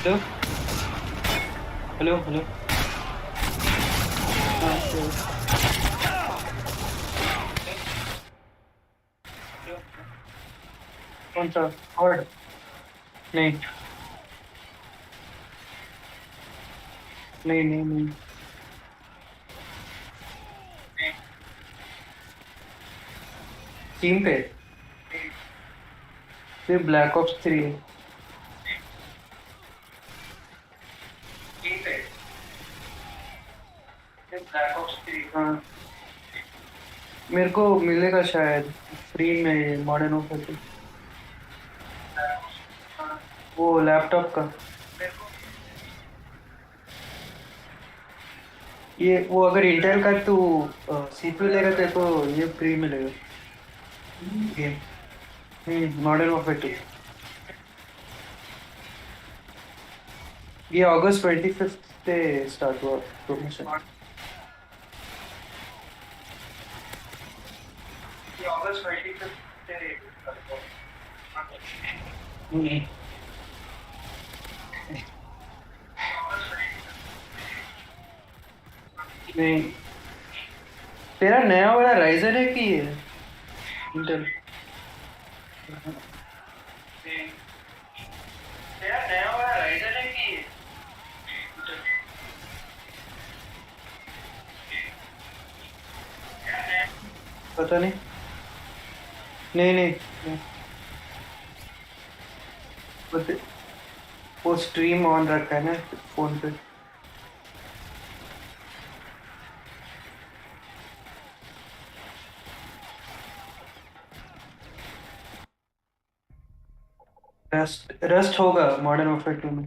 Hello hello hello. हाँ तो कौन सा वर्ड? नहीं नहीं नहीं नहीं। स्टीम पे फिर ब्लैक ऑप्स 3 है। स्टीम पे फिर ब्लैक ऑप्स 3। हाँ मेरे को मिलेगा शायद फ्री में मॉडर्न ऑफर पे। वो लैपटॉप का। ये वो अगर इंटेल का तू सीपीयू लेगा तेरे को ये फ्री मिलेगा गेम। Modern offer 2। ये अगस्त 25 से स्टार्ट हुआ प्रमोशन। ये अगस्त 25 से start हुआ। हम्म, नहीं तेरा नया वाला राइजन है कि ये इंटेल? तेरा नया वाला राइजन है कि ये पता नहीं। नहीं नहीं, नहीं। बस वो स्ट्रीम ऑन रखा है ना फोन पे। रस्ट रस्ट होगा मॉडर्न ऑफर 2 में।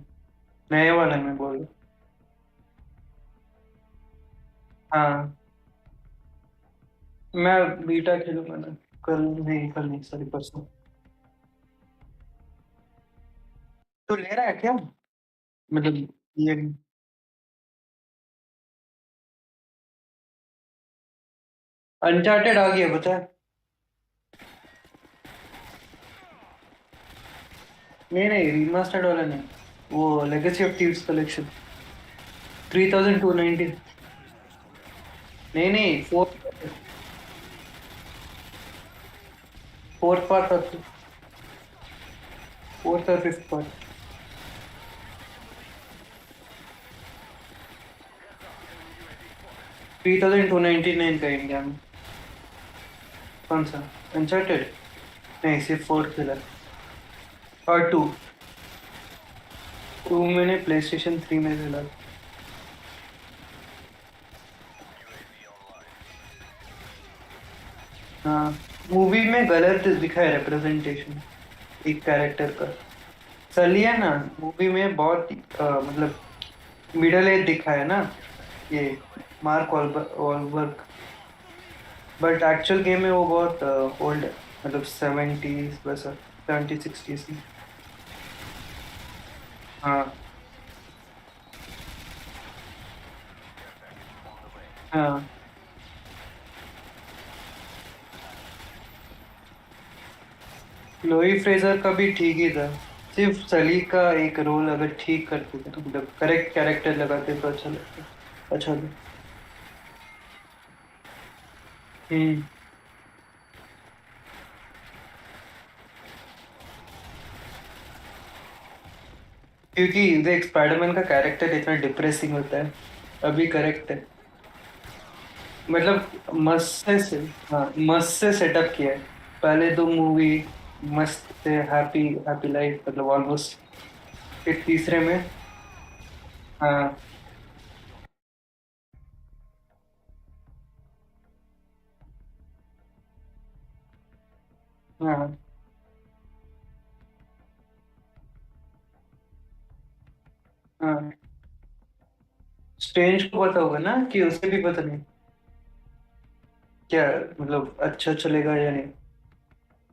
नए वाले में बोल रहा हूँ। हाँ मैं बीटा खेलूंगा ना। कल नहीं सॉरी परसों। तो ले रहा है क्या मतलब ये? अनचार्टेड आ गया पता है? नहीं नहीं रीमास्टर्ड वाला नहीं। वो लेगेसी ऑफ थीव्स कलेक्शन 3290। नहीं नहीं फोर्थ पार्ट और फोर्थ और फिफ्थ पार्ट। 3299 का इंडिया में। कौन सा? अनचार्टेड? नहीं सिर्फ फोर्थ खेला और टू। टू मैंने प्ले स्टेशन 3 में खेला। हाँ मूवी में गलत दिखा है रिप्रेजेंटेशन एक कैरेक्टर का। सली है ना मूवी में बहुत मतलब मिडल एज दिखा है ना ये mark Wahlberg. But actual game में वो बहुत ओल्ड है मतलब 70s वैसा 70 60s में। हाँ हाँ। लोई फ्रेजर का भी ठीक ही था। सिर्फ सली का एक रोल अगर ठीक करते थे तो मतलब करेक्ट कैरेक्टर लगाते तो अच्छा लगता। अच्छा था। हम्म। क्योंकि देख स्पाइडरमैन का कैरेक्टर इतना डिप्रेसिंग होता है। अभी करेक्ट है। मतलब हाँ मस्त से सेटअप किया है। पहले दो मूवी मस्त थे हैप्पी हैप्पी लाइफ मतलब ऑलमोस्ट। फिर तीसरे में हाँ हाँ हाँ। स्ट्रेंज को पता होगा ना कि उसे भी पता नहीं क्या मतलब अच्छा चलेगा या नहीं।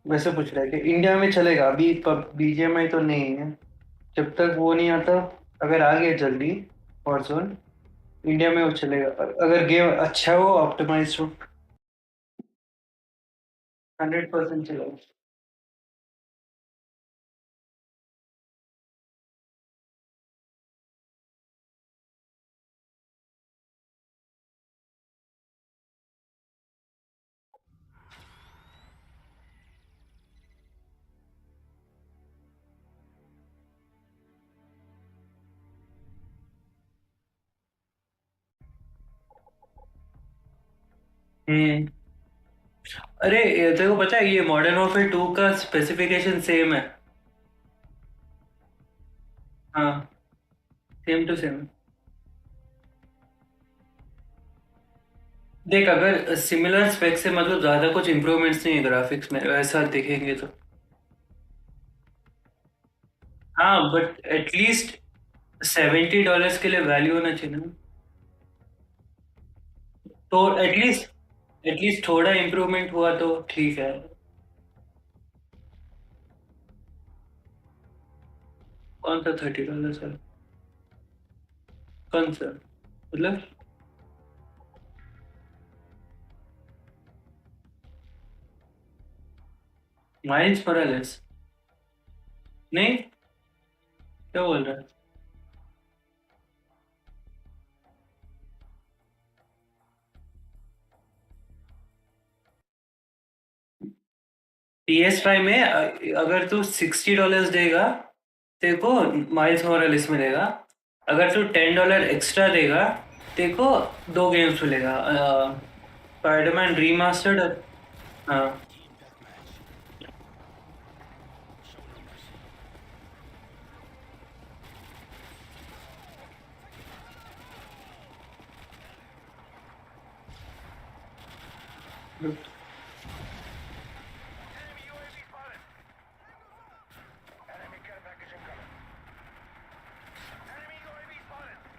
वैसे पूछ रहा है कि इंडिया में चलेगा अभी बीजीएमआई तो नहीं है। जब तक वो नहीं आता अगर आ गया जल्दी वॉरजोन इंडिया में वो चलेगा। अगर गेम अच्छा हो ऑप्टिमाइज हो 100% चलेगा। हम्म। अरे तेरे को पता है ये मॉडर्न वॉरफेयर 2 का स्पेसिफिकेशन सेम है। हाँ, सेम टू सेम। देख, अगर सिमिलर स्पेक से मतलब ज्यादा कुछ इम्प्रूवमेंट्स नहीं है ग्राफिक्स में वैसा देखेंगे तो। हाँ, बट एटलीस्ट $70 के लिए वैल्यू होना चाहिए ना। तो एटलीस्ट एटलीस्ट थोड़ा इम्प्रूवमेंट हुआ तो ठीक है। कौन सा $30 है? कौन सा मतलब? Miles Morales? नहीं, क्या बोल रहा है? PS5 में अगर तू $60 देगा तेरे को माइल्स मोरालेस मिलेगा। अगर तू $10 एक्स्ट्रा देगा तेरे को दो गेम्स मिलेगा, स्पाइडरमैन रीमास्टर्ड। हाँ।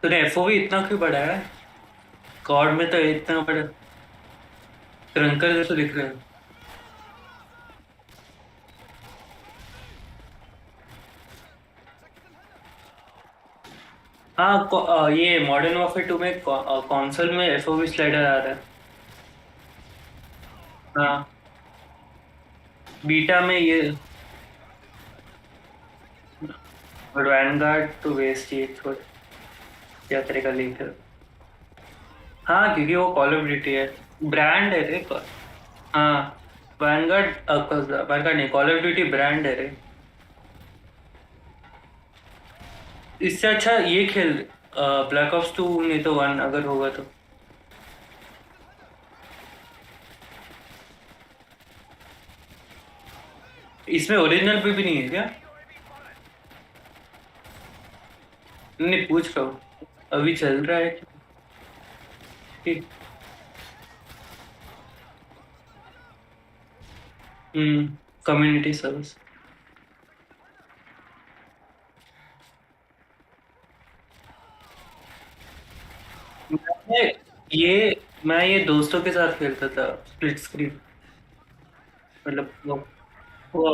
तूने एफओवी इतना क्यों बढ़ाया है? कॉड में तो इतना बड़ा क्रंकर जैसा दिख रहा है। हाँ, ये मॉडर्न वॉरफेयर 2 में कंसोल में एफओवी स्लाइडर आ रहा है। हाँ, बीटा में ये। और वैनगार्ड तो वेस्ट ही है, छोड़। क्या करेगा लेकर। हाँ, क्योंकि वो कॉल ऑफ ड्यूटी है। ब्रांड है रे। हाँ, वैनगार्ड। वैनगार्ड नहीं, कॉल ऑफ ड्यूटी ब्रांड है रे। इससे अच्छा ये खेल, ब्लैक ऑप्स 2 नहीं तो 1 अगर होगा तो। इसमें ओरिजिनल पे भी नहीं है क्या? नहीं, पूछ रहा हूँ। अभी चल रहा है कि? हम्म। Community service. मैं ये मैं ये दोस्तों के साथ खेलता था, स्प्लिट स्क्रीन। मतलब वो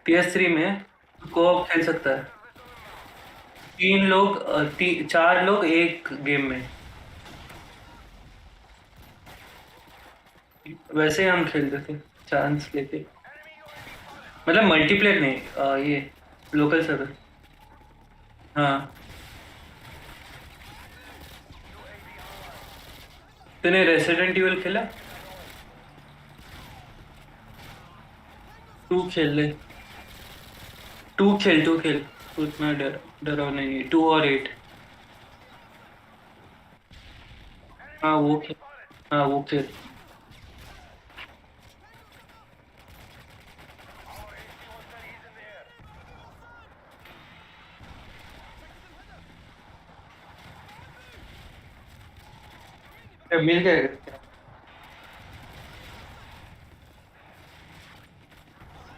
PS3 में कोऑप खेल सकता है। तीन लोग, चार लोग एक गेम में। वैसे हम खेलते थे, चांस लेके। मतलब मल्टीप्लेयर नहीं, ये लोकल सर्वर। हाँ। तूने रेसिडेंट इवल खेला? टू खेल ले। टू खेल। उतना डरावना नहीं है, 2 और 8। हाँ वो खेल। हाँ वो खेल। मिल जाएगा।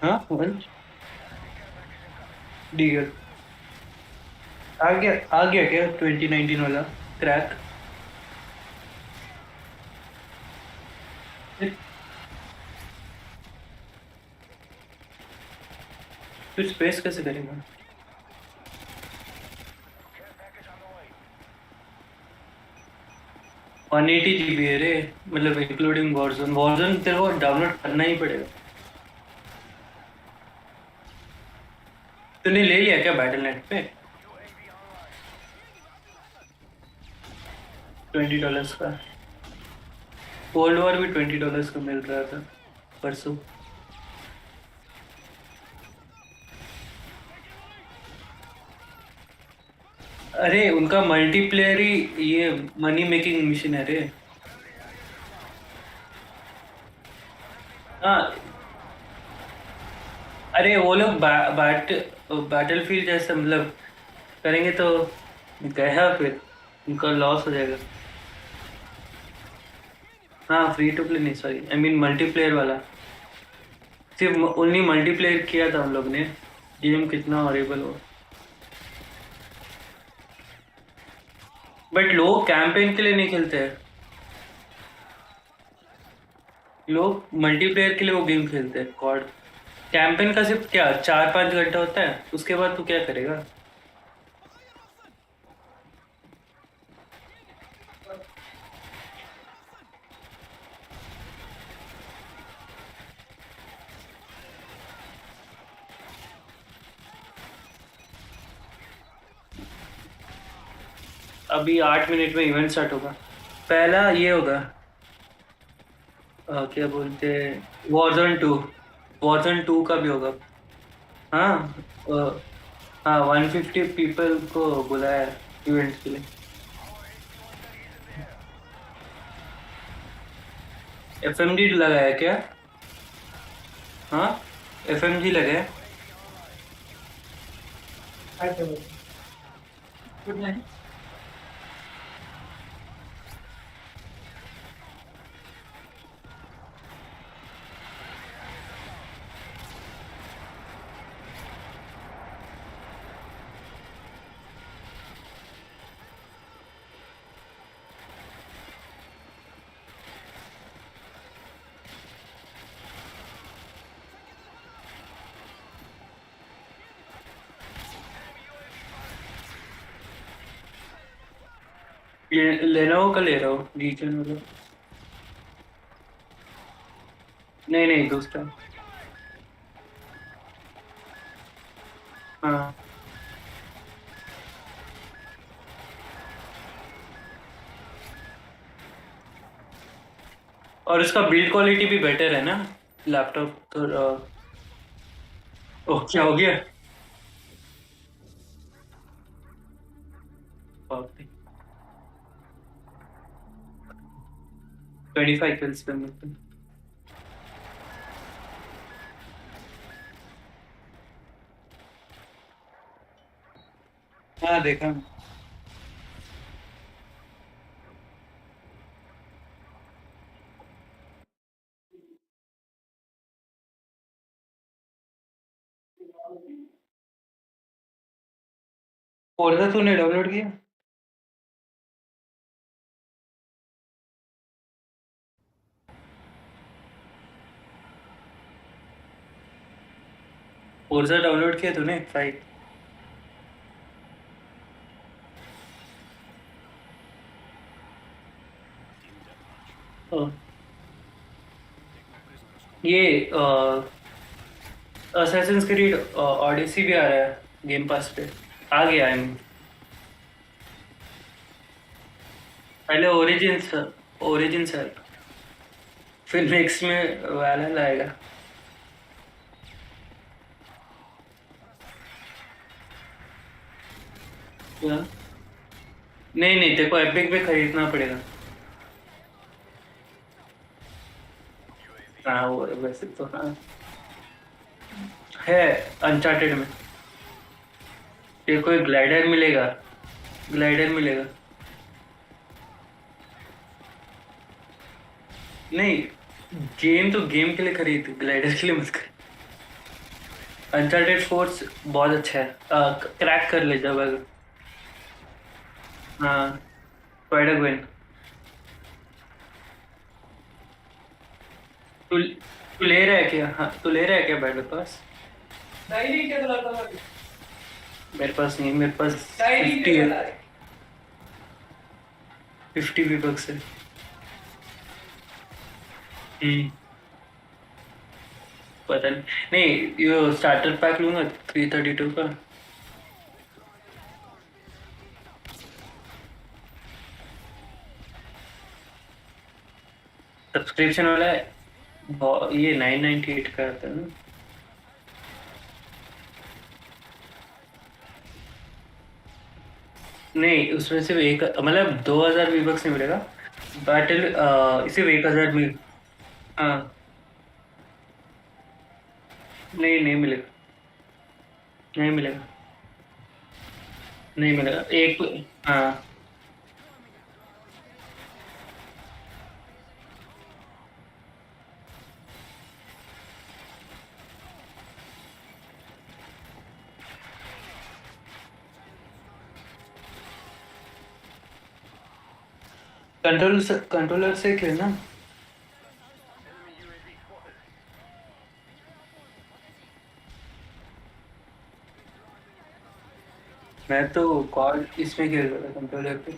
हाँ, वंश। डीगल आ गया क्या 2019 वाला क्रैक? फिर स्पेस कैसे करेगा? 180 GB है रे। मतलब इंक्लूडिंग वॉरजोन। वॉरजोन तेरे को डाउनलोड करना ही पड़ेगा। तूने ले लिया क्या बैटल नेट पे? $20 का। कोल्ड वॉर भी $20 का मिल रहा था परसों। अरे उनका मल्टीप्लेयर ही ये मनी मेकिंग मिशन है रे। हाँ, अरे वो लोग बैटल फील्ड जैसे मतलब करेंगे तो गया फिर उनका लॉस हो जाएगा। हाँ, फ्री टू प्ले नहीं, सॉरी, आई मीन मल्टीप्लेयर वाला। सिर्फ ओनली मल्टीप्लेयर किया था हम लोग ने। गेम कितना हॉरिबल हो। बट लोग कैंपेन के लिए नहीं खेलते हैं। लोग मल्टीप्लेयर के लिए वो गेम खेलते हैं कॉड। कैंपेन का सिर्फ क्या 4-5 घंटा होता है, उसके बाद तू क्या करेगा। अभी 8 मिनट में इवेंट स्टार्ट होगा। पहला ये होगा, क्या बोलते हैं, वॉरजोन 2। वॉरजोन 2 का भी होगा। हाँ। हाँ, 150 पीपल को बुलाया है इवेंट के लिए। एफएमजी लगाया क्या? हाँ, एफएमजी लगाया। Good night. लेनोवो का ले रहा हूँ, रीजन वाला। नहीं नहीं, दूसरा। हाँ, और इसका बिल्ड क्वालिटी भी बेटर है ना, लैपटॉप तो। ओह, क्या हो गया? 25 किल्स पे मतलब। हाँ, देखा मैं। फोर्जा तूने डाउनलोड किया? फोर्जा डाउनलोड किया तूने 5? ये असैसिन्स क्रीड ओडिसी भी आ रहा है गेम पास पे। आ गया है। पहले ओरिजिन्स। ओरिजिन्स है, फिर नेक्स्ट में वैलेंटाइन आएगा। क्या? नहीं नहीं, तेरे को एपिक पे खरीदना पड़ेगा। हाँ, वो वैसे तो हाँ है। अनचार्टेड में तेरे को एक ग्लाइडर मिलेगा। ग्लाइडर मिलेगा। नहीं, गेम तो गेम के लिए खरीद, ग्लाइडर के लिए मत खरीद। अनचार्टेड 4 बहुत अच्छा है, क्रैक कर ले जब अगर। हाँ, स्पाइडर ग्वेन। तू तू ले रहा है क्या? हाँ, तू ले रहा है क्या बैटल पास? नहीं क्या था? मेरे पास नहीं, मेरे पास 50 है। 50 V-Bucks है। हम्म, पता नहीं। नहीं, ये स्टार्टर पैक लूंगा 332 का। सब्सक्रिप्शन वाला है। ये 998 का आता है ना। नहीं, उसमें सिर्फ एक मतलब 2000 V-Bucks नहीं मिलेगा। बैटल सिर्फ 1000 में। हाँ, नहीं, नहीं मिलेगा। नहीं मिलेगा। नहीं मिलेगा एक। हाँ, कंट्रोलर से खेलना। मैं तो कॉल इसमें खेल रहा था कंट्रोलर पे।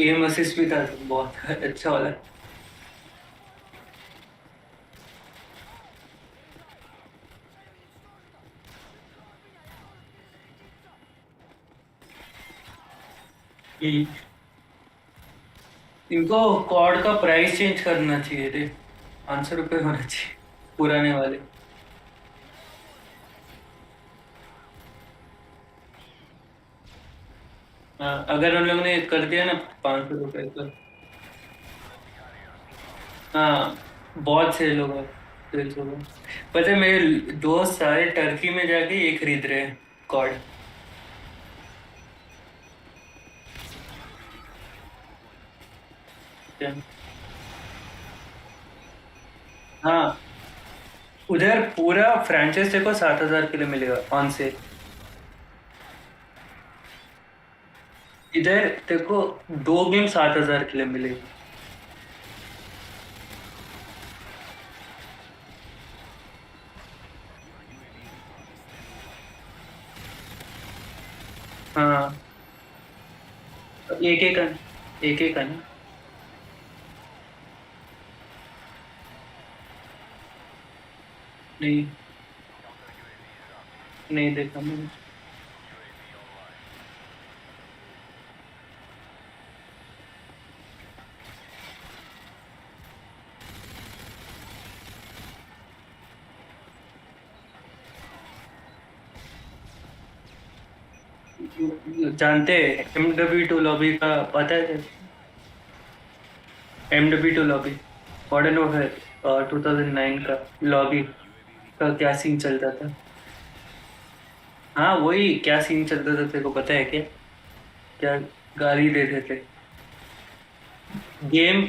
एम असिस्ट भी था बहुत अच्छा वाला। हम्म। इनको कॉर्ड का प्राइस चेंज करना चाहिए थे। 500 रुपये होना चाहिए पुराने वाले। हाँ, अगर उन लोगों ने कर दिया ना 500 रुपये तो। हाँ, बहुत से लोग हैं। 150 लोग। पता है मेरे दोस्त सारे टर्की में जाके ये खरीद रहे हैं कॉर्ड। हाँ, उधर पूरा फ्रेंचाइज देखो 7,000 के लिए मिलेगा ऑन से। इधर देखो 2 गेम 7,000 के लिए मिलेगी। हाँ, एक एक का। एक एक का ना। नहीं, नहीं देखा मैंने। जानते हैं MW2 लॉबी का पता है? MW2 लॉबी मॉडर्न वॉरफेयर 2009 का लॉबी का क्या सीन चलता था। हाँ, वही क्या सीन चलता था तेरे को पता है क्या? क्या गाली देते थे गेम।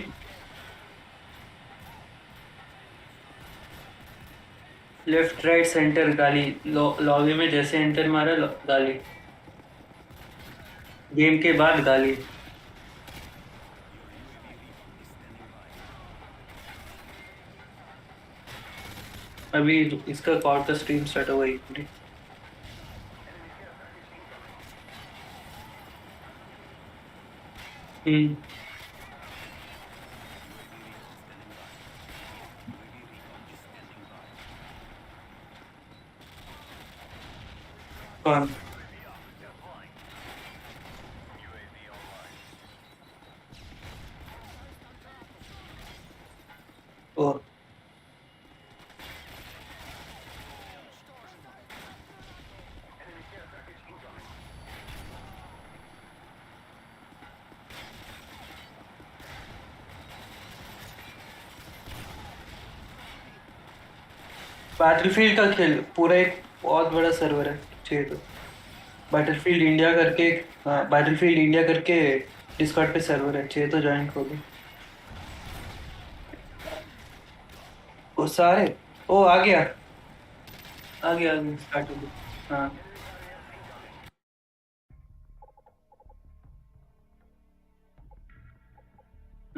लेफ्ट राइट सेंटर गाली। लॉबी में जैसे एंटर मारा गाली। गेम के बाद गाली। अभी इसका कॉर्ड का स्ट्रीम स्टार्ट हुआ एक मिनट। हम्म। कौन? ओ, बैटलफील्ड का खेल पूरा एक बहुत बड़ा सर्वर है। चाहिए तो बैटलफील्ड इंडिया करके। हाँ, बैटलफील्ड इंडिया करके डिस्कॉर्ड पे सर्वर है, चाहिए तो ज्वाइन करो। वो सारे। ओ, आ गया। आ गया, आ गया, स्टार्ट हो गया। हाँ।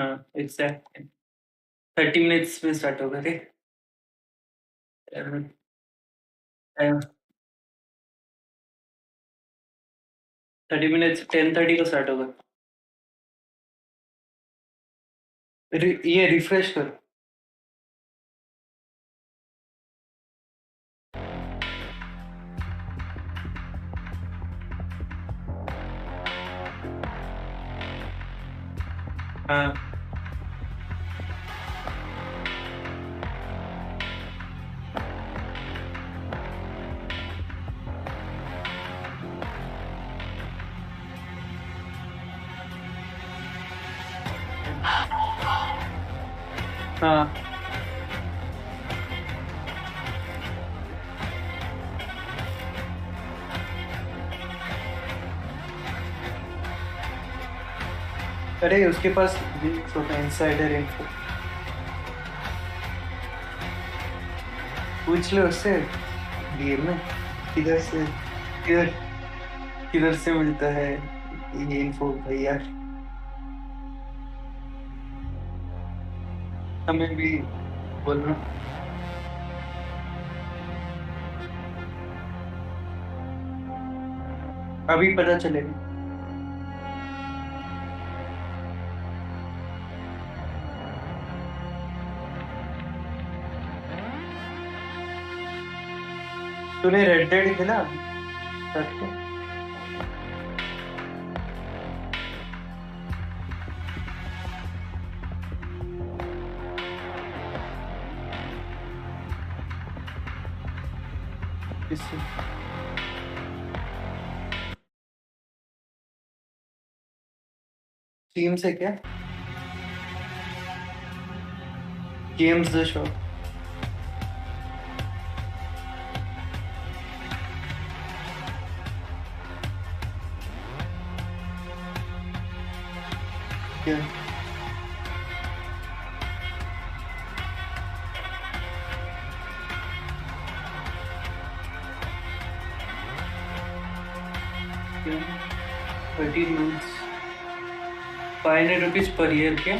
हाँ, एग्जैक्ट 30 मिनट्स में स्टार्ट होगा रे। 30 मिनट्स 10:30 को स्टार्ट होगा। ये रिफ्रेश कर। हाँ, हाँ, अरे उसके पास लीक्स होता है, इनसाइडर इन्फो। पूछ लो उससे गेम में किधर से, किधर किधर से मिलता है ये इन्फो भैया। हमें भी बोलना, अभी पता चलेगा। तूने रेड डेड खेला रात को? किससे? टीम से क्या? Games the show. क्या? क्या? 13 months, 500 rupees per year क्या?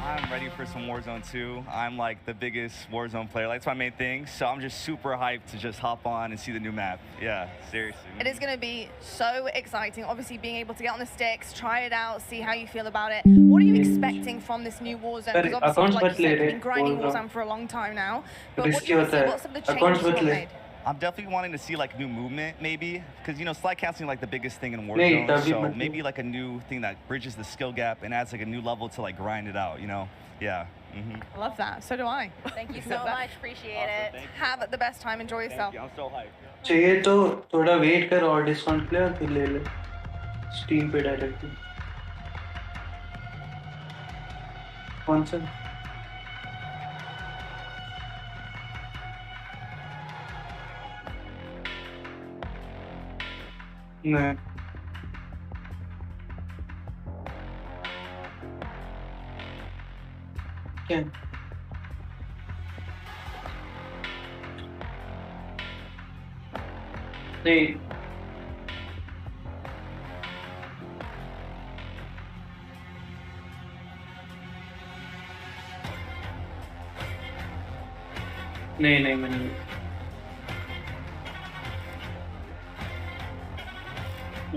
I'm ready for some Warzone 2. I'm like the biggest Warzone player. Like, that's my main thing. So I'm just super hyped to just hop on and see the new map. Yeah, seriously. It is going to be so exciting. Obviously, being able to get on the sticks, try it out, see how you feel about it. What are you expecting from this new Warzone? Because obviously, like you said, you've been grinding Warzone for a long time now. But what do you see? What's some of the changes you've made? I'm definitely wanting to see like new movement, maybe, because you know slide casting like the biggest thing in Warzone. So maybe like a new thing that bridges the skill gap and adds like a new level to like grind it out. You know? Yeah. I love that. So do I. Thank you so much. Appreciate it. Have the best time. Enjoy yourself. I'm so hyped. चाहिए तो थोड़ा wait कर और discount ले और फिर ले ले स्टीम पे डायरेक्टली। कौन सा? नहीं, क्या? नहीं, नहीं मैंने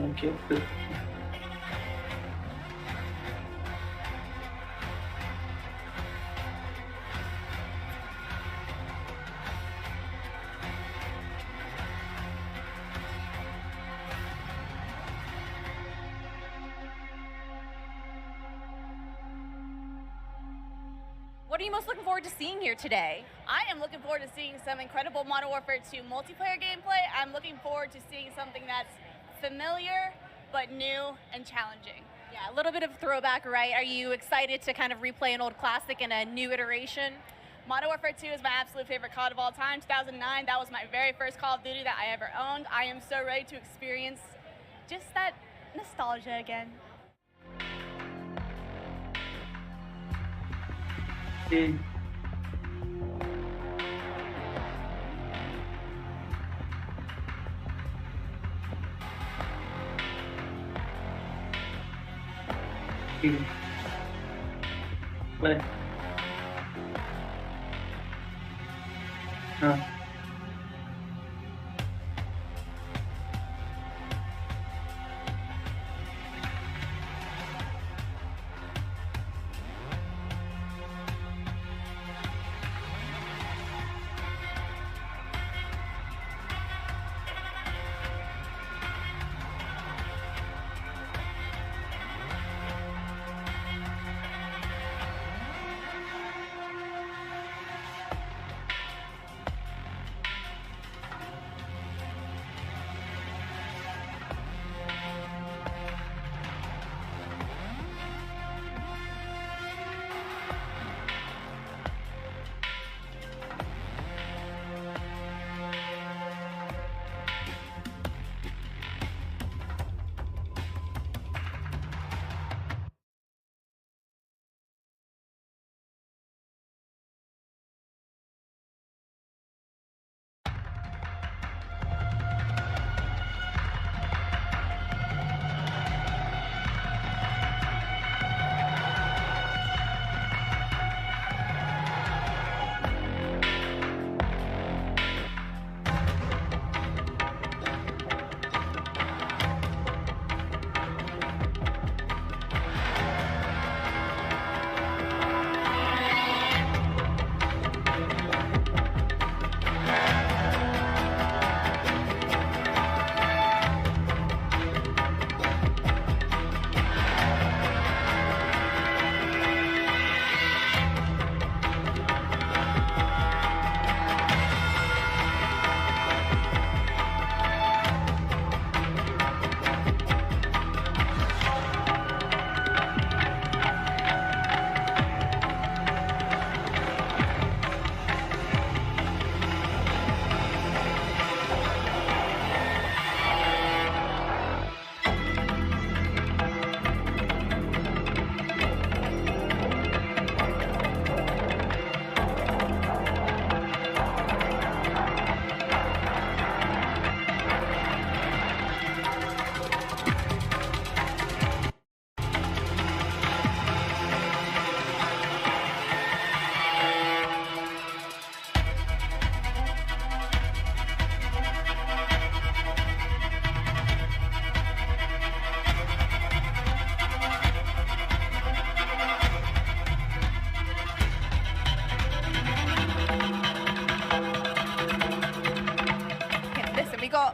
okay. What are you most looking forward to seeing here today? I am looking forward to seeing some incredible Modern Warfare 2 multiplayer gameplay. I'm looking forward to seeing something that's familiar, but new and challenging. Yeah, a little bit of throwback, right? Are you excited to kind of replay an old classic in a new iteration? Modern Warfare 2 is my absolute favorite COD of all time. 2009, that was my very first Call of Duty that I ever owned. I am so ready to experience just that nostalgia again. Bye. हाँ,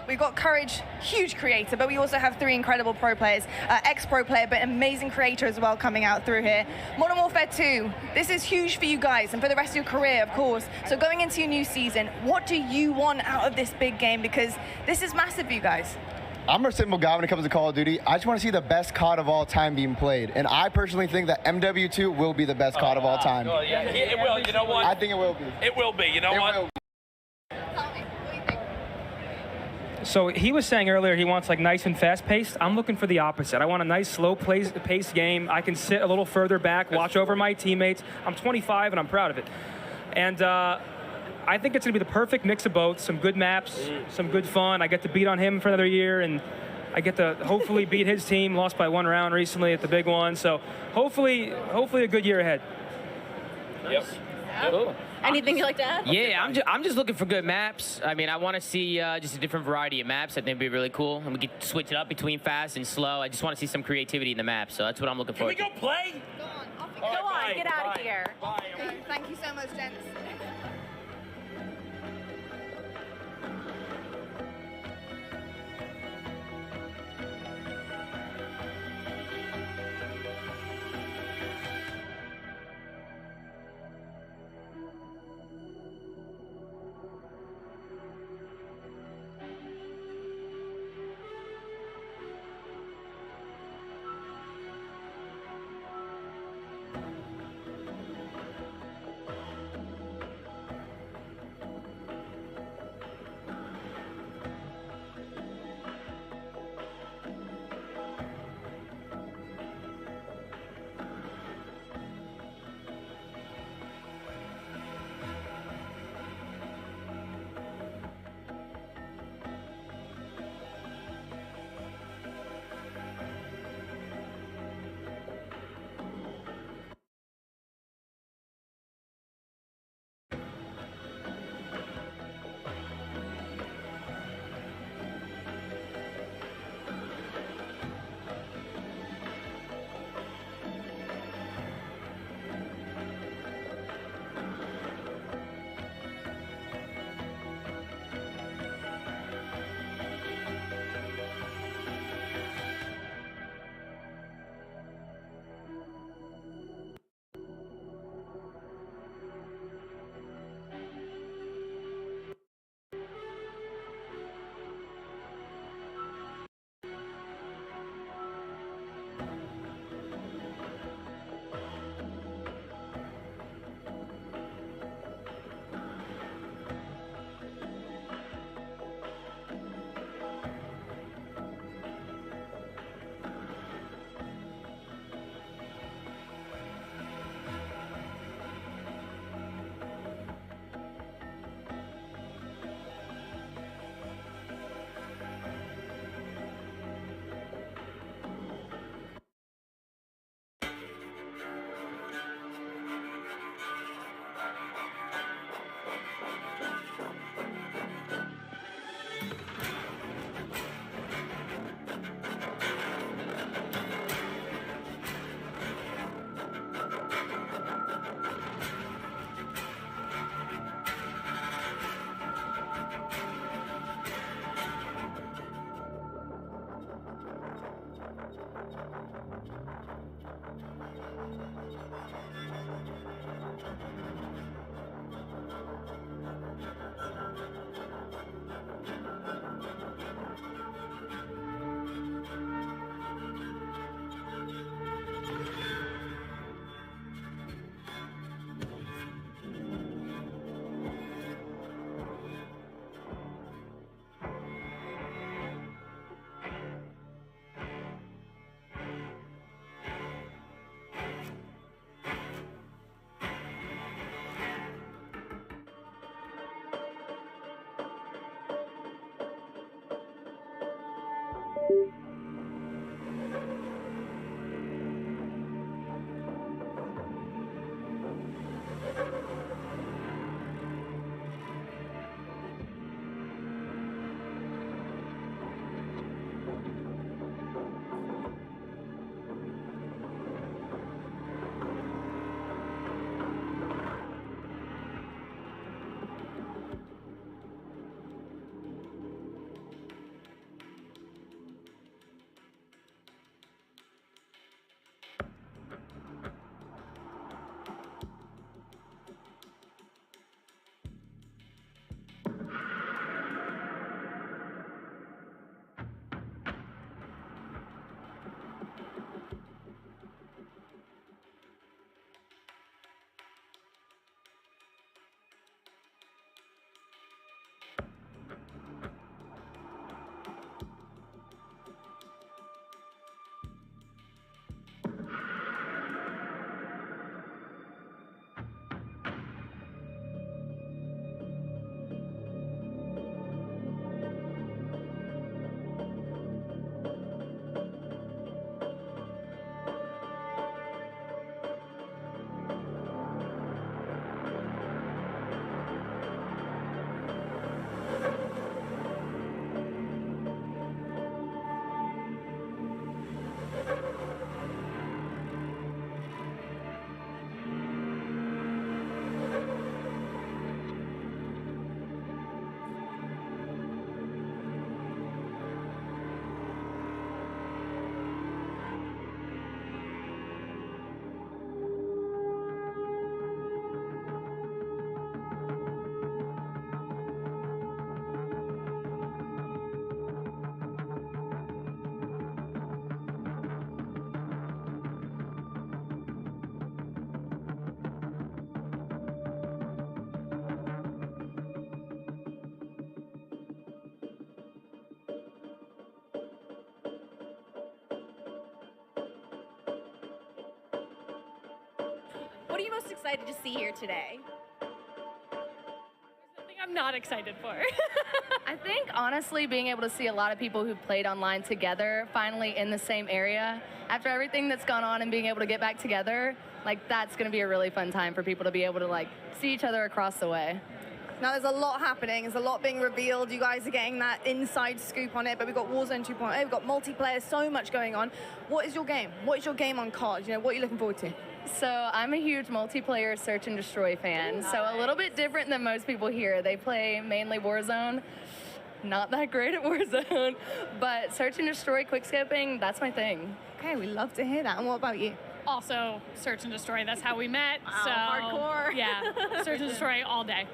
We've got Courage, huge creator, but we also have 3 incredible pro players, ex-pro player, but amazing creator as well coming out through here. Modern Warfare 2, this is huge for you guys and for the rest of your career, of course. So going into your new season, what do you want out of this big game? Because this is massive for you guys. I'm a simple guy when it comes to Call of Duty. I just want to see the best COD of all time being played. And I personally think that MW2 will be the best COD of all time. Oh, yeah, it will. You know what? I think it will be. It will be. You know what? So he was saying earlier he wants like nice and fast-paced. I'm looking for the opposite. I want a nice, slow-paced game. I can sit a little further back, watch over my teammates. I'm 25 and I'm proud of it. And I think it's going to be the perfect mix of both. Some good maps, some good fun. I get to beat on him for another year, and I get to hopefully beat his team. Lost by 1 round recently at the big one. So hopefully a good year ahead. Yep. Cool. Anything you'd like to add? Yeah, I'm just looking for good maps. I mean, I want to see just a different variety of maps. I think it'd be really cool. And we could switch it up between fast and slow. I just want to see some creativity in the map. So that's what I'm looking Can for. we go play? Go on, off you Go on, get out of Bye. here. Bye. Thank you so much, gents. What are you most excited to see here today? I'm not excited for. I think, honestly, being able to see a lot of people who played online together, finally in the same area, after everything that's gone on and being able to get back together, like, that's going to be a really fun time for people to be able to, like, see each other across the way. Now, there's a lot happening. There's a lot being revealed. You guys are getting that inside scoop on it, but we've got Warzone 2.0, we've got multiplayer, so much going on. What is your game? What is your game on COD? You know, what are you looking forward to? So I'm a huge multiplayer search and destroy fan, so a little bit different than most people here. They play mainly Warzone. Not that great at Warzone, but search and destroy, quickscoping, that's my thing. Okay, we love to hear that. And what about you? Also, search and destroy. That's how we met. Wow, so hardcore. Yeah, search and destroy all day.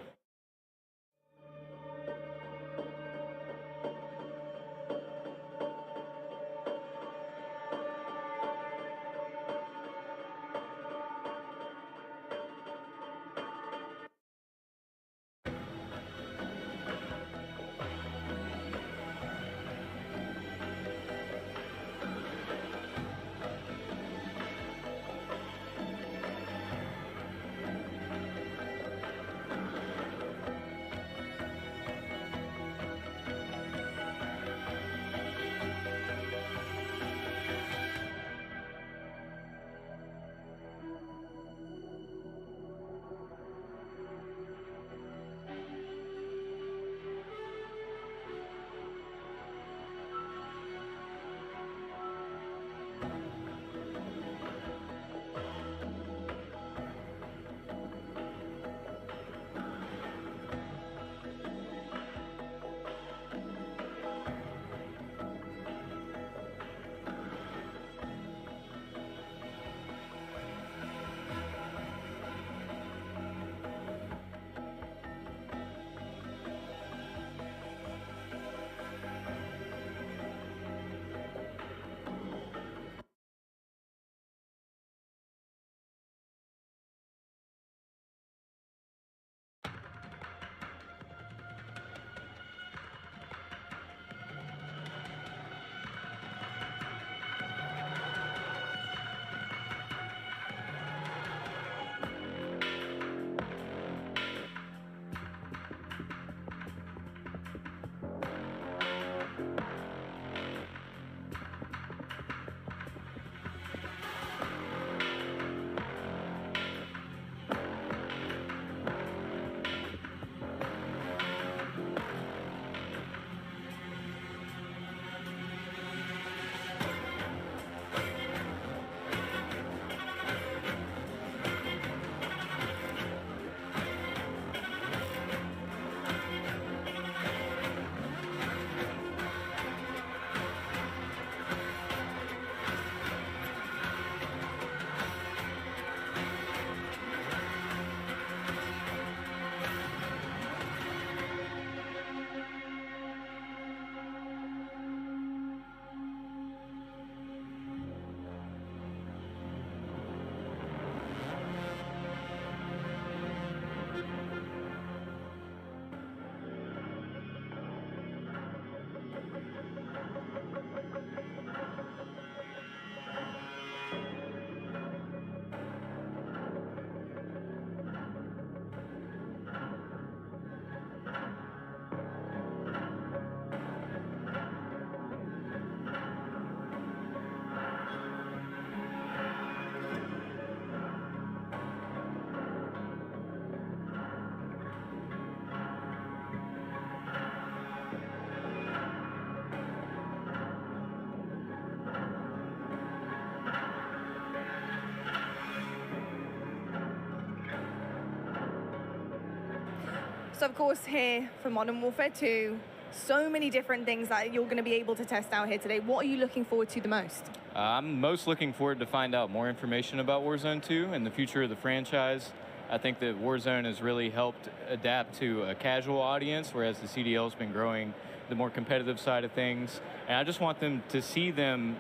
So of course here for Modern Warfare 2, so many different things that you're going to be able to test out here today. What are you looking forward to the most? I'm most looking forward to find out more information about Warzone 2 and the future of the franchise. I think that Warzone has really helped adapt to a casual audience, whereas the CDL's been growing the more competitive side of things. And I just want them to see them,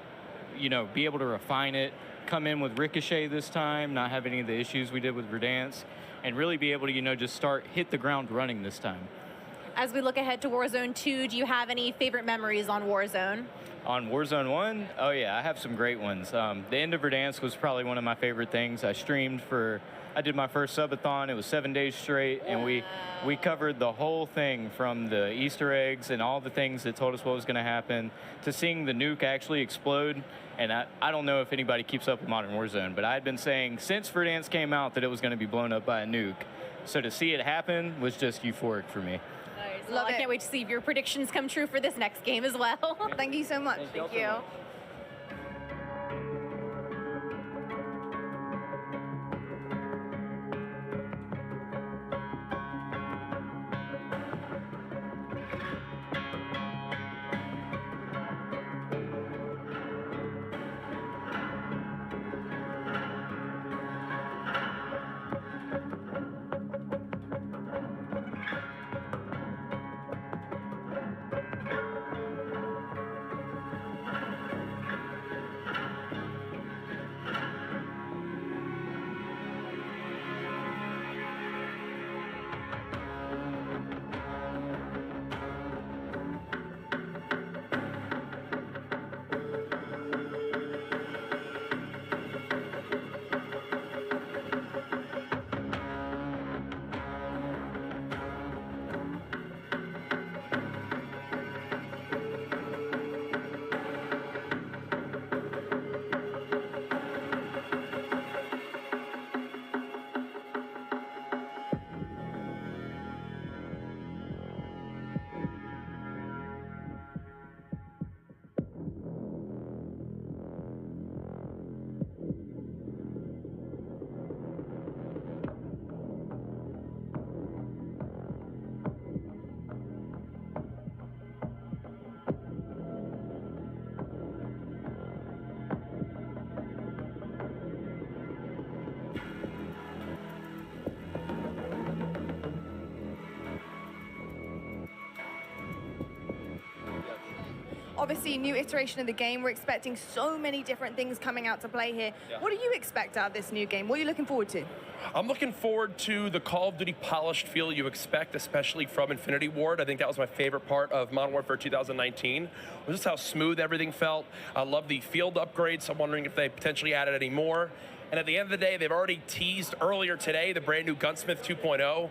you know, be able to refine it, come in with Ricochet this time, not have any of the issues we did with Verdansk, and really be able to, you know, just hit the ground running this time. as we look ahead to Warzone 2, do you have any favorite memories on Warzone? On Warzone 1, oh yeah, I have some great ones. The end of Verdansk was probably one of my favorite things. I did my first subathon. It was 7 days straight, and we covered the whole thing from the Easter eggs and all the things that told us what was going to happen to seeing the nuke actually explode. And I don't know if anybody keeps up with Modern Warzone, but I had been saying since Verdansk came out that it was going to be blown up by a nuke. So to see it happen was just euphoric for me. Nice. Well, I can't wait to see if your predictions come true for this next game as well. Thank you so much. Thank you. Obviously, new iteration of the game. We're expecting so many different things coming out to play here. Yeah. What do you expect out of this new game? What are you looking forward to? I'm looking forward to the Call of Duty polished feel you expect, especially from Infinity Ward. I think that was my favorite part of Modern Warfare 2019, was just how smooth everything felt. I love the field upgrades. I'm wondering if they potentially added any more. And at the end of the day, they've already teased earlier today the brand new Gunsmith 2.0.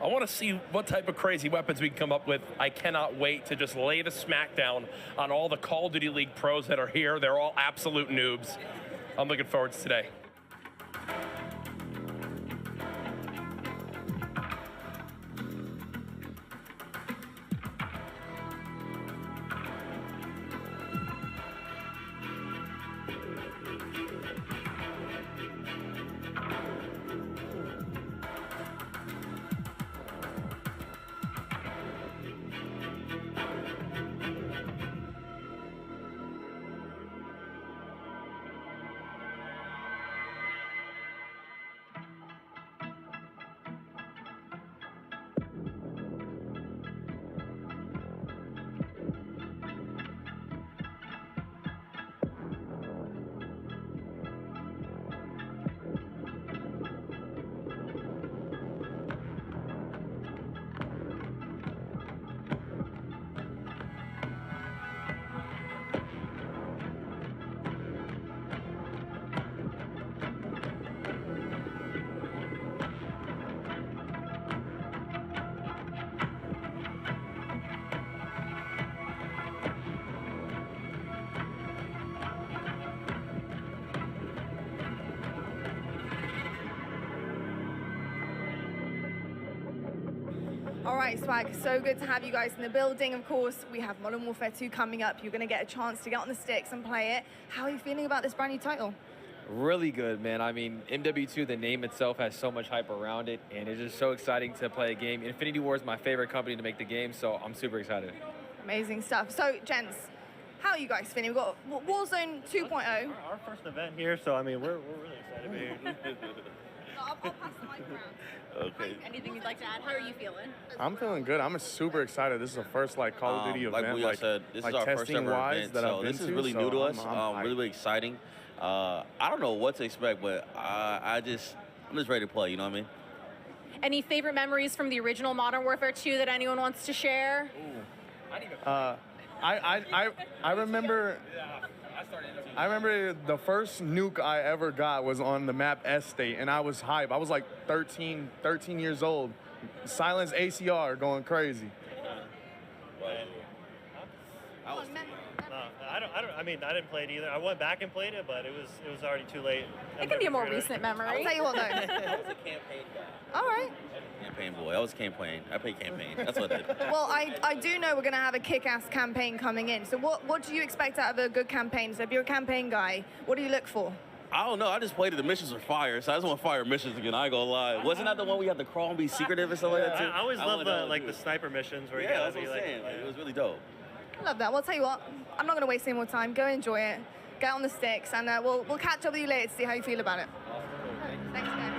I want to see what type of crazy weapons we can come up with. I cannot wait to just lay the smackdown on all the Call of Duty League pros that are here. They're all absolute noobs. I'm looking forward to today. All right, Swag, so good to have you guys in the building. Of course, we have Modern Warfare 2 coming up. You're going to get a chance to get on the sticks and play it. How are you feeling about this brand new title? Really good, man. I mean, MW2, the name itself has so much hype around it, and it's just so exciting to play a game. Infinity Ward is my favorite company to make the game, so I'm super excited. Amazing stuff. So, gents, how are you guys feeling? We've got Warzone 2.0. Our first event here, so I mean, we're really excited to be here. I'll pass the mic around. Okay. Anything you'd like to add? How are you feeling? I'm feeling good. I'm super excited. This is the first Call of Duty event, like said, this is our first ever event, that so I've been this is really new to us. I'm really exciting. I don't know what to expect, but I'm just ready to play. You know what I mean? Any favorite memories from the original Modern Warfare 2 that anyone wants to share? I remember the first nuke I ever got was on the map Estate, and I was hype. I was like 13 years old. Silence ACR going crazy. I mean, I didn't play it either. I went back and played it, but it was already too late. It can be a more recent memory. I'll tell you what, though. I was a campaign guy. All right. Campaign boy. I was campaign. I played campaign. That's what I did. Well, I do know we're going to have a kick-ass campaign coming in. So what do you expect out of a good campaign? So if you're a campaign guy, what do you look for? I don't know. I just played it. The missions were fire, so I just want fire missions again. I ain't gonna lie. Wasn't that the one we had to crawl and be secretive or something like that too? I always love the sniper missions where you gotta that's what be I'm saying. Like, it was really dope. I love that. Well, I'll tell you what, I'm not going to waste any more time. Go enjoy it. Get on the sticks, and we'll catch up with you later to see how you feel about it. Thanks, guys.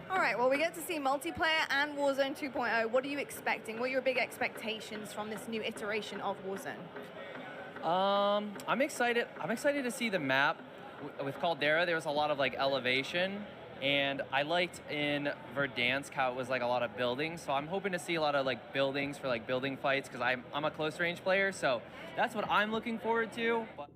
All right, well, we get to see multiplayer and Warzone 2.0. What are you expecting? What are your big expectations from this new iteration of Warzone? I'm excited. I'm excited to see the map. With Caldera, there was a lot of like elevation, and I liked in Verdansk how it was like a lot of buildings. So I'm hoping to see a lot of like buildings for like building fights because I'm a close range player. So that's what I'm looking forward to. But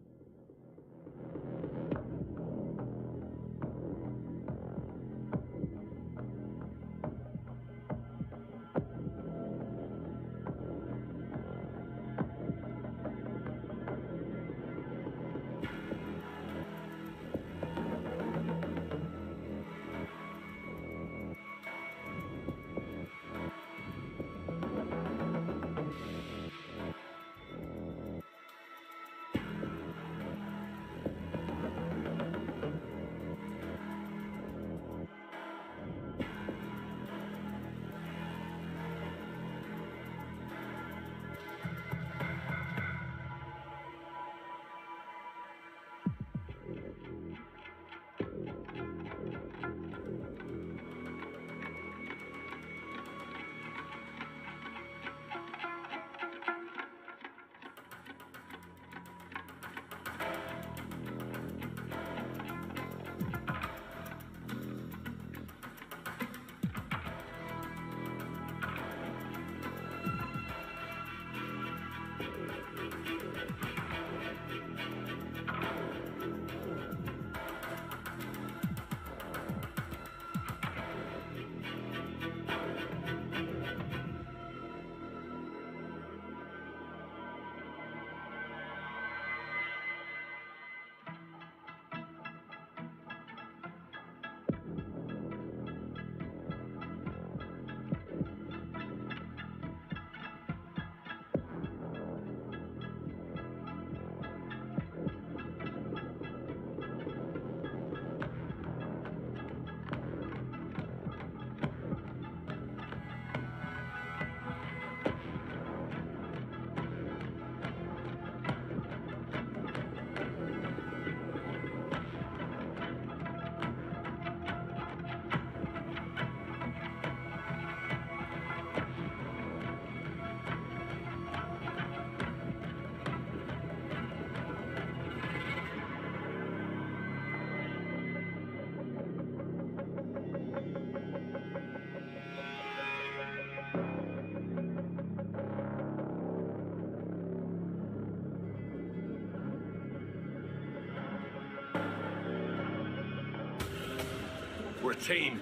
We're a team.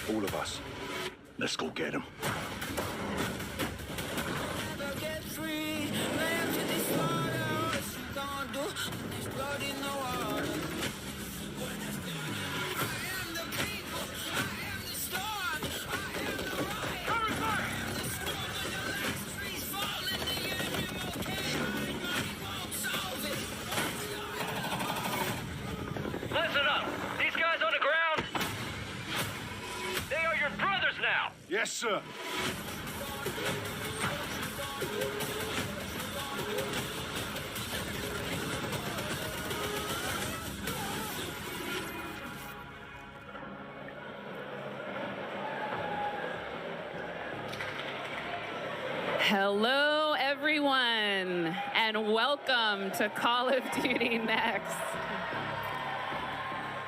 All of us. Let's go get him. Listen up. These guys on the ground, they are your brothers now. Yes, sir. Hello, everyone, and welcome to Call of Duty Next.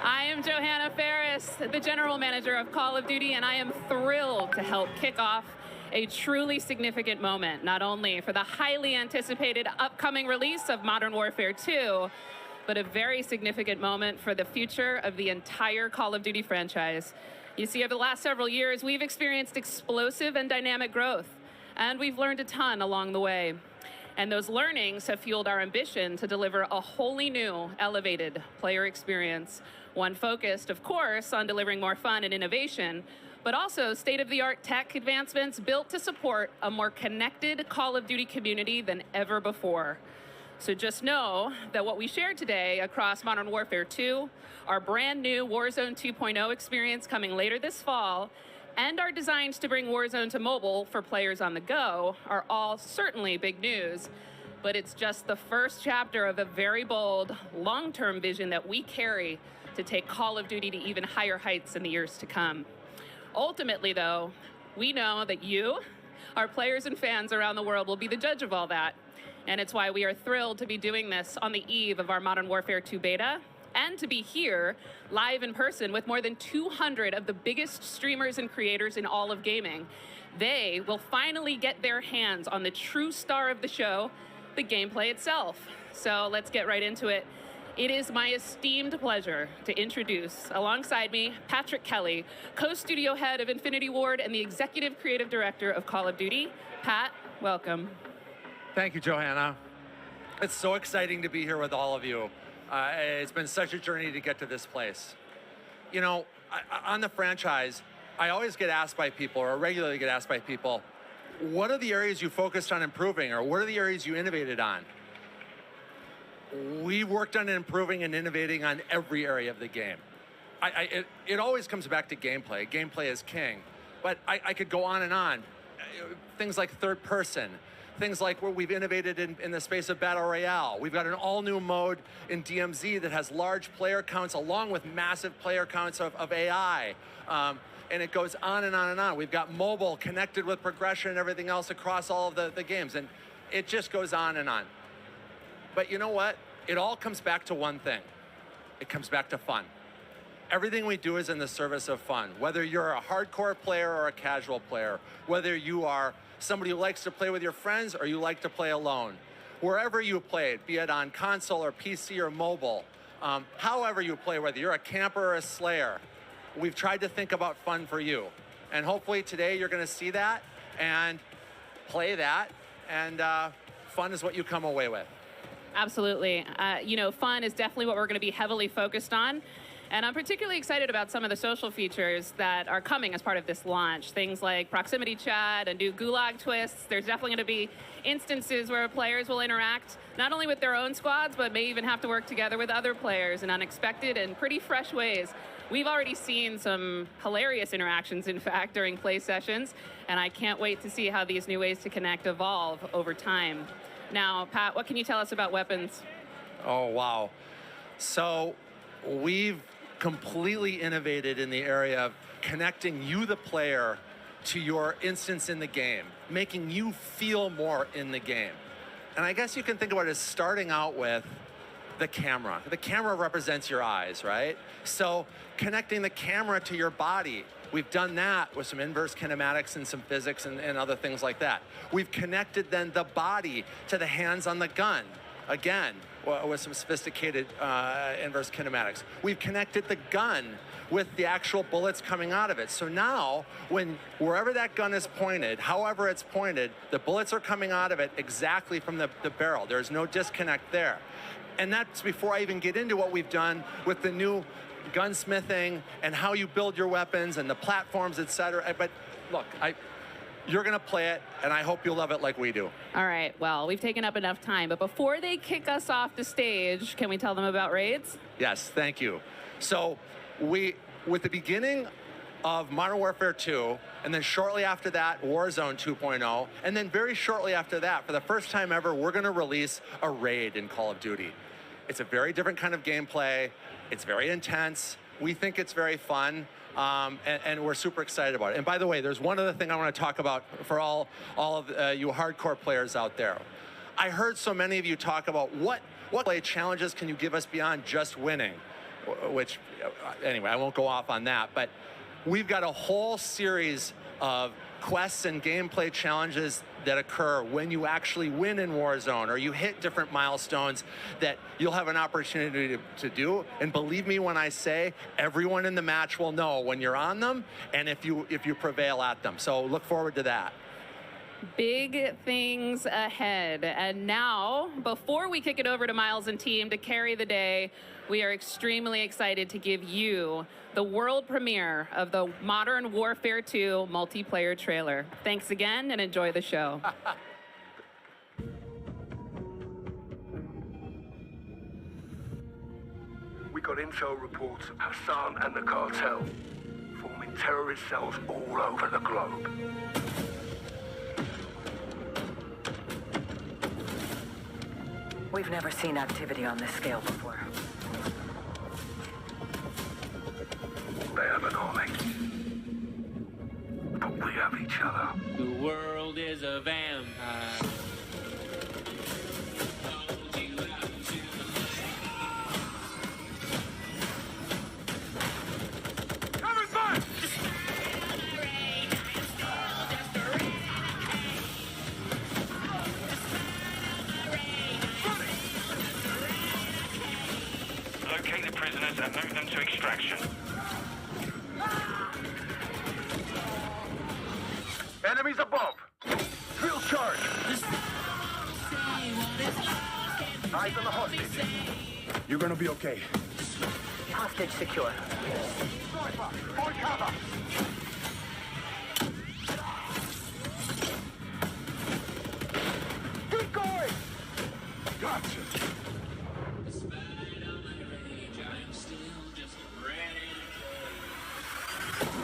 I am Johanna Ferris, the General Manager of Call of Duty, and I am thrilled to help kick off a truly significant moment, not only for the highly anticipated upcoming release of Modern Warfare 2, but a very significant moment for the future of the entire Call of Duty franchise. You see, over the last several years, we've experienced explosive and dynamic growth, and we've learned a ton along the way. And those learnings have fueled our ambition to deliver a wholly new, elevated player experience. One focused, of course, on delivering more fun and innovation, but also state-of-the-art tech advancements built to support a more connected Call of Duty community than ever before. So just know that what we shared today across Modern Warfare 2, our brand new Warzone 2.0 experience coming later this fall, and our designs to bring Warzone to mobile for players on the go are all certainly big news, but it's just the first chapter of a very bold, long-term vision that we carry to take Call of Duty to even higher heights in the years to come. Ultimately, though, we know that you, our players and fans around the world, will be the judge of all that, and it's why we are thrilled to be doing this on the eve of our Modern Warfare 2 beta, and to be here live in person with more than 200 of the biggest streamers and creators in all of gaming. They will finally get their hands on the true star of the show, the gameplay itself. So let's get right into it. It is my esteemed pleasure to introduce, alongside me, Patrick Kelly, co-studio head of Infinity Ward and the executive creative director of Call of Duty. Pat, welcome. Thank you, Johanna. It's so exciting to be here with all of you. It's been such a journey to get to this place. You know, on the franchise, I always get asked by people, or regularly get asked by people, what are the areas you focused on improving, or what are the areas you innovated on? We worked on improving and innovating on every area of the game. It always comes back to gameplay. Gameplay is king. But I could go on and on. Things like third person. Things like where we've innovated in the space of Battle Royale. We've got an all-new mode in DMZ that has large player counts along with massive player counts of AI. And it goes on and on and on. We've got mobile connected with progression and everything else across all of the games. And it just goes on and on. But you know what? It all comes back to one thing. It comes back to fun. Everything we do is in the service of fun. Whether you're a hardcore player or a casual player, whether you are somebody who likes to play with your friends or you like to play alone. Wherever you play, be it on console or PC or mobile, however you play, whether you're a camper or a slayer, we've tried to think about fun for you. And hopefully today you're gonna see that and play that, and fun is what you come away with. Absolutely. You know, fun is definitely what we're gonna be heavily focused on. And I'm particularly excited about some of the social features that are coming as part of this launch. Things like proximity chat and new gulag twists. There's definitely going to be instances where players will interact not only with their own squads, but may even have to work together with other players in unexpected and pretty fresh ways. We've already seen some hilarious interactions, in fact, during play sessions, and I can't wait to see how these new ways to connect evolve over time. Now, Pat, what can you tell us about weapons? Oh, wow. So we've completely innovated in the area of connecting you, the player, to your instance in the game, making you feel more in the game. And I guess you can think about it as starting out with the camera. The camera represents your eyes, right? So connecting the camera to your body, we've done that with some inverse kinematics and some physics and other things like that. We've connected then the body to the hands on the gun, again, with some sophisticated inverse kinematics. We've connected the gun with the actual bullets coming out of it. So now, wherever that gun is pointed, however it's pointed, the bullets are coming out of it exactly from the barrel. There's no disconnect there. And that's before I even get into what we've done with the new gunsmithing and how you build your weapons and the platforms, etc. But look, you're going to play it, and I hope you'll love it like we do. All right, well, we've taken up enough time, but before they kick us off the stage, can we tell them about raids? Yes, thank you. So with the beginning of Modern Warfare 2, and then shortly after that, Warzone 2.0, and then very shortly after that, for the first time ever, we're going to release a raid in Call of Duty. It's a very different kind of gameplay. It's very intense. We think it's very fun. And we're super excited about it. And by the way, there's one other thing I want to talk about for all of you hardcore players out there. I heard so many of you talk about what play challenges can you give us beyond just winning, which, anyway, I won't go off on that. But we've got a whole series of quests and gameplay challenges that occur when you actually win in Warzone or you hit different milestones that you'll have an opportunity to do. And believe me when I say everyone in the match will know when you're on them and if you prevail at them. So look forward to that. Big things ahead. And now, before we kick it over to Miles and team to carry the day, we are extremely excited to give you the world premiere of the Modern Warfare 2 multiplayer trailer. Thanks again and enjoy the show. We got intel reports of Hassan and the cartel forming terrorist cells all over the globe. We've never seen activity on this scale before. They have an army. But we have each other. The world is a vampire. Locate the prisoners and move them to extraction. Enemies above! Field charge! Eyes on the hostage. You're gonna be okay. Hostage secure. Sniper, find cover! Keep going! Gotcha!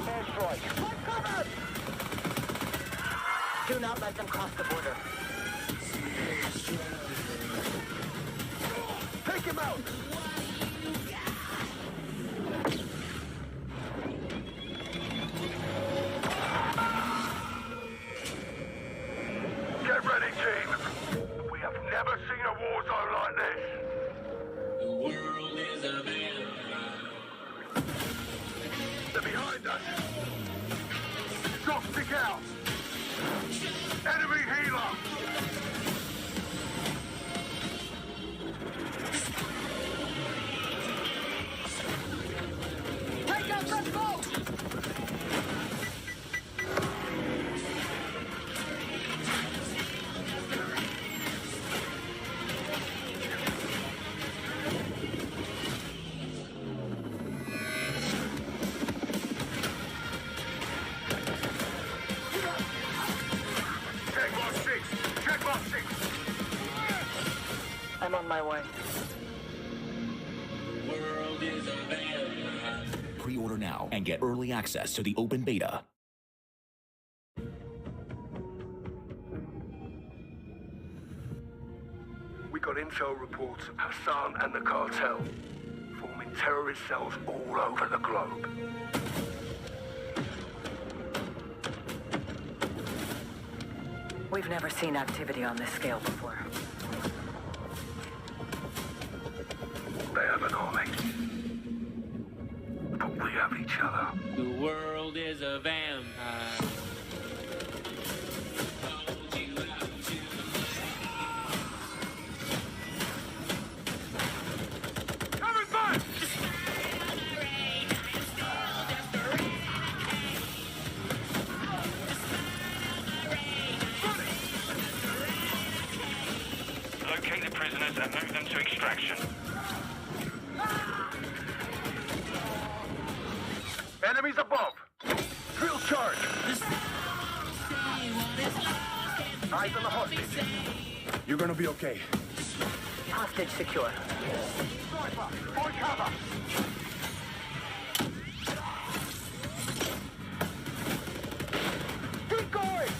Airstrike! Take cover! Do not let them cross the border. Take him out! Get ready, team! We have never seen a war zone like this! The world is a vampire. They're behind us! Drop stick out! Enemy healer! Take out that boat! I'm on my way. World is a vampire. Pre-order now and get early access to the open beta. We got intel reports of Hassan and the cartel forming terrorist cells all over the globe. We've never seen activity on this scale before. They have an army. But we have each other. The world is a vampire. Coming back! Move them to extraction. Enemies above. Field charge. Eyes on the hostage. You're gonna be okay. Hostage secure. Sniper, on cover. Keep going.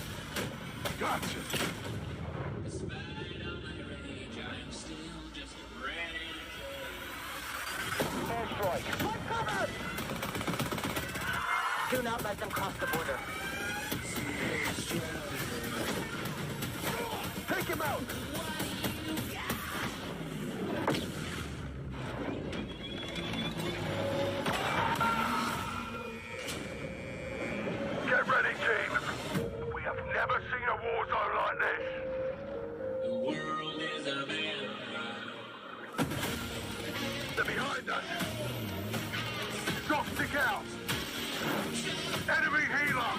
Gotcha. Airstrike. On cover. Do not let them cross the border. Take him out. Get ready, team. We have never seen a war zone like this. The world is a man. They're behind us. Drop stick out. Enemy healer.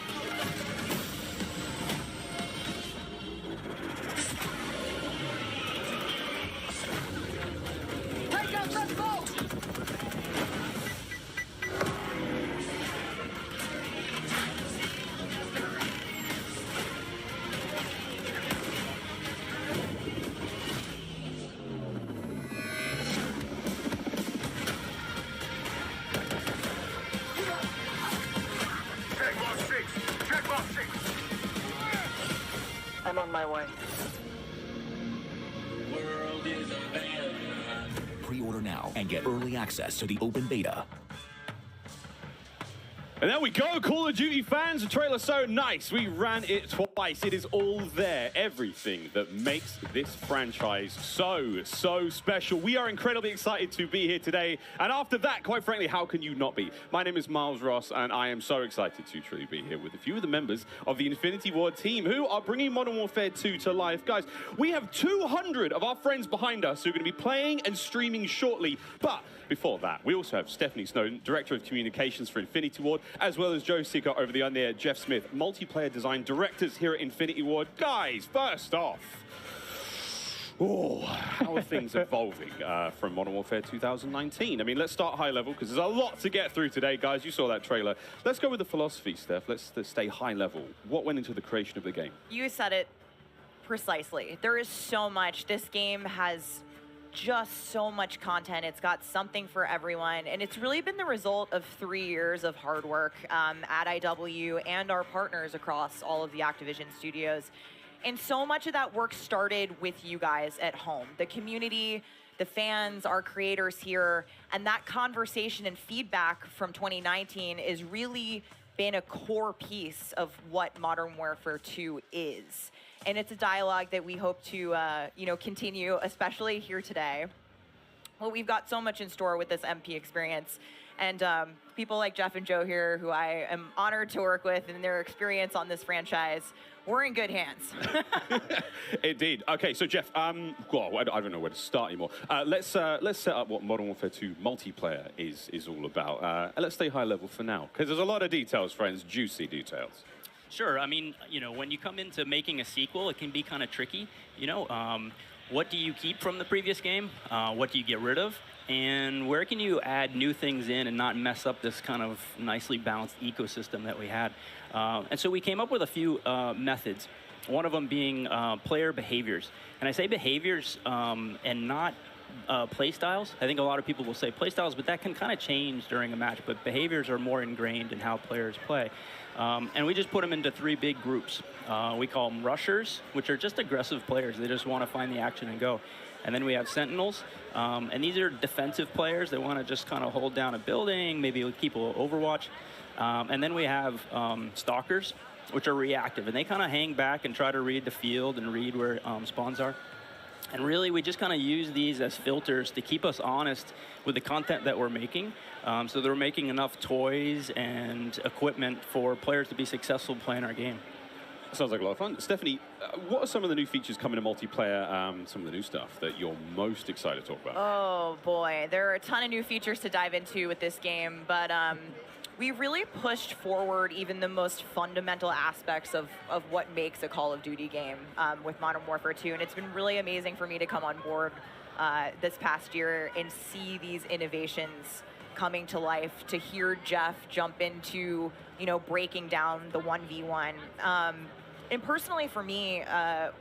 Take out that boat! I'm on my way. Pre-order now and get early access to the open beta. And there we go, Call of Duty fans. The trailer so nice. We ran it twice. It is all there. Everything that makes this franchise so special. We are incredibly excited to be here today. And after that, quite frankly, how can you not be? My name is Miles Ross, and I am so excited to truly be here with a few of the members of the Infinity Ward team who are bringing Modern Warfare 2 to life. Guys, we have 200 of our friends behind us who are going to be playing and streaming shortly. But before that, we also have Stephanie Snowden, Director of Communications for Infinity Ward, as well as Joe Seeker over the on-air, Jeff Smith, Multiplayer Design Directors here at Infinity Ward. Guys, first off, how are things evolving from Modern Warfare 2019? I mean, let's start high level, because there's a lot to get through today, guys. You saw that trailer. Let's go with the philosophy, Steph. Let's stay high level. What went into the creation of the game? You said it precisely. There is so much. This game has just so much content. It's got something for everyone, and it's really been the result of 3 years of hard work at IW and our partners across all of the Activision studios. And so much of that work started with you guys at home, the community, the fans, our creators here, and that conversation and feedback from 2019 has really been a core piece of what Modern Warfare 2 is. And it's a dialogue that we hope to, continue, especially here today. Well, we've got so much in store with this MP experience. And people like Jeff and Joe here, who I am honored to work with, and their experience on this franchise, we're in good hands. Indeed. Okay, so Jeff, well, I don't know where to start anymore. Let's set up what Modern Warfare 2 multiplayer is all about. And let's stay high level for now, because there's a lot of details, friends, juicy details. Sure. I mean, when you come into making a sequel, it can be kind of tricky. What do you keep from the previous game? What do you get rid of? And where can you add new things in and not mess up this kind of nicely balanced ecosystem that we had? And so we came up with a few methods, one of them being player behaviors. And I say behaviors and not play styles. I think a lot of people will say play styles, but that can kind of change during a match. But behaviors are more ingrained in how players play. And we just put them into 3 big groups. We call them rushers, which are just aggressive players. They just want to find the action and go. And then we have sentinels. And these are defensive players. They want to just kind of hold down a building, maybe keep a overwatch. And then we have stalkers, which are reactive. And they kind of hang back and try to read the field and read where spawns are. And really, we just kind of use these as filters to keep us honest with the content that we're making. So that we're making enough toys and equipment for players to be successful playing our game. Sounds like a lot of fun. Stephanie, what are some of the new features coming to multiplayer, some of the new stuff that you're most excited to talk about? Oh, boy. There are a ton of new features to dive into with this game, but we really pushed forward even the most fundamental aspects of what makes a Call of Duty game with Modern Warfare 2, and it's been really amazing for me to come on board this past year and see these innovations coming to life, to hear Jeff jump into, you know, breaking down the 1v1. And personally for me,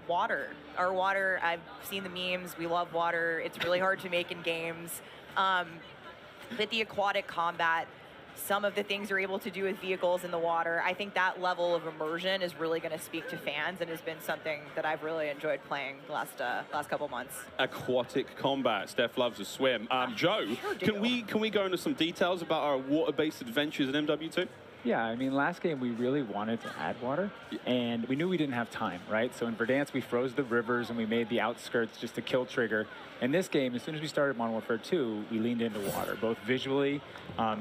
water. Our water, I've seen the memes, we love water. It's really hard to make in games. But the aquatic combat, some of the things you're able to do with vehicles in the water, I think that level of immersion is really going to speak to fans and has been something that I've really enjoyed playing the last couple months. Aquatic combat. Steph loves to swim. Joe, can we go into some details about our water-based adventures in MW2? Yeah, I mean, last game we really wanted to add water, and we knew we didn't have time, right? So in Verdansk, we froze the rivers and we made the outskirts just to kill trigger. In this game, as soon as we started Modern Warfare 2, we leaned into water, both visually,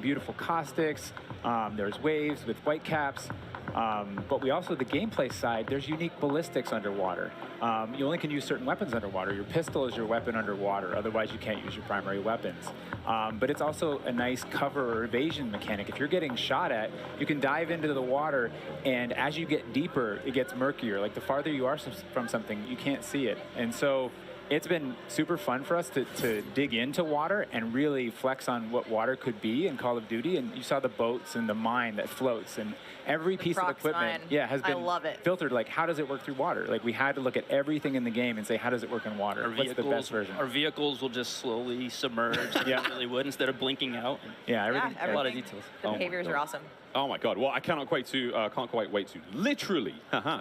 beautiful caustics, there's waves with white caps, but we also, the gameplay side, there's unique ballistics underwater. You only can use certain weapons underwater. Your pistol is your weapon underwater, otherwise you can't use your primary weapons. But it's also a nice cover or evasion mechanic. If you're getting shot at, you can dive into the water, and as you get deeper, it gets murkier. Like the farther you are from something, you can't see it. And so it's been super fun for us to dig into water and really flex on what water could be in Call of Duty. And you saw the boats and the mine that floats, and every piece of equipment has been filtered. Like, how does it work through water? Like, we had to look at everything in the game and say, how does it work in water? What's the best version? Our vehicles will just slowly submerge. They really would, instead of blinking out. Yeah, everything. A lot of details. The behaviors are awesome. Oh my God! Well, I can't quite wait to literally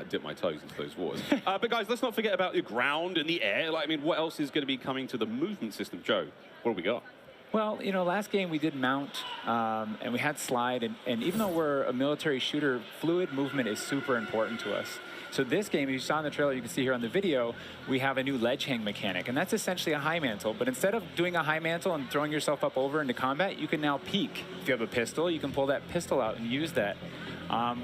dip my toes into those waters. But guys, let's not forget about the ground and the air. Like, I mean, what else is going to be coming to the movement system? Joe, what do we got? Well, you know, last game we did mount, and we had slide, and even though we're a military shooter, fluid movement is super important to us. So this game, as you saw in the trailer, you can see here on the video, we have a new ledge hang mechanic, and that's essentially a high mantle. But instead of doing a high mantle and throwing yourself up over into combat, you can now peek. If you have a pistol, you can pull that pistol out and use that.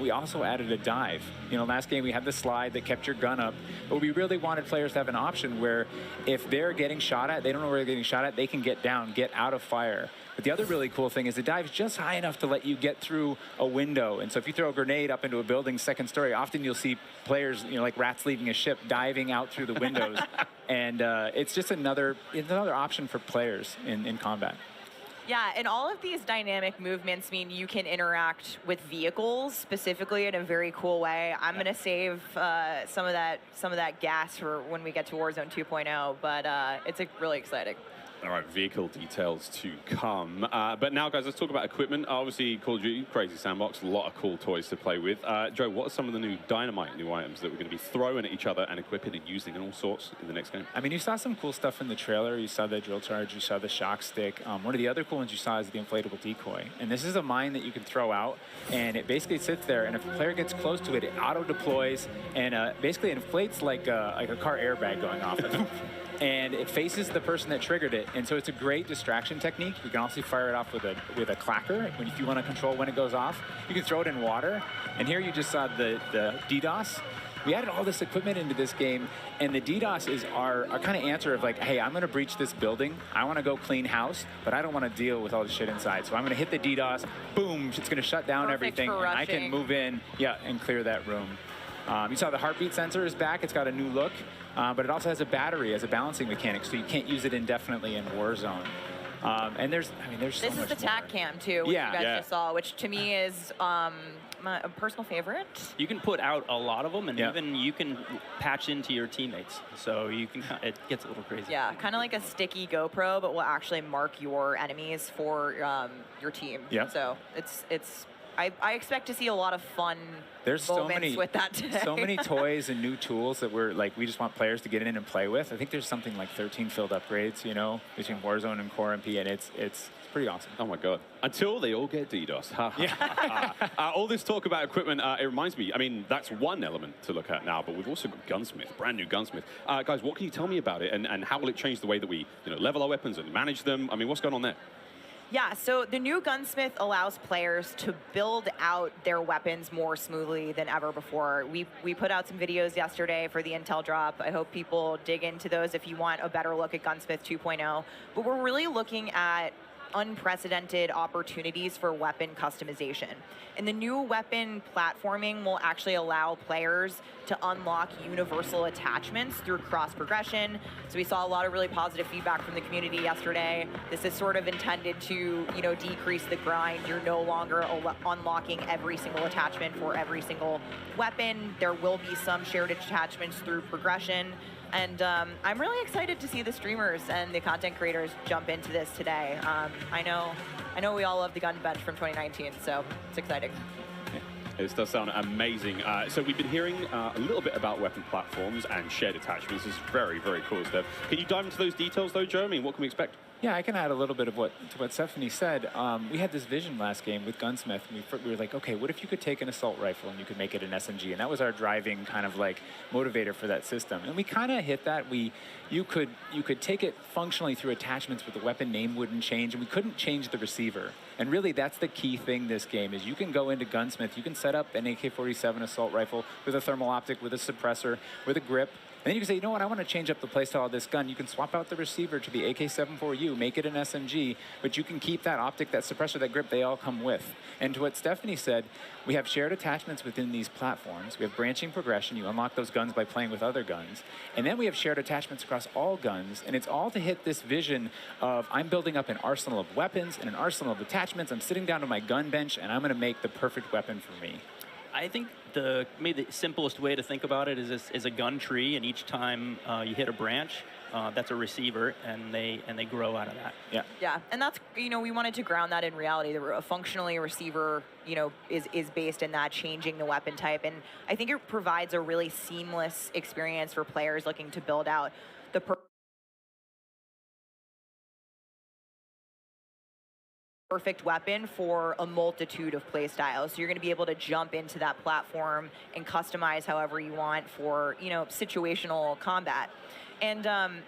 We also added a dive. You know, last game we had the slide that kept your gun up, but we really wanted players to have an option where if they're getting shot at, they don't know where they're getting shot at, they can get down, get out of fire. But the other really cool thing is the dive's just high enough to let you get through a window. And so if you throw a grenade up into a building's second story, often you'll see players, you know, like rats leaving a ship, diving out through the windows. And it's just another option for players in combat. Yeah, and all of these dynamic movements mean you can interact with vehicles specifically in a very cool way. I'm going to save some of that gas for when we get to Warzone 2.0, but it's really exciting. All right, vehicle details to come. But now, guys, let's talk about equipment. Obviously, Call of Duty, crazy sandbox, a lot of cool toys to play with. Joe, what are some of the new dynamite new items that we're going to be throwing at each other and equipping and using in all sorts in the next game? I mean, you saw some cool stuff in the trailer. You saw the drill charge, you saw the shock stick. One of the other cool ones you saw is the inflatable decoy. And this is a mine that you can throw out, and it basically sits there, and if a player gets close to it, it auto-deploys, and basically inflates like a car airbag going off. And it faces the person that triggered it, and so it's a great distraction technique. You can also fire it off with a clacker if you want to control when it goes off. You can throw it in water, and here you just saw the DDoS. We added all this equipment into this game, and the DDoS is our kind of answer of like, hey, I'm going to breach this building. I want to go clean house, but I don't want to deal with all the shit inside. So I'm going to hit the DDoS. Boom, it's going to shut down everything, and I can move in, and clear that room. You saw the heartbeat sensor is back. It's got a new look, but it also has a battery as a balancing mechanic, so you can't use it indefinitely in Warzone. And there's so much more. This is the TAC cam too, which you guys just saw, which to me is a personal favorite. You can put out a lot of them, and even you can patch into your teammates, so you can. It gets a little crazy. Yeah, kind of like a sticky GoPro, but will actually mark your enemies for your team. Yeah. So it's. I expect to see a lot of fun moments with that today. So many toys and new tools that we just want players to get in and play with. I think there's something like 13 field upgrades, you know, between Warzone and Core MP, and it's pretty awesome. Oh my God. Until they all get DDoS. All this talk about equipment, it reminds me, I mean, that's one element to look at now, but we've also got Gunsmith, brand new Gunsmith. Guys, what can you tell me about it, and how will it change the way that we level our weapons and manage them? I mean, what's going on there? Yeah, so the new Gunsmith allows players to build out their weapons more smoothly than ever before. We put out some videos yesterday for the Intel drop. I hope people dig into those if you want a better look at Gunsmith 2.0. But we're really looking at unprecedented opportunities for weapon customization. And the new weapon platforming will actually allow players to unlock universal attachments through cross progression. So we saw a lot of really positive feedback from the community yesterday. This is sort of intended to, decrease the grind. You're no longer unlocking every single attachment for every single weapon. There will be some shared attachments through progression. And I'm really excited to see the streamers and the content creators jump into this today. I know we all love the gun bench from 2019, so it's exciting. This does sound amazing. So we've been hearing a little bit about weapon platforms and shared attachments. This is very, very cool stuff. Can you dive into those details, though, Joe? I mean, what can we expect? Yeah, I can add a little bit of what Stephanie said. We had this vision last game with Gunsmith, and we were like, okay, what if you could take an assault rifle and you could make it an SMG? And that was our driving kind of like motivator for that system. And we kind of hit that. You could take it functionally through attachments, but the weapon name wouldn't change, and we couldn't change the receiver. And really, that's the key thing this game is you can go into Gunsmith, you can set up an AK-47 assault rifle with a thermal optic, with a suppressor, with a grip. And then you can say, you know what, I want to change up the playstyle of this gun. You can swap out the receiver to the AK-74U, make it an SMG, but you can keep that optic, that suppressor, that grip, they all come with. And to what Stephanie said, we have shared attachments within these platforms. We have branching progression. You unlock those guns by playing with other guns. And then we have shared attachments across all guns, and it's all to hit this vision of I'm building up an arsenal of weapons and an arsenal of attachments. I'm sitting down to my gun bench, and I'm going to make the perfect weapon for me. I think maybe the simplest way to think about it is a gun tree, and each time you hit a branch, that's a receiver, and they grow out of that. Yeah. Yeah, and that's we wanted to ground that in reality. Functionally, a receiver is based in that changing the weapon type, and I think it provides a really seamless experience for players looking to build out the perfect weapon for a multitude of play styles. So you're going to be able to jump into that platform and customize however you want for, situational combat. And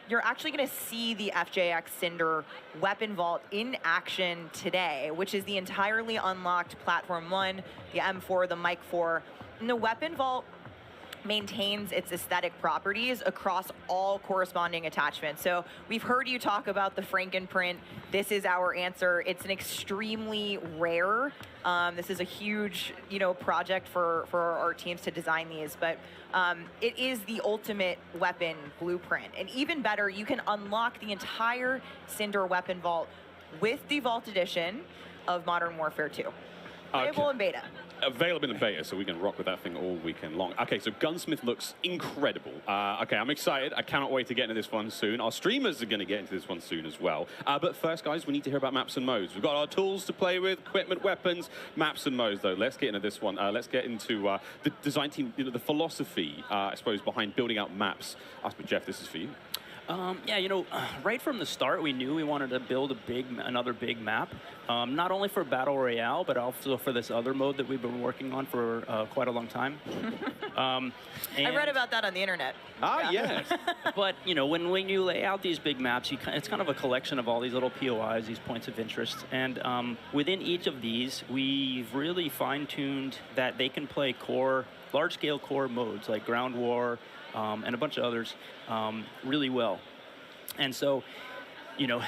you're actually going to see the FJX Cinder weapon vault in action today, which is the entirely unlocked Platform 1, the M4, the Mic 4. And the weapon vault maintains its aesthetic properties across all corresponding attachments. So we've heard you talk about the Frankenprint. This is our answer. It's an extremely rare. This is a huge, project for our teams to design these, but it is the ultimate weapon blueprint. And even better, you can unlock the entire Cinder weapon vault with the Vault Edition of Modern Warfare 2. Playable in beta. Available in beta, so we can rock with that thing all weekend long. Okay, so Gunsmith looks incredible. Okay, I'm excited. I cannot wait to get into this one soon. Our streamers are going to get into this one soon as well. But first, guys, we need to hear about maps and modes. We've got our tools to play with, equipment, weapons, maps and modes, though. Let's get into this one. Let's get into the design team, the philosophy, I suppose, behind building out maps. But Jeff, this is for you. Yeah, right from the start, we knew we wanted to build another big map, not only for Battle Royale, but also for this other mode that we've been working on for quite a long time. I read about that on the internet. Yes. But, when you lay out these big maps, it's kind of a collection of all these little POIs, these points of interest. And within each of these, we've really fine-tuned that they can play large-scale core modes like Ground War, and a bunch of others really well. And so,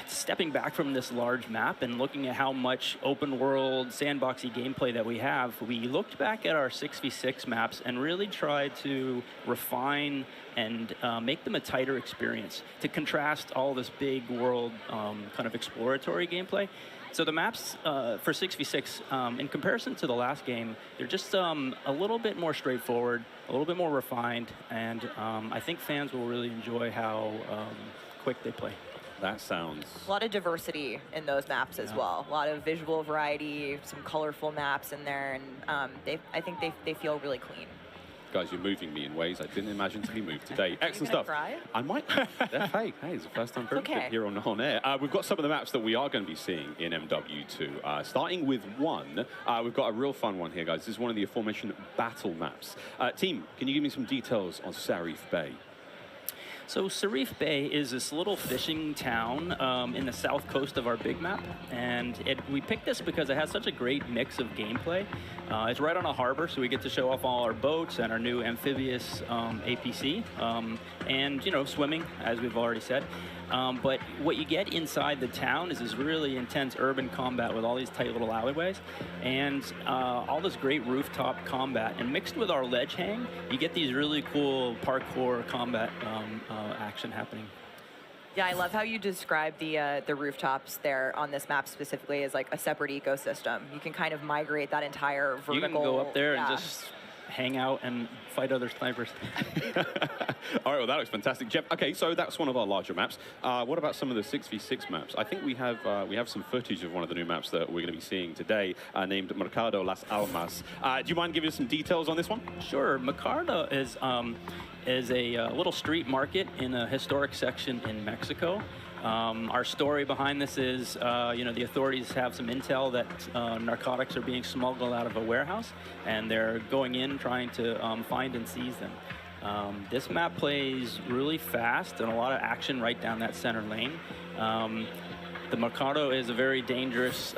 stepping back from this large map and looking at how much open world, sandboxy gameplay that we have, we looked back at our 6v6 maps and really tried to refine and make them a tighter experience to contrast all this big world kind of exploratory gameplay. So the maps for 6v6, in comparison to the last game, they're just a little bit more straightforward, a little bit more refined, and I think fans will really enjoy how quick they play. That sounds... A lot of diversity in those maps as well. A lot of visual variety, some colorful maps in there, and I think they feel really clean. Guys, you're moving me in ways I didn't imagine to be moved today. Excellent stuff. Cry? I might. They're fake. Hey, it's the first time for okay. here on air. We've got some of the maps that we are going to be seeing in MW2. Starting with one, we've got a real fun one here, guys. This is one of the aforementioned battle maps. Team, can you give me some details on Sarif Bay? So Sarif Bay is this little fishing town in the south coast of our big map, and we picked this because it has such a great mix of gameplay. It's right on a harbor, so we get to show off all our boats and our new amphibious APC, and swimming, as we've already said. But what you get inside the town is this really intense urban combat with all these tight little alleyways and all this great rooftop combat. And mixed with our ledge hang, you get these really cool parkour combat action happening. Yeah, I love how you describe the rooftops there on this map specifically as like a separate ecosystem. You can kind of migrate that entire vertical. You can go up there and just hang out and fight other snipers. All right, well, that looks fantastic. Jeff, okay, so that's one of our larger maps. What about some of the 6v6 maps? I think we have some footage of one of the new maps that we're going to be seeing today, named Mercado Las Almas. Do you mind giving us some details on this one? Sure. Mercado is a little street market in a historic section in Mexico. Our story behind this is, the authorities have some intel that narcotics are being smuggled out of a warehouse, and they're going in trying to find and seize them. This map plays really fast and a lot of action right down that center lane. The Mercado is a very dangerous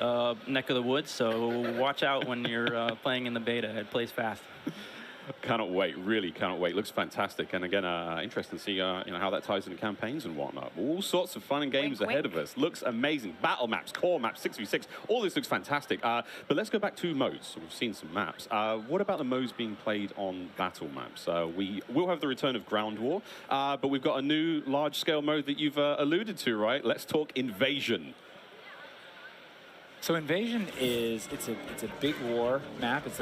neck of the woods, so watch out when you're playing in the beta. It plays fast. Cannot wait, really cannot wait. Looks fantastic, and again, interesting to see how that ties into campaigns and whatnot. All sorts of fun and games ahead of us. Looks amazing. Battle maps, core maps, 6v6, all this looks fantastic. But let's go back to modes. So we've seen some maps. What about the modes being played on battle maps? We will have the return of Ground War, but we've got a new large-scale mode that you've alluded to, right? Let's talk Invasion. So Invasion it's a big war map. It's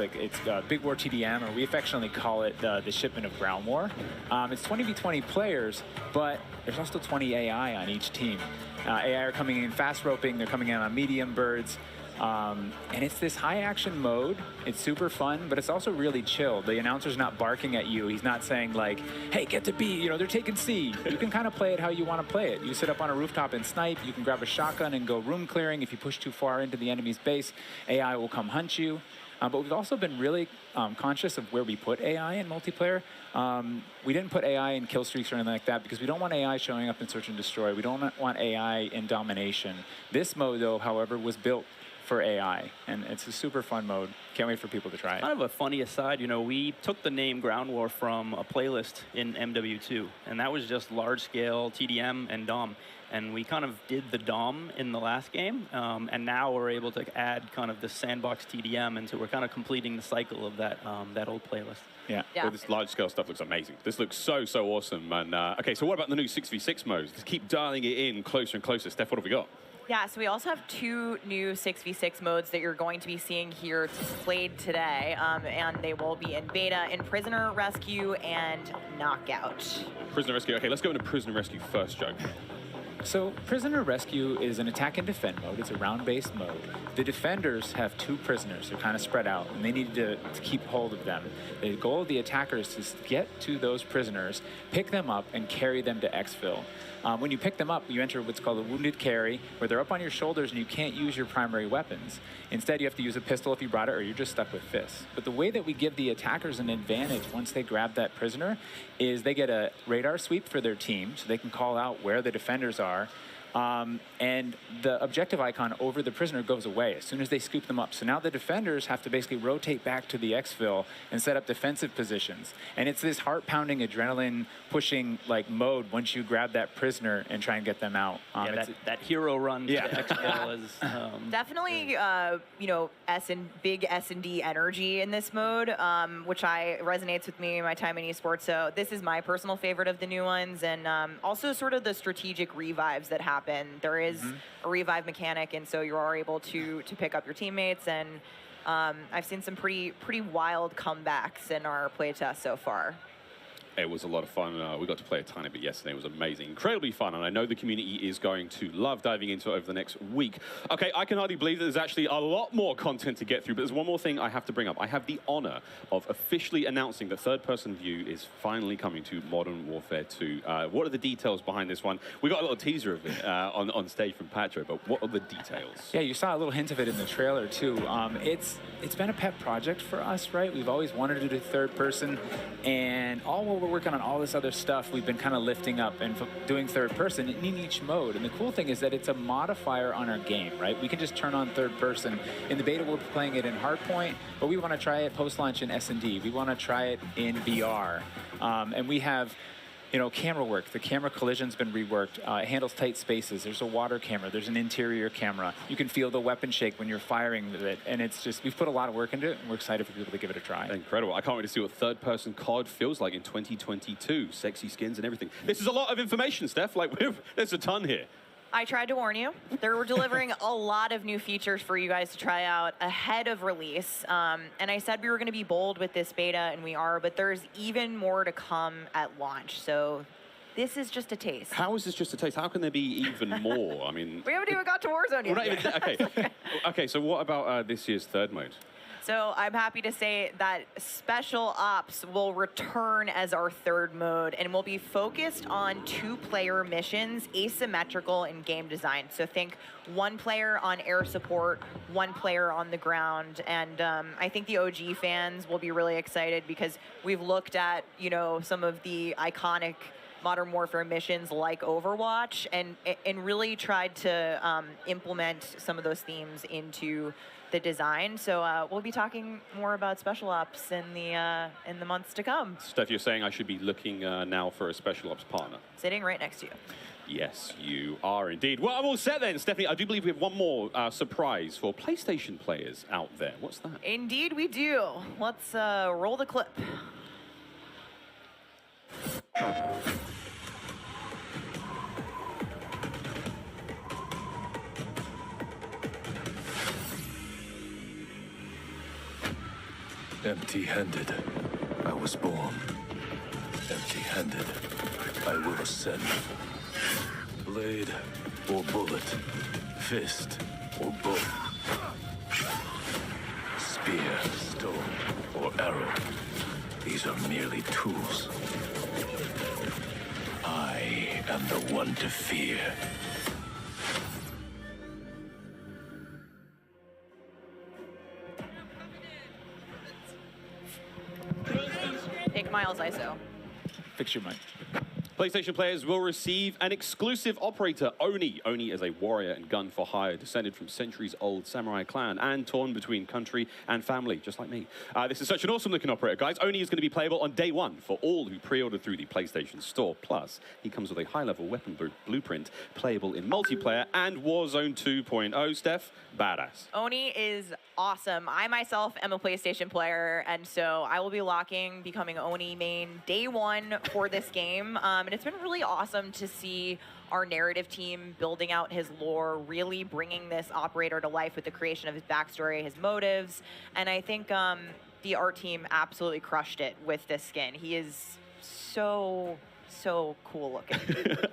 Big War TDM, or we affectionately call it the shipment of Ground War. It's 20v20 players, but there's also 20 AI on each team. AI are coming in fast roping. They're coming in on medium birds. And it's this high action mode. It's super fun, but it's also really chill. The announcer's not barking at you. He's not saying like, hey, get to B, they're taking C. You can kind of play it how you want to play it. You sit up on a rooftop and snipe. You can grab a shotgun and go room clearing. If you push too far into the enemy's base, AI will come hunt you. But we've also been really conscious of where we put AI in multiplayer. We didn't put AI in kill streaks or anything like that because we don't want AI showing up in search and destroy. We don't want AI in domination. This mode, though, however, was built for AI, and it's a super fun mode. Can't wait for people to try it. Kind of a funny aside, we took the name Ground War from a playlist in MW2, and that was just large-scale TDM and DOM. And we kind of did the DOM in the last game, and now we're able to add kind of the sandbox TDM, and so we're kind of completing the cycle of that old playlist. Yeah. Well, this large-scale stuff looks amazing. This looks so awesome. And okay, so what about the new 6v6 modes? Let's keep dialing it in closer and closer. Steph, what have we got? Yeah, so we also have 2 new 6v6 modes that you're going to be seeing here played today, and they will be in beta in Prisoner Rescue and Knockout. Prisoner Rescue. Okay, let's go into Prisoner Rescue first, Joe. So Prisoner Rescue is an attack and defend mode. It's a round-based mode. The defenders have 2 prisoners. They're kind of spread out, and they need to keep hold of them. The goal of the attackers is to get to those prisoners, pick them up, and carry them to exfil. When you pick them up, you enter what's called a wounded carry, where they're up on your shoulders and you can't use your primary weapons. Instead, you have to use a pistol if you brought it, or you're just stuck with fists. But the way that we give the attackers an advantage once they grab that prisoner is they get a radar sweep for their team, so they can call out where the defenders are. And the objective icon over the prisoner goes away as soon as they scoop them up. So now the defenders have to basically rotate back to the exfil and set up defensive positions. And it's this heart-pounding, adrenaline-pushing like mode once you grab that prisoner and try and get them out. That hero run to the exfil is definitely big S&D energy in this mode, which resonates with me in my time in esports. So this is my personal favorite of the new ones, and also sort of the strategic revives that happen. There is a revive mechanic, and so you are able to pick up your teammates, and I've seen some pretty wild comebacks in our playtest so far. It was a lot of fun. We got to play a tiny bit yesterday. It was amazing. Incredibly fun, and I know the community is going to love diving into it over the next week. Okay, I can hardly believe that there's actually a lot more content to get through, but there's one more thing I have to bring up. I have the honor of officially announcing that third-person view is finally coming to Modern Warfare 2. What are the details behind this one? We got a little teaser of it on stage from Patro, but what are the details? Yeah, you saw a little hint of it in the trailer, too. It's been a pet project for us, right? We've always wanted to do third person, and all what we're we're working on all this other stuff we've been kind of lifting up and doing third person in each mode. And the cool thing is that it's a modifier on our game, right? We can just turn on third person. In the beta, we're playing it in Hardpoint, but we want to try it post-launch in S&D. We want to try it in VR. And we have, you know, camera work. The camera collision's been reworked. It handles tight spaces. There's a water camera. There's an interior camera. You can feel the weapon shake when you're firing with it. And it's just, we've put a lot of work into it, and we're excited for people to give it a try. Incredible. I can't wait to see what third-person COD feels like in 2022. Sexy skins and everything. This is a lot of information, Steph. Like, there's a ton here. I tried to warn you. They were delivering a lot of new features for you guys to try out ahead of release. And I said we were going to be bold with this beta, and we are, but there's even more to come at launch. So this is just a taste. How is this just a taste? How can there be even more? I mean... We haven't even got to Warzone yet. Well, not even, okay. Okay, so what about this year's third mode? So I'm happy to say that Special Ops will return as our third mode, and will be focused on 2-player missions, asymmetrical in game design. So think 1 player on air support, 1 player on the ground. And I think the OG fans will be really excited, because we've looked at, you know, some of the iconic Modern Warfare missions like Overwatch, and really tried to implement some of those themes into the design. So we'll be talking more about Special Ops in the months to come. Steph, you're saying I should be looking now for a Special Ops partner? Sitting right next to you. Yes, you are indeed. Well, I'm all set then, Stephanie. I do believe we have one more surprise for PlayStation players out there. What's that? Indeed we do. Let's roll the clip. Empty-handed, I was born. Empty-handed, I will ascend. Blade or bullet, fist or bow. Spear, stone, or arrow. These are merely tools. I am the one to fear. Take Miles ISO. Fix your mic. PlayStation players will receive an exclusive operator, Oni. Oni is a warrior and gun for hire, descended from centuries-old samurai clan and torn between country and family, just like me. This is such an awesome-looking operator, guys. Oni is going to be playable on day 1 for all who pre-ordered through the PlayStation Store. Plus, he comes with a high-level weapon blueprint, playable in multiplayer and Warzone 2.0. Steph, badass. Oni is awesome. I myself am a PlayStation player, and so I will be becoming Oni main day 1 for this game. And it's been really awesome to see our narrative team building out his lore, really bringing this operator to life with the creation of his backstory, his motives. And I think the art team absolutely crushed it with this skin. He is so cool looking.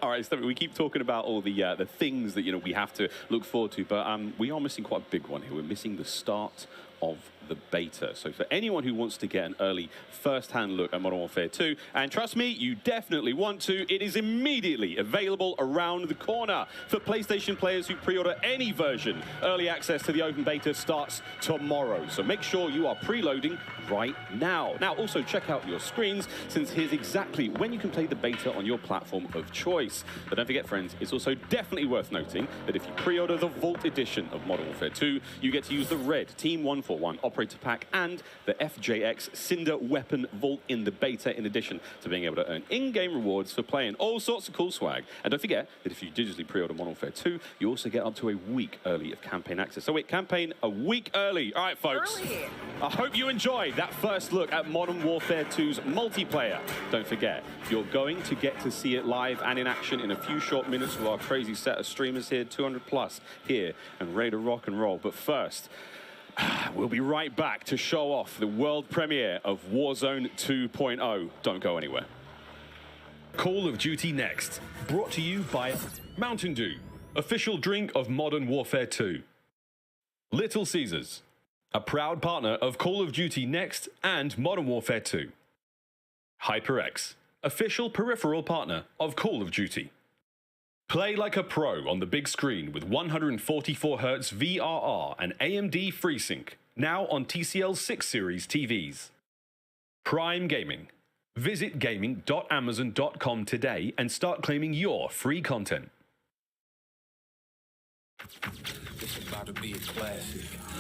All right, Stephanie, we keep talking about all the things that we have to look forward to, but we are missing quite a big one here. We're missing the start of the beta. So for anyone who wants to get an early first-hand look at Modern Warfare 2, and trust me, you definitely want to, it is immediately available around the corner. For PlayStation players who pre-order any version, early access to the open beta starts tomorrow. So make sure you are preloading right now. Now, also check out your screens, since here's exactly when you can play the beta on your platform of choice. But don't forget, friends, it's also definitely worth noting that if you pre-order the Vault Edition of Modern Warfare 2, you get to use the red Team 141 Operator Pack and the FJX Cinder Weapon Vault in the beta, in addition to being able to earn in-game rewards for playing all sorts of cool swag. And don't forget that if you digitally pre-order Modern Warfare 2, you also get up to a week early of campaign access. So wait, campaign a week early. All right, folks. Early. I hope you enjoyed that first look at Modern Warfare 2's multiplayer. Don't forget, you're going to get to see it live and in action in a few short minutes with our crazy set of streamers here, 200 plus here, and ready to rock and roll. But first, we'll be right back to show off the world premiere of Warzone 2.0. Don't go anywhere. Call of Duty Next, brought to you by Mountain Dew, official drink of Modern Warfare 2. Little Caesars, a proud partner of Call of Duty Next and Modern Warfare 2. HyperX, official peripheral partner of Call of Duty. Play like a pro on the big screen with 144Hz VRR and AMD FreeSync, now on TCL 6 Series TVs. Prime Gaming, Visit gaming.amazon.com today and start claiming your free content.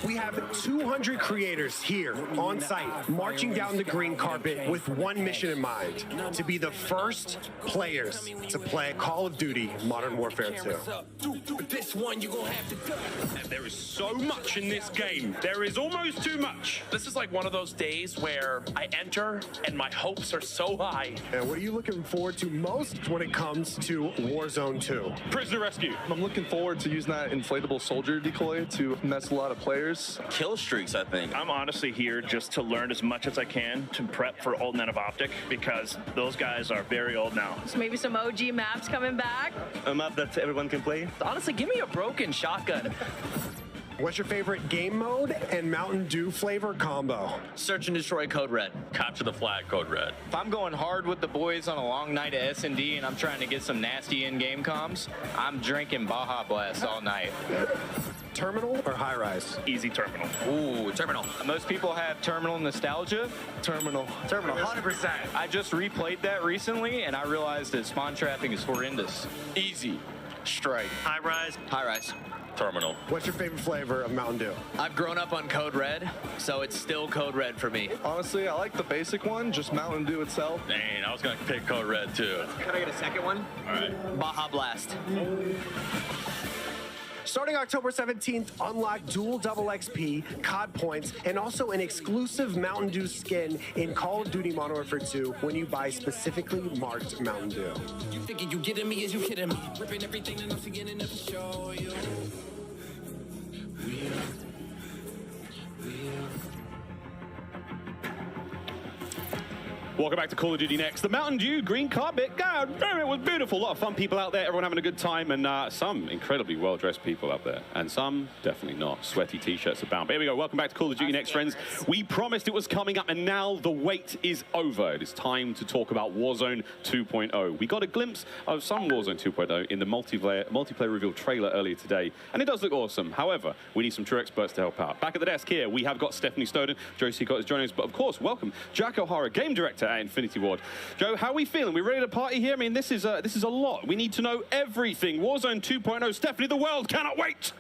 We have 200 creators here on site, marching down the green carpet with one mission in mind: to be the first players to play Call of Duty Modern Warfare 2. And there is so much in this game. There is almost too much. This is like one of those days where I enter and my hopes are so high. And what are you looking forward to most when it comes to Warzone 2? Prisoner rescue. I'm looking forward to using that inflatable soldier decoy to mess a lot of players. Kill streaks, I think. I'm honestly here just to learn as much as I can to prep for Old Men of Optic, because those guys are very old now. So maybe some OG maps coming back. A map that everyone can play. Honestly, give me a broken shotgun. What's your favorite game mode and Mountain Dew flavor combo? Search and destroy Code Red. Capture the flag, Code Red. If I'm going hard with the boys on a long night of S&D and I'm trying to get some nasty in-game comms, I'm drinking Baja Blast all night. Terminal or high rise? Easy terminal. Ooh, terminal. Most people have terminal nostalgia. Terminal. Terminal, 100%. I just replayed that recently and I realized that spawn trapping is horrendous. Easy. Strike. High rise. High rise. Terminal. What's your favorite flavor of Mountain Dew? I've grown up on Code Red, so it's still Code Red for me. Honestly, I like the basic one, just Mountain Dew itself. Dang, I was going to pick Code Red too. Can I get a second one? All right. Baja Blast. Starting October 17th, unlock dual double XP, COD points, and also an exclusive Mountain Dew skin in Call of Duty Modern Warfare 2 when you buy specifically marked Mountain Dew. You thinking you getting me? Is you kidding me? Ripping everything that I'm seeing and never show you. Welcome back to Call of Duty Next. The Mountain Dew green carpet. God damn, it was beautiful. A lot of fun people out there, everyone having a good time, and some incredibly well-dressed people up there, and some definitely not. Sweaty t-shirts abound. But here we go. Welcome back to Call of Duty Next, friends. We promised it was coming up, and now the wait is over. It is time to talk about Warzone 2.0. We got a glimpse of some Warzone 2.0 in the multiplayer reveal trailer earlier today, and it does look awesome. However, we need some true experts to help out. Back at the desk here, we have got Stephanie Snowden, Joe Seacott is joining us, but of course, welcome Jack O'Hara, Game Director at Infinity Ward. Joe, how are we feeling? We ready to party here? I mean, this is a lot. We need to know everything. Warzone 2.0. Stephanie, the world cannot wait.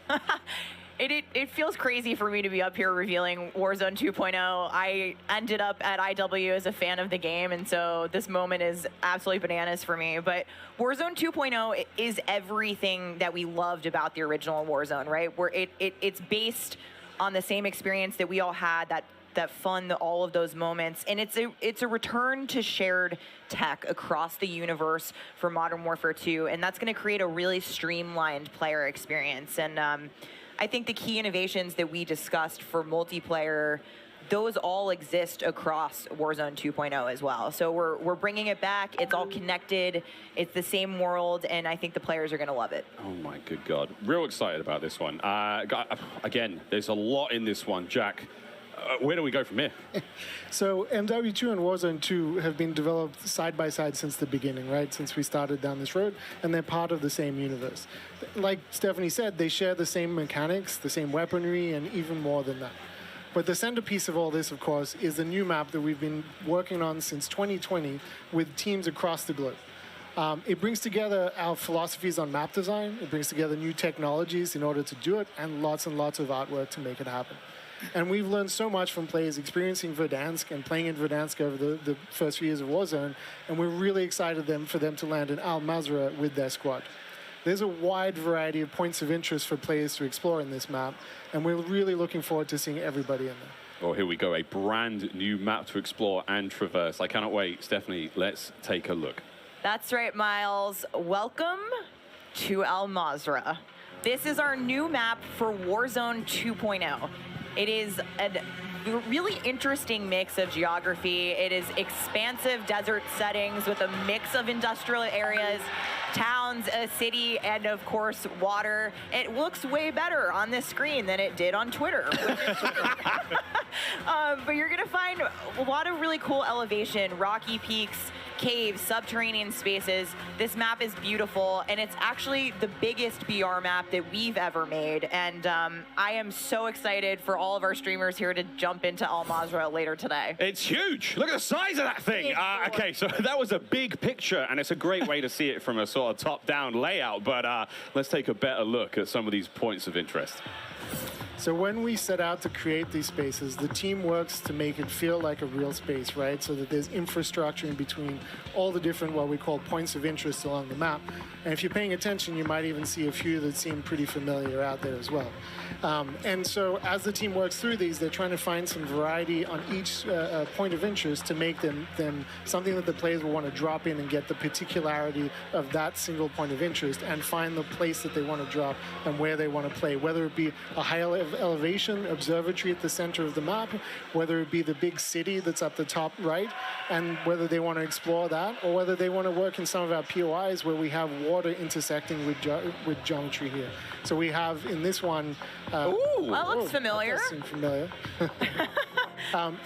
It feels crazy for me to be up here revealing Warzone 2.0. I ended up at IW as a fan of the game, and so this moment is absolutely bananas for me. But Warzone 2.0 is everything that we loved about the original Warzone, right? Where it's based on the same experience that we all had, that fun, all of those moments, and it's a return to shared tech across the universe for Modern Warfare 2, and that's going to create a really streamlined player experience. And I think the key innovations that we discussed for multiplayer, those all exist across Warzone 2.0 as well. So we're bringing it back. It's all connected. It's the same world, and I think the players are going to love it. Oh my good God. Real excited about this one. Again, there's a lot in this one. Jack, where do we go from here? So MW2 and Warzone 2 have been developed side by side since the beginning, right? Since we started down this road, and they're part of the same universe. Like Stephanie said, they share the same mechanics, the same weaponry, and even more than that. But the centerpiece of all this, of course, is the new map that we've been working on since 2020 with teams across the globe. It brings together our philosophies on map design. It brings together new technologies in order to do it, and lots of artwork to make it happen. And we've learned so much from players experiencing Verdansk and playing in Verdansk over the first few years of Warzone, and we're really excited for them to land in Al Mazrah with their squad. There's a wide variety of points of interest for players to explore in this map, and we're really looking forward to seeing everybody in there. Well, here we go, a brand new map to explore and traverse. I cannot wait. Stephanie, let's take a look. That's right, Miles. Welcome to Al Mazrah. This is our new map for Warzone 2.0. It is a really interesting mix of geography. It is expansive desert settings with a mix of industrial areas, towns, a city, and of course, water. It looks way better on this screen than it did on Twitter. But you're gonna find a lot of really cool elevation, rocky peaks, caves, subterranean spaces. This map is beautiful, and it's actually the biggest BR map that we've ever made. And I am so excited for all of our streamers here to jump into Al Mazrah later today. It's huge. Look at the size of that thing. Okay, so that was a big picture, and it's a great way to see it from a sort of top-down layout. But let's take a better look at some of these points of interest. So when we set out to create these spaces, the team works to make it feel like a real space, right? So that there's infrastructure in between all the different, what we call points of interest along the map. And if you're paying attention, you might even see a few that seem pretty familiar out there as well. And so as the team works through these, they're trying to find some variety on each point of interest to make them something that the players will want to drop in and get the particularity of that single point of interest and find the place that they want to drop and where they want to play, whether it be a high elevation observatory at the center of the map, whether it be the big city that's up the top right, and whether they want to explore that, or whether they want to work in some of our POIs where we have water intersecting with geometry here. So we have in this one... Ooh, that looks familiar. That does seem familiar.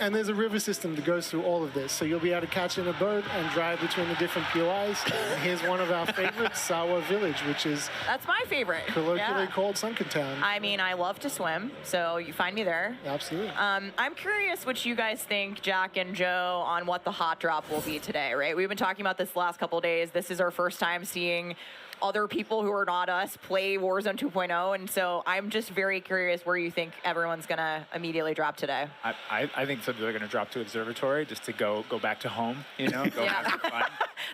And there's a river system that goes through all of this. So you'll be able to catch in a boat and drive between the different POIs. And here's one of our favorites, Sawa Village, which is... That's my favorite. Colloquially called Sunken Town. I mean, I love to swim, so you find me there. Absolutely. I'm curious what you guys think, Jack and Joe, on what the hot drop will be today, right? We've been talking about this the last couple of days. This is our first time seeing other people who are not us play Warzone 2.0, and so I'm just very curious where you think everyone's gonna immediately drop today. I think some people are gonna drop to Observatory just to go back to home, you know, go have some fun.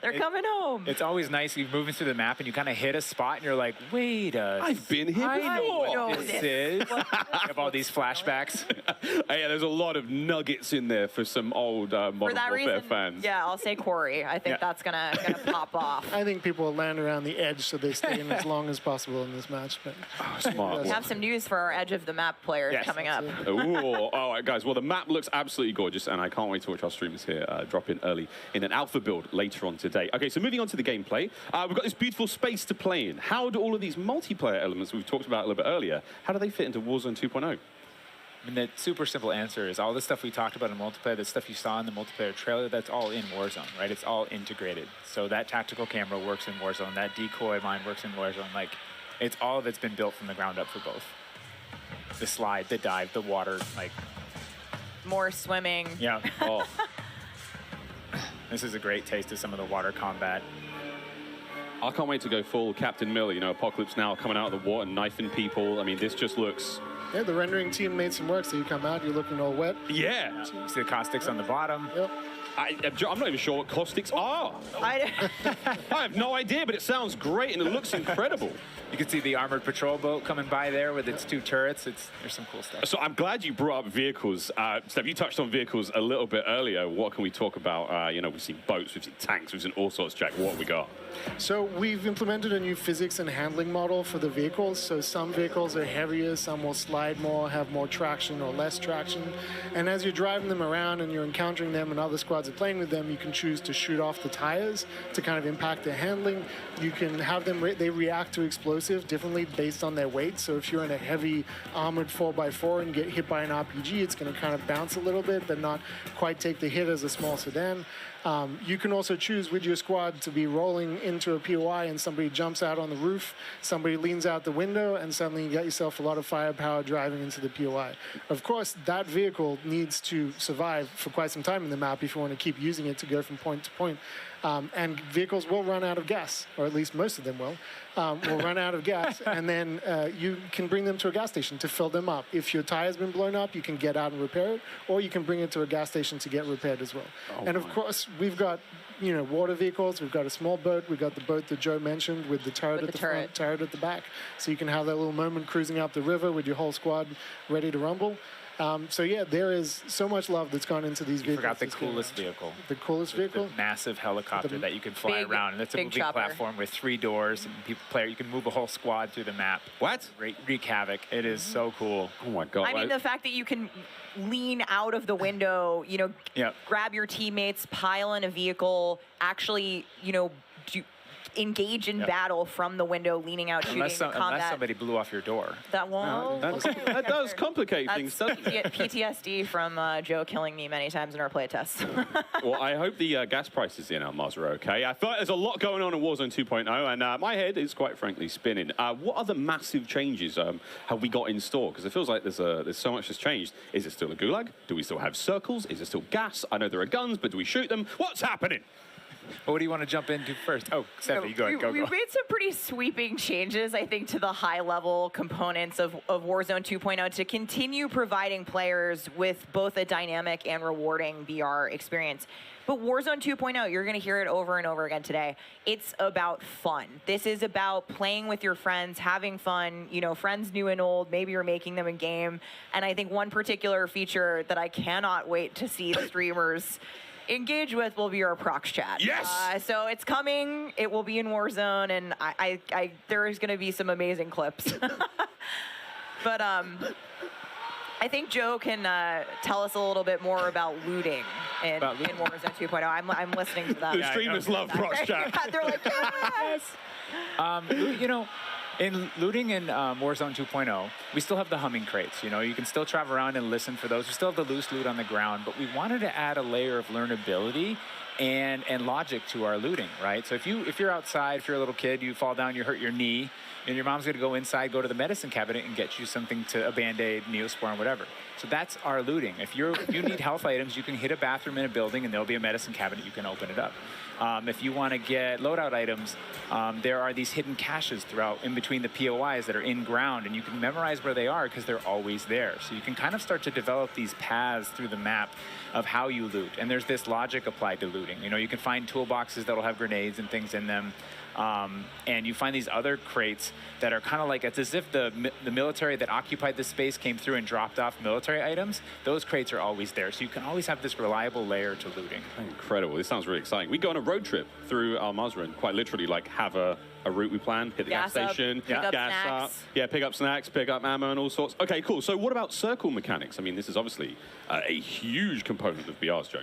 They're coming home. It's always nice. You're moving through the map and you kind of hit a spot and you're like, wait I've been here before. I know what this is. You have all these flashbacks. Yeah, there's a lot of nuggets in there for some old Modern Warfare fans. Yeah, I'll say Corey. I think that's gonna pop off. I think people will land around the edge so they stay in as long as possible in this match. But smart. We have some news for our edge of the map players coming up. Ooh, all right, guys. Well, the map looks absolutely gorgeous, and I can't wait to watch our streamers here drop in early in an alpha build later on today. Okay, so moving on to the gameplay. We've got this beautiful space to play in. How do all of these multiplayer elements we've talked about a little bit earlier, how do they fit into Warzone 2.0? I mean, the super simple answer is all the stuff we talked about in multiplayer, the stuff you saw in the multiplayer trailer, that's all in Warzone, right? It's all integrated. So that tactical camera works in Warzone, that decoy mine works in Warzone. Like, it's all of it's been built from the ground up for both. The slide, the dive, the water, like... More swimming. Yeah. Oh. This is a great taste of some of the water combat. I can't wait to go full Captain Miller, you know, Apocalypse Now coming out of the water, knifing people. I mean, this just looks... Yeah, the rendering team made some work, so you come out, you're looking all wet. Yeah. You see the caustics on the bottom. Yep. I'm not even sure what caustics are. I have no idea, but it sounds great and it looks incredible. You can see the armored patrol boat coming by there with its 2 turrets. There's some cool stuff. So I'm glad you brought up vehicles. Steph, you touched on vehicles a little bit earlier. What can we talk about? You know, we've seen boats, we've seen tanks, we've seen all sorts. Jack, what have we got? So we've implemented a new physics and handling model for the vehicles. So some vehicles are heavier, some will slide more, have more traction or less traction. And as you're driving them around and you're encountering them and other squads are playing with them, you can choose to shoot off the tires to kind of impact their handling. You can have them, they react to explosives differently based on their weight. So if you're in a heavy armored 4x4 and get hit by an RPG, it's going to kind of bounce a little bit, but not quite take the hit as a small sedan. You can also choose with your squad to be rolling into a POI and somebody jumps out on the roof, somebody leans out the window, and suddenly you get yourself a lot of firepower driving into the POI. Of course, that vehicle needs to survive for quite some time in the map if you want to keep using it to go from point to point. And vehicles will run out of gas, or at least most of them will run out of gas, and then you can bring them to a gas station to fill them up. If your tire's been blown up, you can get out and repair it, or you can bring it to a gas station to get repaired as well. And of course, we've got water vehicles, we've got a small boat, we've got the boat that Joe mentioned with the turret at the front, turret at the back, so you can have that little moment cruising up the river with your whole squad ready to rumble. So yeah, there is so much love that's gone into these vehicles. You forgot the coolest vehicle. The coolest vehicle? The massive helicopter that you can fly around. And it's a moving platform with 3 doors. And you can move a whole squad through the map. What? Wreak havoc. It is so cool. Oh my God. I mean, the fact that you can lean out of the window, grab your teammates, pile in a vehicle, actually, engage in battle from the window, leaning out, shooting, unless combat. somebody blew off your door. That won't. That does complicate things, doesn't it? PTSD from Joe killing me many times in our playtests. Well, I hope the gas prices in Almaz are okay. I feel like there's a lot going on in Warzone 2.0, and my head is quite frankly spinning. What other massive changes have we got in store? Because it feels like there's so much that's changed. Is it still a gulag? Do we still have circles? Is it still gas? I know there are guns, but do we shoot them? What's happening? What do you want to jump into first? Oh, Stephanie, go ahead. We've made some pretty sweeping changes, I think, to the high-level components of Warzone 2.0 to continue providing players with both a dynamic and rewarding VR experience. But Warzone 2.0, you're going to hear it over and over again today. It's about fun. This is about playing with your friends, having fun, you know, friends new and old. Maybe you're making them in game. And I think one particular feature that I cannot wait to see the streamers engage with will be our prox chat. Yes! So it's coming. It will be in Warzone, and there is going to be some amazing clips. But I think Joe can tell us a little bit more about looting in Warzone 2.0. I'm listening to that. The streamers love prox chat. They're like, yes! You know, in looting in Warzone 2.0, we still have the humming crates. You know, you can still travel around and listen for those. We still have the loose loot on the ground, but we wanted to add a layer of learnability and logic to our looting, right? So if you're outside, if you're a little kid, you fall down, you hurt your knee, and your mom's gonna go inside, go to the medicine cabinet and get you something a Band-Aid, Neosporin, whatever. So that's our looting. If you need health items, you can hit a bathroom in a building and there'll be a medicine cabinet, you can open it up. If you want to get loadout items, there are these hidden caches throughout in between the POIs that are in ground, and you can memorize where they are because they're always there. So you can kind of start to develop these paths through the map of how you loot. And there's this logic applied to looting. You know, you can find toolboxes that'll have grenades and things in them. And you find these other crates that are kind of like, it's as if the military that occupied this space came through and dropped off military items. Those crates are always there. So you can always have this reliable layer to looting. Incredible. This sounds really exciting. We go on a road trip through Al-Mazrah, quite literally, like, have a route we plan, hit the gas station, pick up snacks. up, pick up snacks, pick up ammo and all sorts. Okay, cool. So what about circle mechanics? I mean, this is obviously a huge component of BR's, Joe.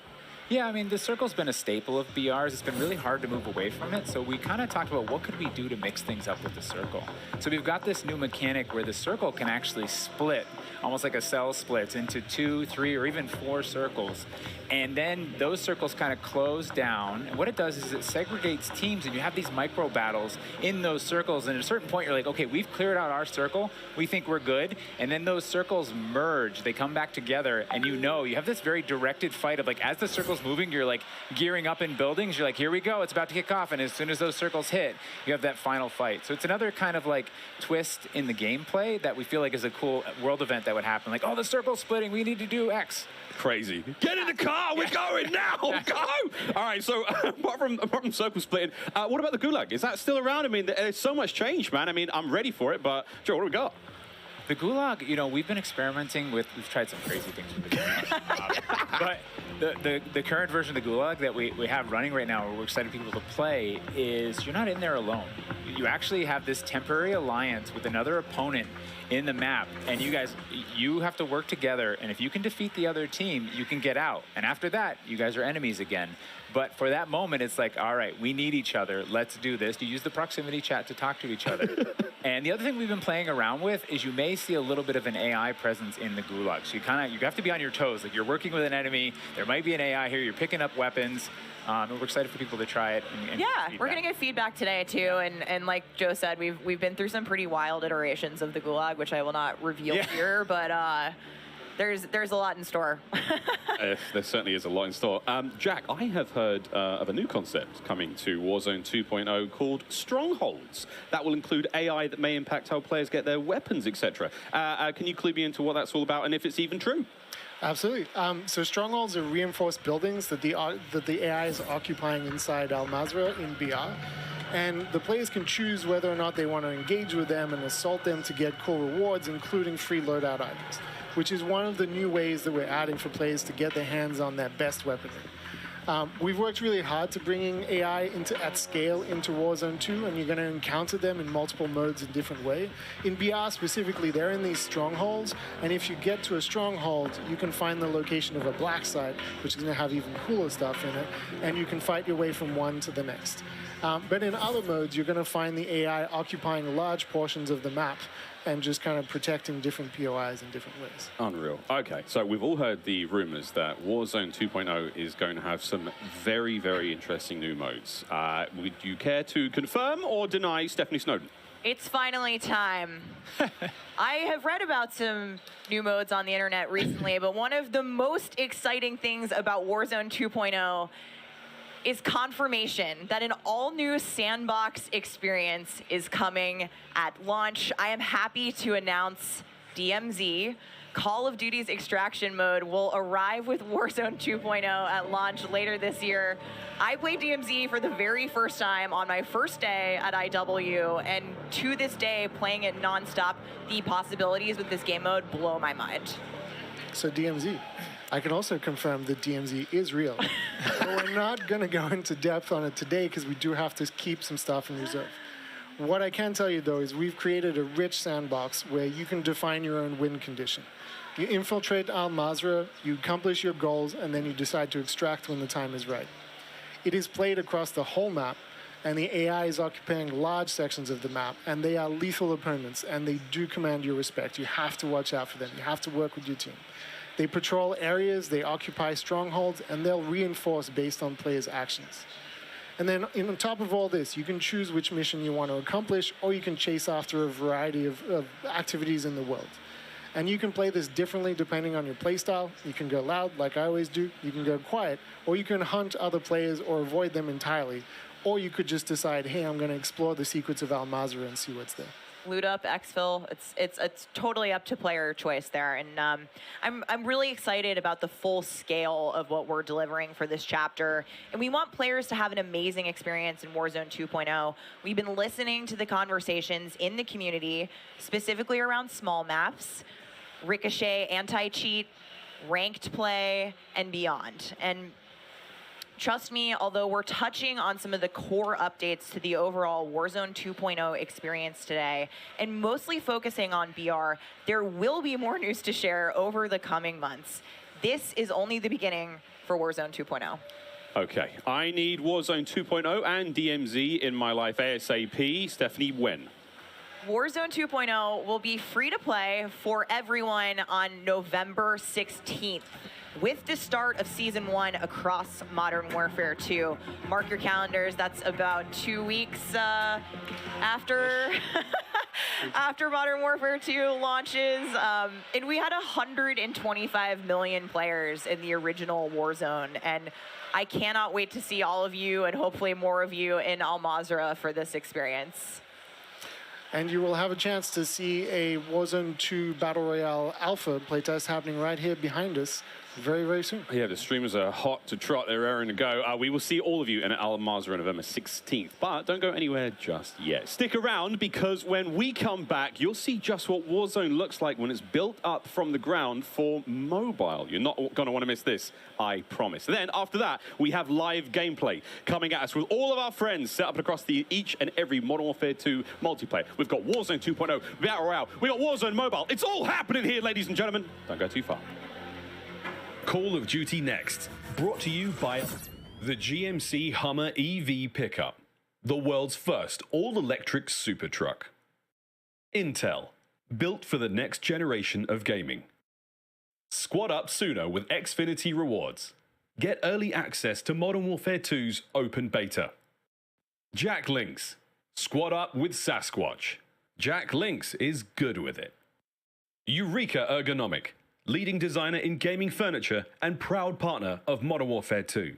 Yeah, I mean, the circle's been a staple of BRs. It's been really hard to move away from it. So we kind of talked about what could we do to mix things up with the circle. So we've got this new mechanic where the circle can actually split, almost like a cell splits, into 2, 3, or even 4 circles. And then those circles kind of close down. And what it does is it segregates teams, and you have these micro battles in those circles. And at a certain point, you're like, okay, we've cleared out our circle. We think we're good. And then those circles merge. They come back together. And you have this very directed fight of, like, as the circle's moving, you're like gearing up in buildings. You're like, here we go. It's about to kick off. And as soon as those circles hit, you have that final fight. So it's another kind of like twist in the gameplay that we feel like is a cool world event that would happen. Like, oh, the circle's splitting. We need to do X. Crazy. Get in the car. We're going now. Go. All right. So apart from circle splitting, what about the gulag? Is that still around? I mean, there's so much change, man. I mean, I'm ready for it. But Joe, what do we got? The gulag, we've been experimenting with, we've tried some crazy things with the gulag. But the current version of the gulag that we have running right now, where we're excited people to play, is you're not in there alone. You actually have this temporary alliance with another opponent in the map, and you have to work together, and if you can defeat the other team, you can get out. And after that, you guys are enemies again. But for that moment, it's like, all right, we need each other. Let's do this. You use the proximity chat to talk to each other. And the other thing we've been playing around with is you may see a little bit of an AI presence in the gulag. So you have to be on your toes. Like, you're working with an enemy. There might be an AI here. You're picking up weapons. And we're excited for people to try it. And we're going to get feedback today, too. And like Joe said, we've been through some pretty wild iterations of the gulag, which I will not reveal here. But there's a lot in store. There certainly is a lot in store. Jack, I have heard of a new concept coming to Warzone 2.0 called Strongholds. That will include AI that may impact how players get their weapons, etc. Can you clue me into what that's all about and if it's even true? Absolutely. So strongholds are reinforced buildings that the AI is occupying inside Al-Mazrah in BR. And the players can choose whether or not they want to engage with them and assault them to get cool rewards, including free loadout items, which is one of the new ways that we're adding for players to get their hands on their best weaponry. We've worked really hard to bringing AI at scale into Warzone 2, and you're going to encounter them in multiple modes in different ways. In BR specifically, they're in these strongholds, and if you get to a stronghold, you can find the location of a black site, which is going to have even cooler stuff in it, and you can fight your way from one to the next. But in other modes, you're going to find the AI occupying large portions of the map and just kind of protecting different POIs in different ways. Unreal. Okay, so we've all heard the rumors that Warzone 2.0 is going to have some very, very interesting new modes. Would you care to confirm or deny Stephanie Snowden? It's finally time. I have read about some new modes on the internet recently, but one of the most exciting things about Warzone 2.0 is confirmation that an all-new sandbox experience is coming at launch. I am happy to announce DMZ. Call of Duty's extraction mode will arrive with Warzone 2.0 at launch later this year. I played DMZ for the very first time on my first day at IW, and to this day, playing it nonstop, the possibilities with this game mode blow my mind. So DMZ. I can also confirm that DMZ is real. But we're not going to go into depth on it today because we do have to keep some stuff in reserve. What I can tell you, though, is we've created a rich sandbox where you can define your own win condition. You infiltrate Al Mazrah, you accomplish your goals, and then you decide to extract when the time is right. It is played across the whole map, and the AI is occupying large sections of the map, and they are lethal opponents, and they do command your respect. You have to watch out for them. You have to work with your team. They patrol areas, they occupy strongholds, and they'll reinforce based on players' actions. And then on top of all this, you can choose which mission you want to accomplish, or you can chase after a variety of activities in the world. And you can play this differently depending on your playstyle. You can go loud, like I always do. You can go quiet, or you can hunt other players or avoid them entirely. Or you could just decide, hey, I'm going to explore the secrets of Al Mazrah and see what's there. Loot up, exfil, it's totally up to player choice there. And I'm really excited about the full scale of what we're delivering for this chapter. And we want players to have an amazing experience in Warzone 2.0. We've been listening to the conversations in the community, specifically around small maps, Ricochet, anti-cheat, ranked play, and beyond. And trust me, although we're touching on some of the core updates to the overall Warzone 2.0 experience today, and mostly focusing on BR, there will be more news to share over the coming months. This is only the beginning for Warzone 2.0. Okay, I need Warzone 2.0 and DMZ in my life ASAP. Stephanie, when? Warzone 2.0 will be free to play for everyone on November 16th. With the start of Season 1 across Modern Warfare 2. Mark your calendars, that's about 2 weeks after Modern Warfare 2 launches. And we had 125 million players in the original Warzone, and I cannot wait to see all of you and hopefully more of you in Al Mazrah for this experience. And you will have a chance to see a Warzone 2 Battle Royale Alpha playtest happening right here behind us very, very soon. Yeah, the streamers are hot to trot. They're raring to go. We will see all of you in Al Mazrah on November 16th. But don't go anywhere just yet. Stick around, because when we come back, you'll see just what Warzone looks like when it's built up from the ground for mobile. You're not going to want to miss this, I promise. Then, after that, we have live gameplay coming at us with all of our friends set up across each and every Modern Warfare 2 multiplayer. We've got Warzone 2.0, Battle Royale, we've got Warzone Mobile. It's all happening here, ladies and gentlemen. Don't go too far. Call of Duty Next, brought to you by the GMC Hummer EV pickup, the world's first all-electric super truck. Intel, built for the next generation of gaming. Squad up sooner with Xfinity rewards. Get early access to Modern Warfare 2's open beta. Jack Links, squad up with Sasquatch. Jack Links is good with it. Eureka Ergonomic, leading designer in gaming furniture and proud partner of Modern Warfare 2.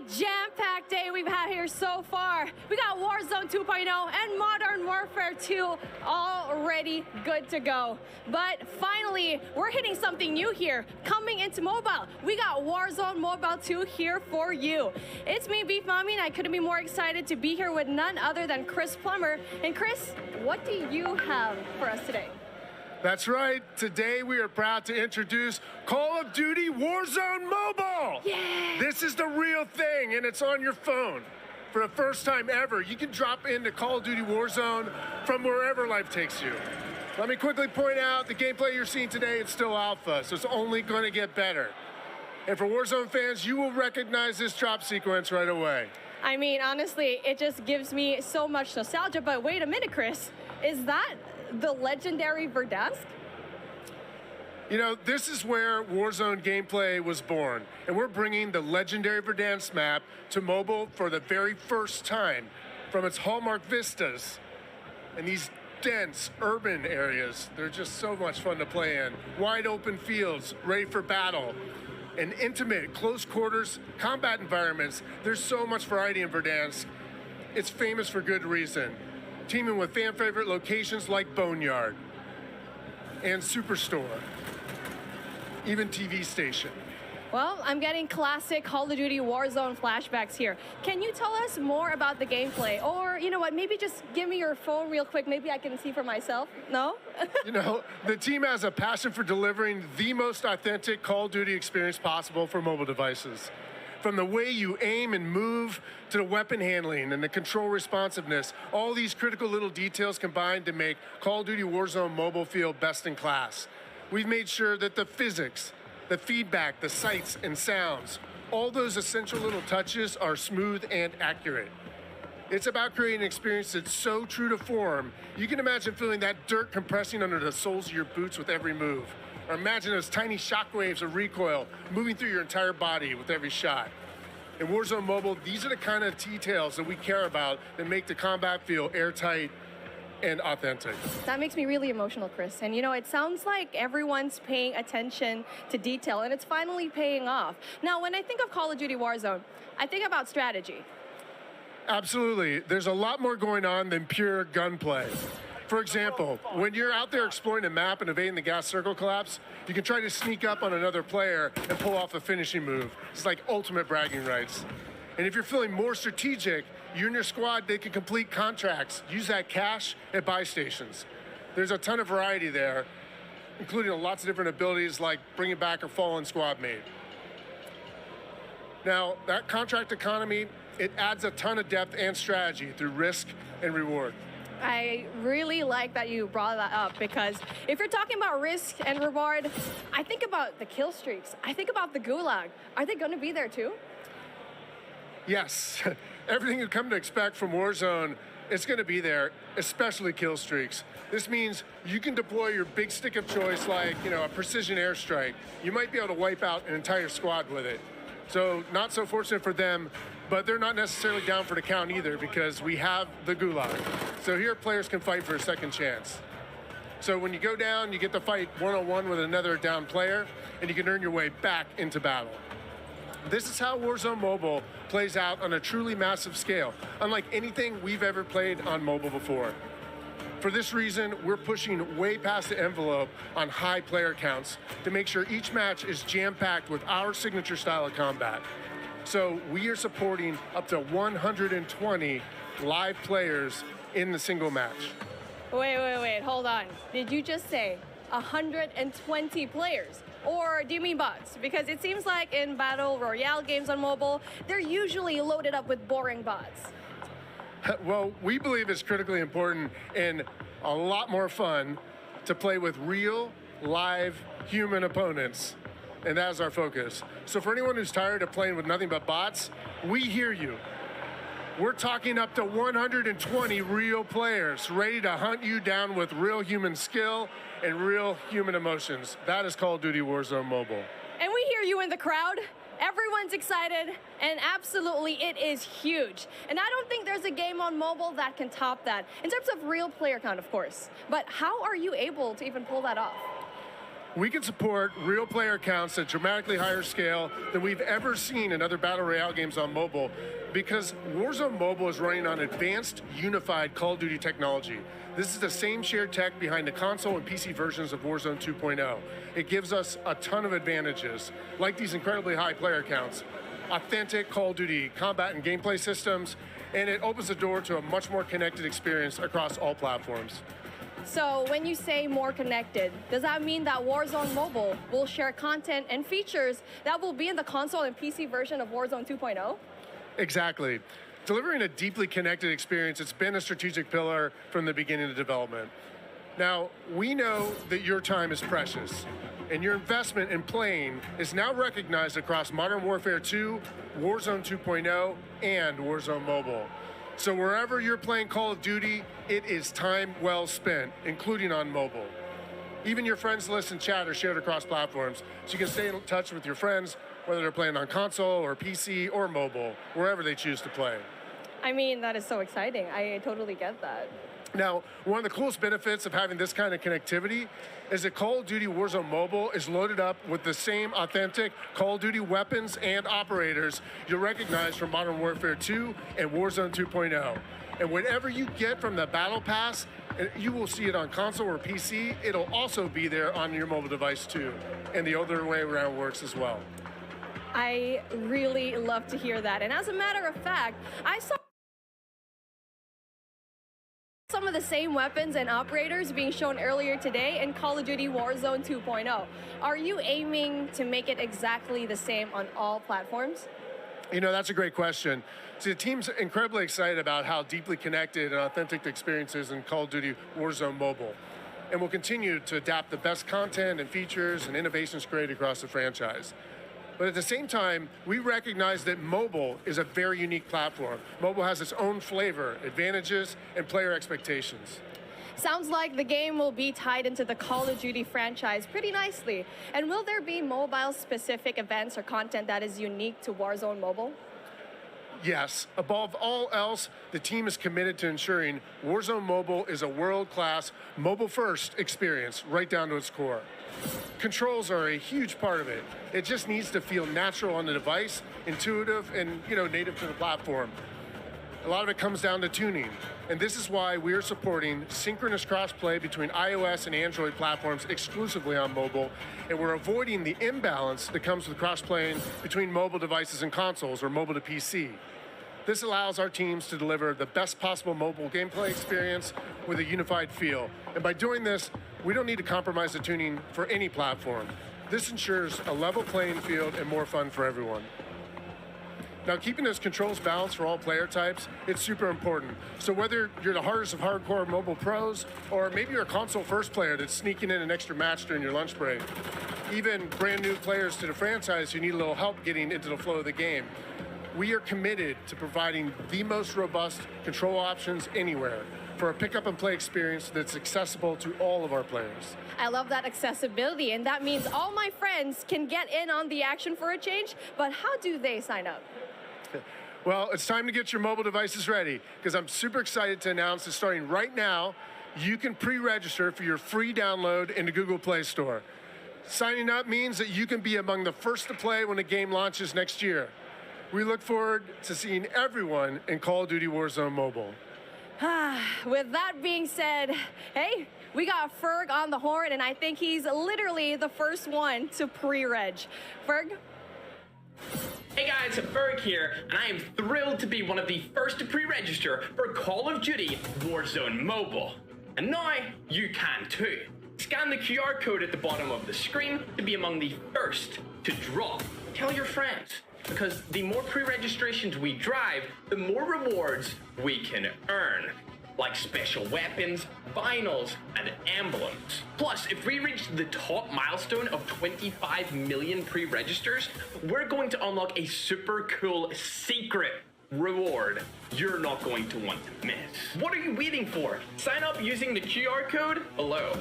jam-packed day we've had here so far. We got Warzone 2.0 and Modern Warfare 2 already good to go. But finally, we're hitting something new here. Coming into mobile, we got Warzone Mobile 2 here for you. It's me, Beef Mommy, and I couldn't be more excited to be here with none other than Chris Plummer. And Chris, what do you have for us today? That's right. Today we are proud to introduce Call of Duty Warzone Mobile. Yeah. This is the real thing, and it's on your phone. For the first time ever, you can drop into Call of Duty Warzone from wherever life takes you. Let me quickly point out the gameplay you're seeing today is still alpha, so it's only going to get better. And for Warzone fans, you will recognize this drop sequence right away. I mean, honestly, it just gives me so much nostalgia. But wait a minute, Chris. Is that the legendary Verdansk? You know, this is where Warzone gameplay was born, and we're bringing the legendary Verdansk map to mobile for the very first time. From its hallmark vistas and these dense urban areas, they're just so much fun to play in. Wide open fields, ready for battle, and intimate, close quarters combat environments. There's so much variety in Verdansk. It's famous for good reason. Teaming with fan favorite locations like Boneyard and Superstore, even TV station. Well, I'm getting classic Call of Duty Warzone flashbacks here. Can you tell us more about the gameplay? Or, you know what, maybe just give me your phone real quick. Maybe I can see for myself. No? You know, the team has a passion for delivering the most authentic Call of Duty experience possible for mobile devices. From the way you aim and move to the weapon handling and the control responsiveness, all these critical little details combine to make Call of Duty Warzone Mobile feel best in class. We've made sure that the physics, the feedback, the sights and sounds, all those essential little touches are smooth and accurate. It's about creating an experience that's so true to form, you can imagine feeling that dirt compressing under the soles of your boots with every move. Or imagine those tiny shockwaves of recoil moving through your entire body with every shot. In Warzone Mobile, these are the kind of details that we care about that make the combat feel airtight and authentic. That makes me really emotional, Chris. And you know, it sounds like everyone's paying attention to detail, and it's finally paying off. Now, when I think of Call of Duty Warzone, I think about strategy. Absolutely. There's a lot more going on than pure gunplay. For example, when you're out there exploring a map and evading the gas circle collapse, you can try to sneak up on another player and pull off a finishing move. It's like ultimate bragging rights. And if you're feeling more strategic, you and your squad, they can complete contracts, use that cash at buy stations. There's a ton of variety there, including lots of different abilities like bringing back a fallen squad mate. Now, that contract economy, it adds a ton of depth and strategy through risk and reward. I really like that you brought that up, because if you're talking about risk and reward, I think about the kill streaks. I think about the gulag. Are they going to be there too? Yes. Everything you've come to expect from Warzone, it's going to be there, especially kill streaks. This means you can deploy your big stick of choice like, you know, a precision airstrike. You might be able to wipe out an entire squad with it. So not so fortunate for them, but they're not necessarily down for the count either, because we have the gulag. So here players can fight for a second chance. So when you go down, you get to fight one-on-one with another down player, and you can earn your way back into battle. This is how Warzone Mobile plays out on a truly massive scale, unlike anything we've ever played on mobile before. For this reason, we're pushing way past the envelope on high player counts to make sure each match is jam-packed with our signature style of combat. So we are supporting up to 120 live players in the single match. Wait, hold on. Did you just say 120 players? Or do you mean bots? Because it seems like in Battle Royale games on mobile, they're usually loaded up with boring bots. Well, we believe it's critically important and a lot more fun to play with real, live, human opponents. And that is our focus. So for anyone who's tired of playing with nothing but bots, we hear you. We're talking up to 120 real players ready to hunt you down with real human skill and real human emotions. That is Call of Duty Warzone Mobile. And we hear you in the crowd. Everyone's excited, and absolutely, it is huge. And I don't think there's a game on mobile that can top that, in terms of real player count, of course. But how are you able to even pull that off? We can support real player counts at dramatically higher scale than we've ever seen in other Battle Royale games on mobile because Warzone Mobile is running on advanced, unified Call of Duty technology. This is the same shared tech behind the console and PC versions of Warzone 2.0. It gives us a ton of advantages, like these incredibly high player counts, authentic Call of Duty combat and gameplay systems, and it opens the door to a much more connected experience across all platforms. So when you say more connected, does that mean that Warzone Mobile will share content and features that will be in the console and PC version of Warzone 2.0? Exactly. Delivering a deeply connected experience, it's been a strategic pillar from the beginning of development. Now, we know that your time is precious, and your investment in playing is now recognized across Modern Warfare 2, Warzone 2.0, and Warzone Mobile. So wherever you're playing Call of Duty, it is time well spent, including on mobile. Even your friends list and chat are shared across platforms, so you can stay in touch with your friends, whether they're playing on console or PC or mobile, wherever they choose to play. I mean, that is so exciting. I totally get that. Now, one of the coolest benefits of having this kind of connectivity is that Call of Duty Warzone Mobile is loaded up with the same authentic Call of Duty weapons and operators you'll recognize from Modern Warfare 2 and Warzone 2.0. And whatever you get from the Battle Pass, you will see it on console or PC. It'll also be there on your mobile device too. And the other way around works as well. I really love to hear that. And as a matter of fact, I saw some of the same weapons and operators being shown earlier today in Call of Duty Warzone 2.0. Are you aiming to make it exactly the same on all platforms? You know, that's a great question. See, the team's incredibly excited about how deeply connected and authentic the experience is in Call of Duty Warzone Mobile. And we'll continue to adapt the best content and features and innovations created across the franchise. But at the same time, we recognize that mobile is a very unique platform. Mobile has its own flavor, advantages, and player expectations. Sounds like the game will be tied into the Call of Duty franchise pretty nicely. And will there be mobile-specific events or content that is unique to Warzone Mobile? Yes. Above all else, the team is committed to ensuring Warzone Mobile is a world-class, mobile-first experience right down to its core. Controls are a huge part of it. It just needs to feel natural on the device, intuitive, and native to the platform. A lot of it comes down to tuning, and this is why we're supporting synchronous crossplay between iOS and Android platforms exclusively on mobile, and we're avoiding the imbalance that comes with crossplaying between mobile devices and consoles or mobile to PC. This allows our teams to deliver the best possible mobile gameplay experience with a unified feel. And by doing this, we don't need to compromise the tuning for any platform. This ensures a level playing field and more fun for everyone. Now, keeping those controls balanced for all player types, it's super important. So whether you're the hardest of hardcore mobile pros, or maybe you're a console first player that's sneaking in an extra match during your lunch break, even brand new players to the franchise who need a little help getting into the flow of the game, we are committed to providing the most robust control options anywhere for a pick-up and play experience that's accessible to all of our players. I love that accessibility, and that means all my friends can get in on the action for a change, but how do they sign up? Well, it's time to get your mobile devices ready, because I'm super excited to announce that starting right now, you can pre-register for your free download in the Google Play Store. Signing up means that you can be among the first to play when the game launches next year. We look forward to seeing everyone in Call of Duty Warzone Mobile. With that being said, hey, we got Ferg on the horn, and I think he's literally the first one to pre-reg. Ferg? Hey guys, Ferg here, and I am thrilled to be one of the first to pre-register for Call of Duty Warzone Mobile. And now, you can too. Scan the QR code at the bottom of the screen to be among the first to drop. Tell your friends, because the more pre-registrations we drive, the more rewards we can earn, like special weapons, vinyls, and emblems. Plus, if we reach the top milestone of 25 million pre-registers, we're going to unlock a super cool secret reward you're not going to want to miss. What are you waiting for? Sign up using the QR code below.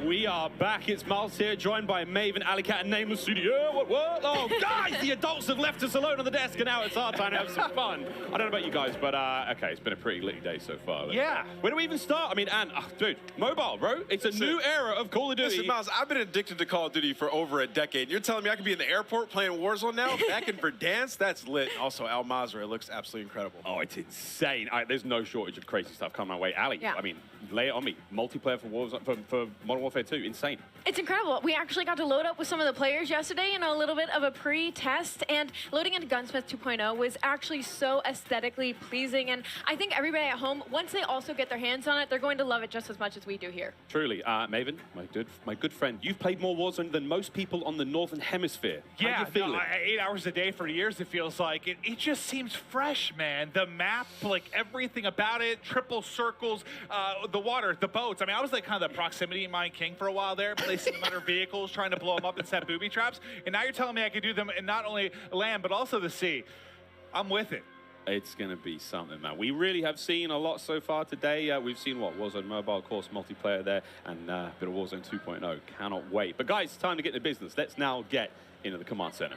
We are back. It's Miles here, joined by Maven, Alicat, and Nameless Studio. What? Oh, guys, the adults have left us alone on the desk, and now it's our time to have some fun. I don't know about you guys, but okay, it's been a pretty litty day so far. Yeah. Where do we even start? I mean, dude, mobile, bro. It's a new era of Call of Duty. Listen, Miles, I've been addicted to Call of Duty for over a decade. You're telling me I could be in the airport playing Warzone now? Back in Verdansk? That's lit. Also, Al Mazrah, it looks absolutely incredible. Oh, it's insane. There's no shortage of crazy stuff coming my way. Ali, I mean, lay it on me. Multiplayer for Warzone, for Modern Warfare 2, insane. It's incredible. We actually got to load up with some of the players yesterday in a little bit of a pre-test, and loading into Gunsmith 2.0 was actually so aesthetically pleasing, and I think everybody at home, once they also get their hands on it, they're going to love it just as much as we do here. Truly. Maven, my good friend, you've played more Warzone than most people on the Northern Hemisphere. Yeah, How do you feel 8 hours a day for years, it feels like. It just seems fresh, man. The map, like everything about it, triple circles, the water, the boats. I mean, I was like kind of the proximity mine king for a while there, placing them under vehicles, trying to blow them up and set booby traps. And now you're telling me I could do them in not only land, but also the sea. I'm with it. It's going to be something, man. We really have seen a lot so far today. We've seen, Warzone Mobile, of course, multiplayer there, and a bit of Warzone 2.0. Cannot wait. But, guys, it's time to get into business. Let's now get into the command center.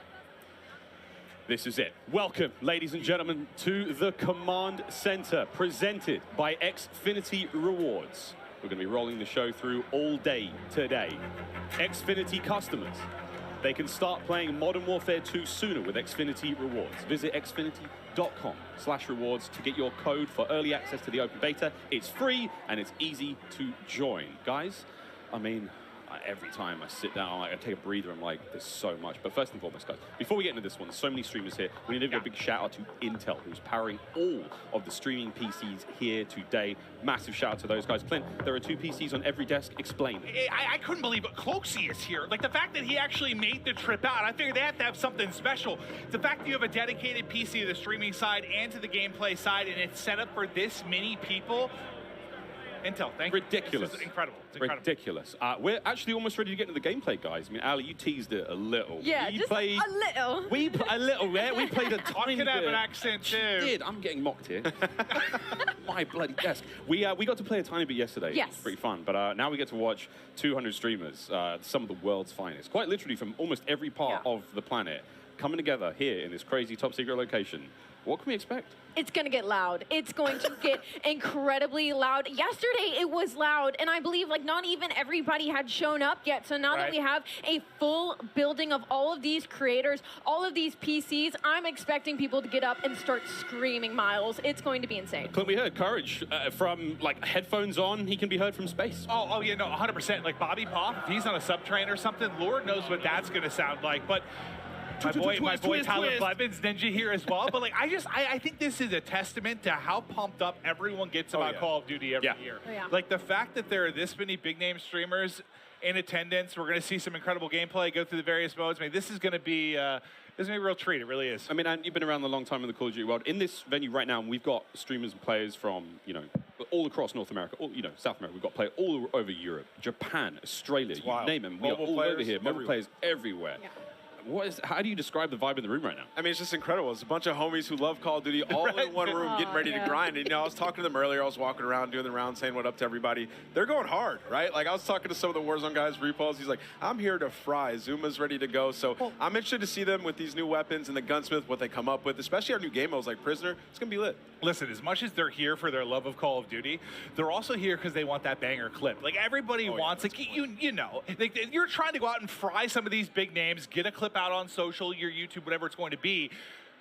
This is it. Welcome, ladies and gentlemen, to the command center, presented by Xfinity Rewards. We're going to be rolling the show through all day today. Xfinity customers, they can start playing Modern Warfare 2 sooner with Xfinity Rewards. Visit xfinity.com/rewards to get your code for early access to the open beta. It's free and it's easy to join. Guys, I mean, every time I sit down, I take a breather, I'm like, there's so much. But first and foremost, guys, before we get into this one, there's so many streamers here. We need to give a big shout out to Intel, who's powering all of the streaming PCs here today. Massive shout out to those guys. Clint, there are 2 PCs on every desk. Explain. I couldn't believe it. Cloakzy is here. Like, the fact that he actually made the trip out, I figured they have to have something special. The fact that you have a dedicated PC to the streaming side and to the gameplay side, and it's set up for this many people. Intel, thank you. Ridiculous. This is incredible. It's incredible. Ridiculous. We're actually almost ready to get into the gameplay, guys. I mean, Ali, you teased it a little. Yeah, you just played, a little. A little, yeah? We played a tiny bit. I could have an accent, too. Did. I'm getting mocked here. My bloody desk. We got to play a tiny bit yesterday. Yes. It was pretty fun. But now we get to watch 200 streamers, some of the world's finest, quite literally from almost every part of the planet, coming together here in this crazy top secret location. What can we expect? It's going to get loud. It's going to get incredibly loud. Yesterday, it was loud, and I believe like not even everybody had shown up yet. So now that we have a full building of all of these creators, all of these PCs, I'm expecting people to get up and start screaming, Miles. It's going to be insane. Clint, we heard Courage from like headphones on. He can be heard from space. Oh yeah, no, 100%. Like Bobby Pop, if he's on a subtrain or something, Lord knows what that's going to sound like. But my boy Tyler Blevins, Ninja here as well. But like, I think this is a testament to how pumped up everyone gets about Call of Duty every year. Like the fact that there are this many big name streamers in attendance, we're going to see some incredible gameplay, go through the various modes. I mean, this is going to be a real treat. It really is. I mean, and you've been around a long time in the Call of Duty world. In this venue right now, we've got streamers and players from, all across North America, South America. We've got players all over Europe, Japan, Australia, you name them. We are all over here. Mobile players everywhere. Yeah. How do you describe the vibe in the room right now? I mean, it's just incredible. It's a bunch of homies who love Call of Duty all in one room getting ready to grind. And, I was talking to them earlier. I was walking around doing the round saying what up to everybody. They're going hard, right? Like, I was talking to some of the Warzone guys, Repulse. He's like, I'm here to fry. Zuma's ready to go. So I'm interested to see them with these new weapons and the Gunsmith, what they come up with, especially our new game modes like Prisoner. It's going to be lit. Listen, as much as they're here for their love of Call of Duty, they're also here because they want that banger clip. Like, everybody wants, like, like, you're trying to go out and fry some of these big names, get a clip out on social, your YouTube, whatever it's going to be.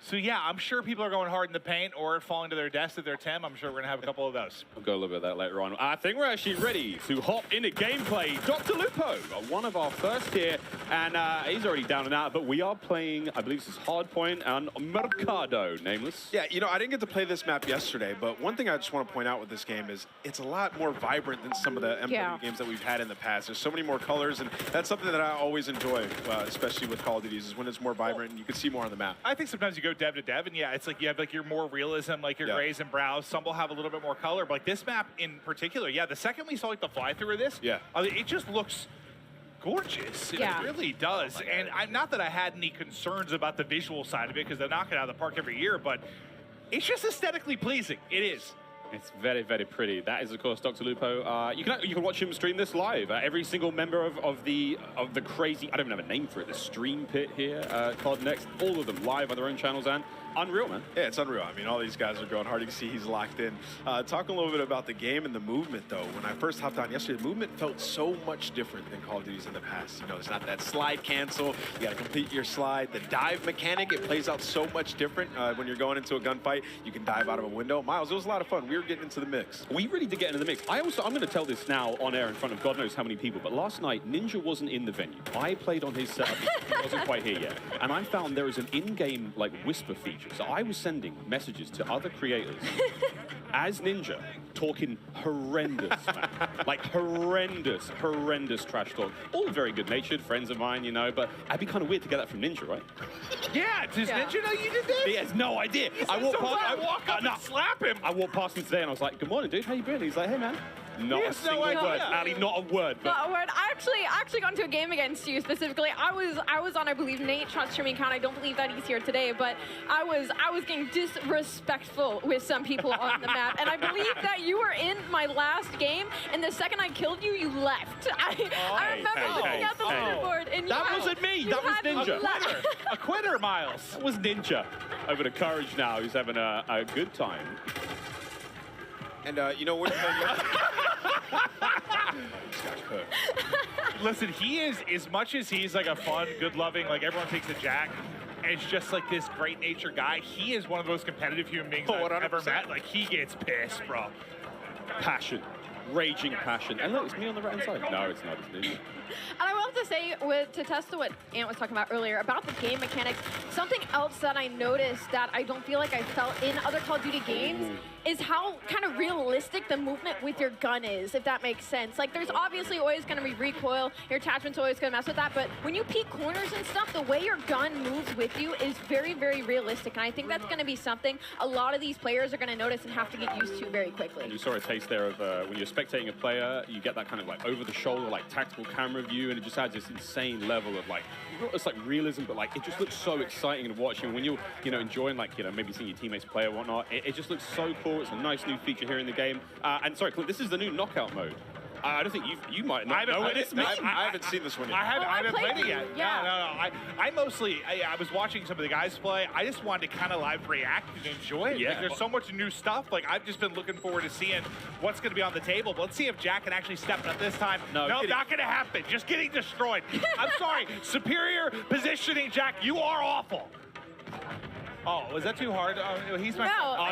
So yeah, I'm sure people are going hard in the paint or falling to their death at their Tim. I'm sure we're gonna have a couple of those. We'll go a little bit of that later on. I think we're actually ready to hop into gameplay. Dr. Lupo, one of our first here, and he's already down and out, but we are playing, I believe this is Hardpoint and Mercado, Nameless. Yeah, I didn't get to play this map yesterday, but one thing I just want to point out with this game is it's a lot more vibrant than some of the MW games that we've had in the past. There's so many more colors, and that's something that I always enjoy, especially with Call of Duty, is when it's more vibrant and you can see more on the map. I think sometimes you go dev to dev, and yeah, it's like you have like your more realism, like your grays and brows. Some will have a little bit more color, but like this map in particular, the second we saw like the fly through of this, it just looks gorgeous. It really does. And I'm not that I had any concerns about the visual side of it because they knock it out of the park every year, but it's just aesthetically pleasing. It is. It's very, very pretty. That is, of course, Dr. Lupo. You can watch him stream this live. Every single member of the crazy, I don't even have a name for it, the stream pit here, COD Next, all of them live on their own channels, and unreal, man. Yeah, it's unreal. I mean, all these guys are going hard. You can see he's locked in. Talking a little bit about the game and the movement, though. When I first hopped on yesterday, the movement felt so much different than Call of Duty's in the past. You know, it's not that slide cancel. You got to complete your slide. The dive mechanic, it plays out so much different when you're going into a gunfight. You can dive out of a window. Miles, it was a lot of fun. We were getting into the mix. We really did get into the mix. I'm going to tell this now on air in front of God knows how many people, but last night, Ninja wasn't in the venue. I played on his setup. He wasn't quite here yet. And I found there is an in-game, like, whisper feature. So I was sending messages to other creators as Ninja, talking horrendous, man. Like horrendous trash talk. All very good-natured friends of mine, you know, but it'd be kind of weird to get that from Ninja, right? Yeah, does Ninja know you did this? He has no idea. I walk up and slap him. I walked past him today and I was like, good morning, dude, how you been? He's like, hey, man. Not a single word. Ali, not a word. But not a word. I actually got into a game against you specifically. I was on, I believe, Nate's shot streaming account. I don't believe that he's here today, but I was getting disrespectful with some people on the map, and I believe that you were in my last game, and the second I killed you, you left. I remember looking at the leaderboard, and that wasn't me. That was Ninja. A quitter, Miles. That was Ninja. Over to Courage now. He's having a good time. And, you know, what? Listen, he is, as much as he's like a fun, good-loving, like everyone takes a Jack, and it's just like this great-natured guy, he is one of the most competitive human beings I've ever met. Like, he gets pissed, bro. Passion. Raging passion. And look, it's me on the right-hand side. No, it's not. It's Ninja. And I will have to say, to test what Ant was talking about earlier, about the game mechanics, something else that I noticed that I don't feel like I felt in other Call of Duty games is how kind of realistic the movement with your gun is, if that makes sense. Like, there's obviously always going to be recoil, your attachment's always going to mess with that, but when you peek corners and stuff, the way your gun moves with you is very, very realistic, and I think that's going to be something a lot of these players are going to notice and have to get used to very quickly. And you saw a taste there of when you're spectating a player, you get that kind of like over-the-shoulder, like tactical camera view, and it just adds this insane level of like, it's like realism, but like it just looks so exciting to watch. And when you're, enjoying like, maybe seeing your teammates play or whatnot, it just looks so cool. It's a nice new feature here in the game. And sorry, Clint, this is the new knockout mode. I don't think you might not know what this means. I haven't seen this one yet. I haven't played it yet. Yeah. No. I was watching some of the guys play. I just wanted to kind of live react and enjoy it. Yeah. Like, there's so much new stuff. Like, I've just been looking forward to seeing what's going to be on the table. But let's see if Jack can actually step up this time. No, not going to happen. Just getting destroyed. I'm sorry. Superior positioning, Jack. You are awful. Oh, was that too hard? He's my. No.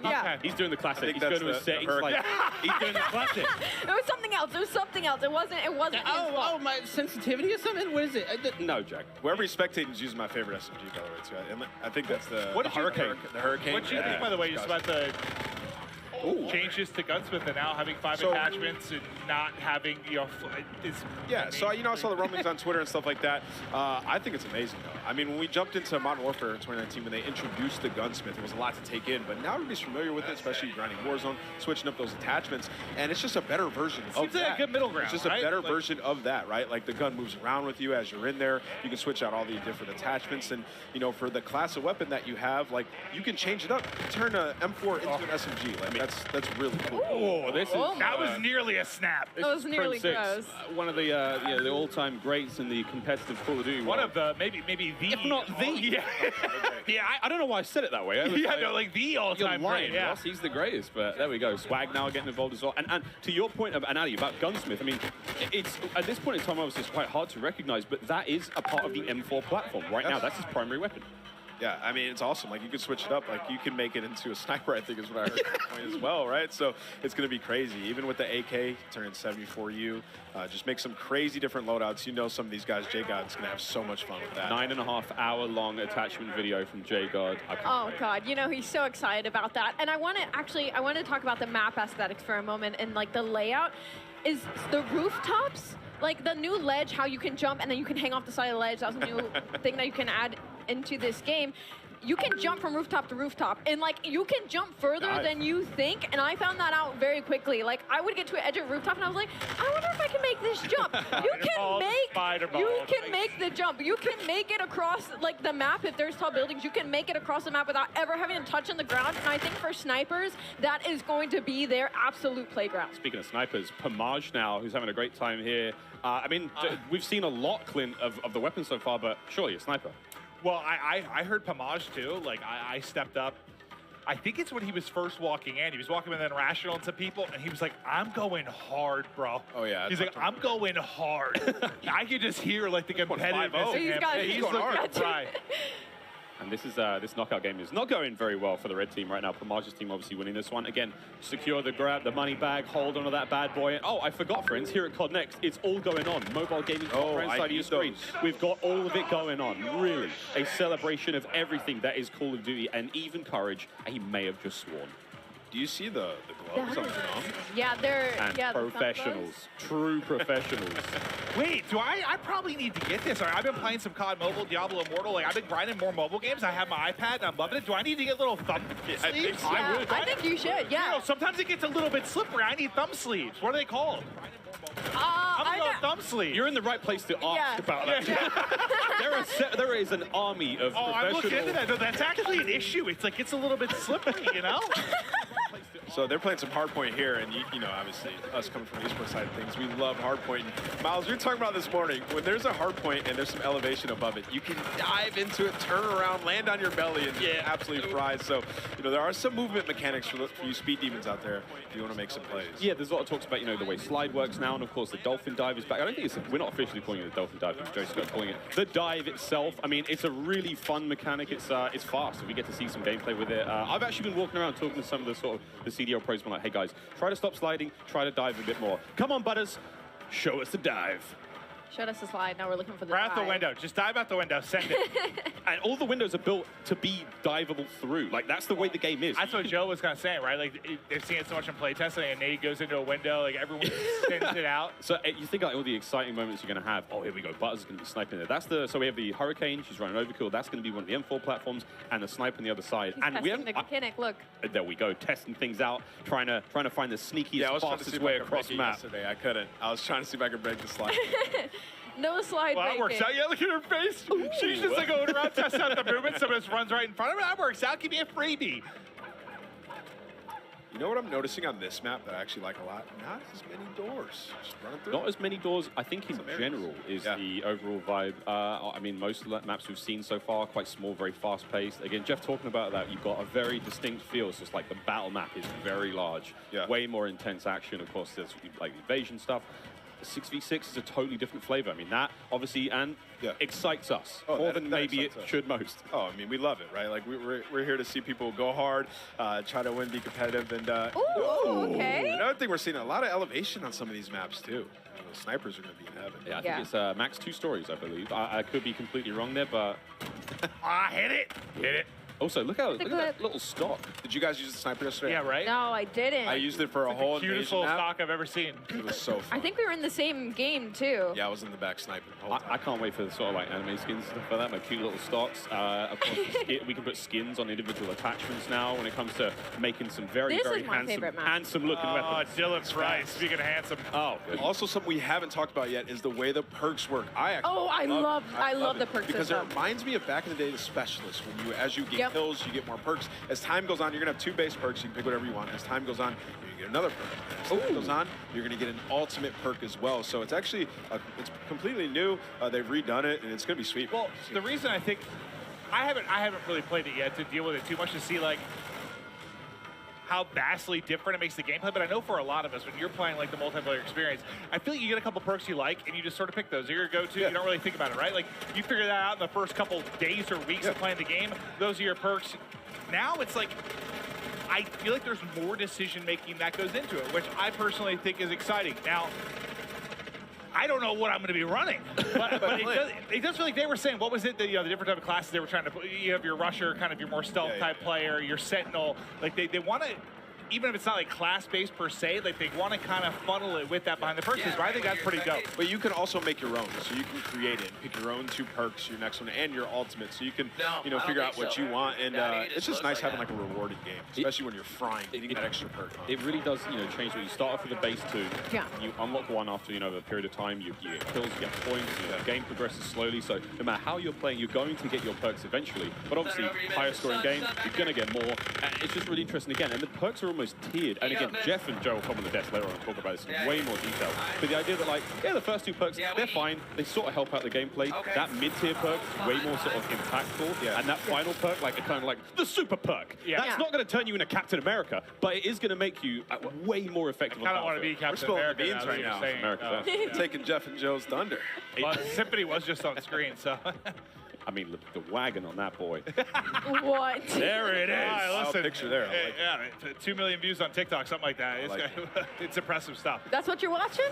Okay. He's doing the classic. He's going to his set. He's doing the classic. It was something else. It was something else. It wasn't. Oh, my sensitivity or something? What is it? No, Jack. Wherever he's spectating is using my favorite SMG, by the way, too. I think that's the Hurricane. The Hurricane. What do you think, by the way, just about the changes to Gunsmith and now having 5 attachments and not having, so, I saw the rumblings on Twitter and stuff like that. I think it's amazing, though. I mean, when we jumped into Modern Warfare in 2019, when they introduced the Gunsmith, it was a lot to take in, but now everybody's familiar with it, especially grinding Warzone, switching up those attachments, and it's just a better version of that. It's a good middle ground, It's just a better version of that, right? Like, the gun moves around with you as you're in there. You can switch out all the different attachments, and, for the class of weapon that you have, like, you can change it up. Turn an M4 into an SMG. Like, that's really cool. Oh, that was nearly a snap. That was nearly gross. One of the all-time greats in the competitive Call of Duty. One of the maybe the, if not the. Yeah, I don't know why I said it that way. Like the all-time great. Yeah, Ross, he's the greatest. But there we go. Swag now getting involved as well. And to your point, Ali, about Gunsmith, I mean, it's at this point in time, obviously, it's quite hard to recognize, but that is a part of the M4 platform right now. That's his primary weapon. Yeah, I mean, it's awesome. Like, you can switch it up. Like, you can make it into a sniper, I think is what I heard as well, right? So it's going to be crazy. Even with the AK, turning 74U, just make some crazy different loadouts. Some of these guys, J-God's going to have so much fun with that. 9.5-hour long attachment video from J-God. Oh, God. He's so excited about that. And I want to talk about the map aesthetics for a moment and, like, the layout. Is the rooftops, like the new ledge, how you can jump and then you can hang off the side of the ledge. That was a new thing that you can add into this game. you can jump from rooftop to rooftop, and like you can jump further than you think. And I found that out very quickly. Like I would get to an edge of a rooftop, and I was like, I wonder if I can make this jump. You can make the jump. You can make it across like the map if there's tall buildings. You can make it across the map without ever having to touch on the ground. And I think for snipers, that is going to be their absolute playground. Speaking of snipers, Pomage now, who's having a great time here. I mean, we've seen a lot, Clint, of the weapons so far, but surely a sniper. Well, I heard Pomage too. Like I stepped up. I think it's when he was first walking in. He was walking with an Irrational and some people, and he was like, I'm going hard, bro. Oh, yeah. He's like, I'm going hard. I could just hear, like, the competitiveness in him. He's looking hard. And this knockout game is not going very well for the red team right now. Pomage's team obviously winning this one. Again, secure the grab, the money bag, hold on to that bad boy. Oh, I forgot, friends, here at COD Next, it's all going on. Mobile gaming right side of your screen. We've got all of it going on. Really, a celebration of everything that is Call of Duty, and even Courage, he may have just sworn. Do you see the gloves on the thumb? Yeah, they're professionals, true professionals. Wait, I probably need to get this. I've been playing some COD Mobile, Diablo Immortal. Like I've been grinding more mobile games. I have my iPad and I'm loving it. Do I need to get little thumb sleeves? I think you should. Yeah. You know, sometimes it gets a little bit slippery. I need thumb sleeves. What are they called? I'm gonna go thumb sleeve. You're in the right place to ask about that. There is an army of professionals. I'm looking into that. No, that's actually an issue. It's like it's a little bit slippery, you know? So they're playing some hardpoint here, and you know, obviously, us coming from the esports side of things, we love hardpoint. Miles, we were talking about this morning, when there's a hardpoint and there's some elevation above it, you can dive into it, turn around, land on your belly, and absolutely fry. So, you know, there are some movement mechanics for you speed demons out there if you want to make some plays. Yeah, there's a lot of talks about, you know, the way slide works now, and of course the dolphin dive is back. I don't think we're not officially calling it a dolphin dive, but Joe's calling it the dive itself. I mean, it's a really fun mechanic. It's fast, so we get to see some gameplay with it. I've actually been walking around talking to some of the sort of the CDL pros, been like, hey guys, try to stop sliding, try to dive a bit more. Come on, Butters, show us the dive. Showed us the slide, now we're looking for the dive. We're out the window, just dive out the window, send it. And all the windows are built to be diveable through. Like, that's the way the game is. That's what Joe was kind of saying, right? Like, they're seeing it so much in playtesting, and Nate goes into a window, like, everyone spins it out. So you think, like, all the exciting moments you're going to have, oh, here we go, Butters is going to be sniping there. So we have the Hurricane, she's running overkill, that's going to be one of the M4 platforms, and the sniper on the other side. He's and testing the mechanic, look. There we go, testing things out, trying to find the sneakiest, fastest way across the map. Yesterday. I couldn't. I was trying to see if I could break the slide. No slide Well, that works out. Yeah, look at her face. Ooh. She's just like going around, testing out the movement. Someone just runs right in front of her. That works out. Give me a freebie. You know what I'm noticing on this map that I actually like a lot? Not as many doors. Just running through. Not as many doors, I think, in general, is the overall vibe. I mean, most of the maps we've seen so far, quite small, very fast-paced. Again, Jeff talking about that, you've got a very distinct feel. So it's like the battle map is very large. Way more intense action. Of course, there's like evasion stuff. 6v6 is a totally different flavor. I mean, that obviously excites us more than maybe it should most. Oh, I mean, we love it, right? Like we're here to see people go hard, try to win, be competitive, and okay. Another thing, we're seeing a lot of elevation on some of these maps too. The snipers are going to be in heaven. Yeah, I think it's max 2 stories, I believe. I could be completely wrong there, but hit it. Hit it. Also, look at that little stock. Did you guys use the sniper yesterday? Yeah, right? No, I didn't. I used it for a whole invasion. Beautiful stock I've ever seen. It was so fun. I think we were in the same game, too. Yeah, I was in the back sniping the whole time. I can't wait for the sort of like anime skins and stuff like that, my cute little stocks. Of course, we can put skins on individual attachments now when it comes to making some very handsome looking weapons. Oh, Dylan's right. Speaking of handsome. Oh, good. Also, something we haven't talked about yet is the way the perks work. I love the perks because system. it reminds me of back in the day, the specialists. When as you get kills, you get more perks. As time goes on, you're gonna have 2 base perks. You can pick whatever you want. As time goes on, you're gonna get another perk. As time goes on, you're gonna get an ultimate perk as well. So it's actually it's completely new. They've redone it, and it's gonna be sweet. Well, the reason I think I haven't really played it yet to deal with it too much to see like how vastly different it makes the gameplay, but I know for a lot of us, when you're playing like the multiplayer experience, I feel like you get a couple perks you like, and you just sort of pick those. They're your go-to. You don't really think about it, right? Like, you figure that out in the first couple days or weeks of playing the game. Those are your perks. Now it's like, I feel like there's more decision-making that goes into it, which I personally think is exciting. Now, I don't know what I'm going to be running, but it does feel like they were saying, what was it, the different type of classes they were trying to put? You have your rusher, kind of your more stealth type player, your sentinel. Like they want to even if it's not like class-based per se, like they want to kind of funnel it with that behind the purchase. But I think that's pretty dope. But you can also make your own, so you can create it, pick your own 2 perks, your next one, and your ultimate, so you can, figure out what you want. And it's just nice having like a rewarding game, especially when you're frying, getting that extra perk. It really does, change what you start off with the base 2. Yeah. You unlock one after, a period of time. You get kills, you get points. The game progresses slowly. So no matter how you're playing, you're going to get your perks eventually. But obviously, higher scoring game, you're going to get more. And it's just really interesting again. And the perks are almost tiered. And again, Jeff and Joe will come on the desk later on and talk about this in way more detail. But the idea that the first 2 perks, they're fine. They sort of help out the gameplay. That mid-tier perk, way more sort of impactful. Yeah. And that final perk, kind of like the super perk. Yeah. That's not going to turn you into Captain America, but it is going to make you way more effective. I kind of want to be Captain America beans right now. America taking Jeff and Joe's thunder. Well, Symphony was just on screen, so. I mean, the wagon on that boy. What? There it is. Right, listen, picture there. Yeah, 2 million views on TikTok, something like that. It's impressive stuff. That's what you're watching?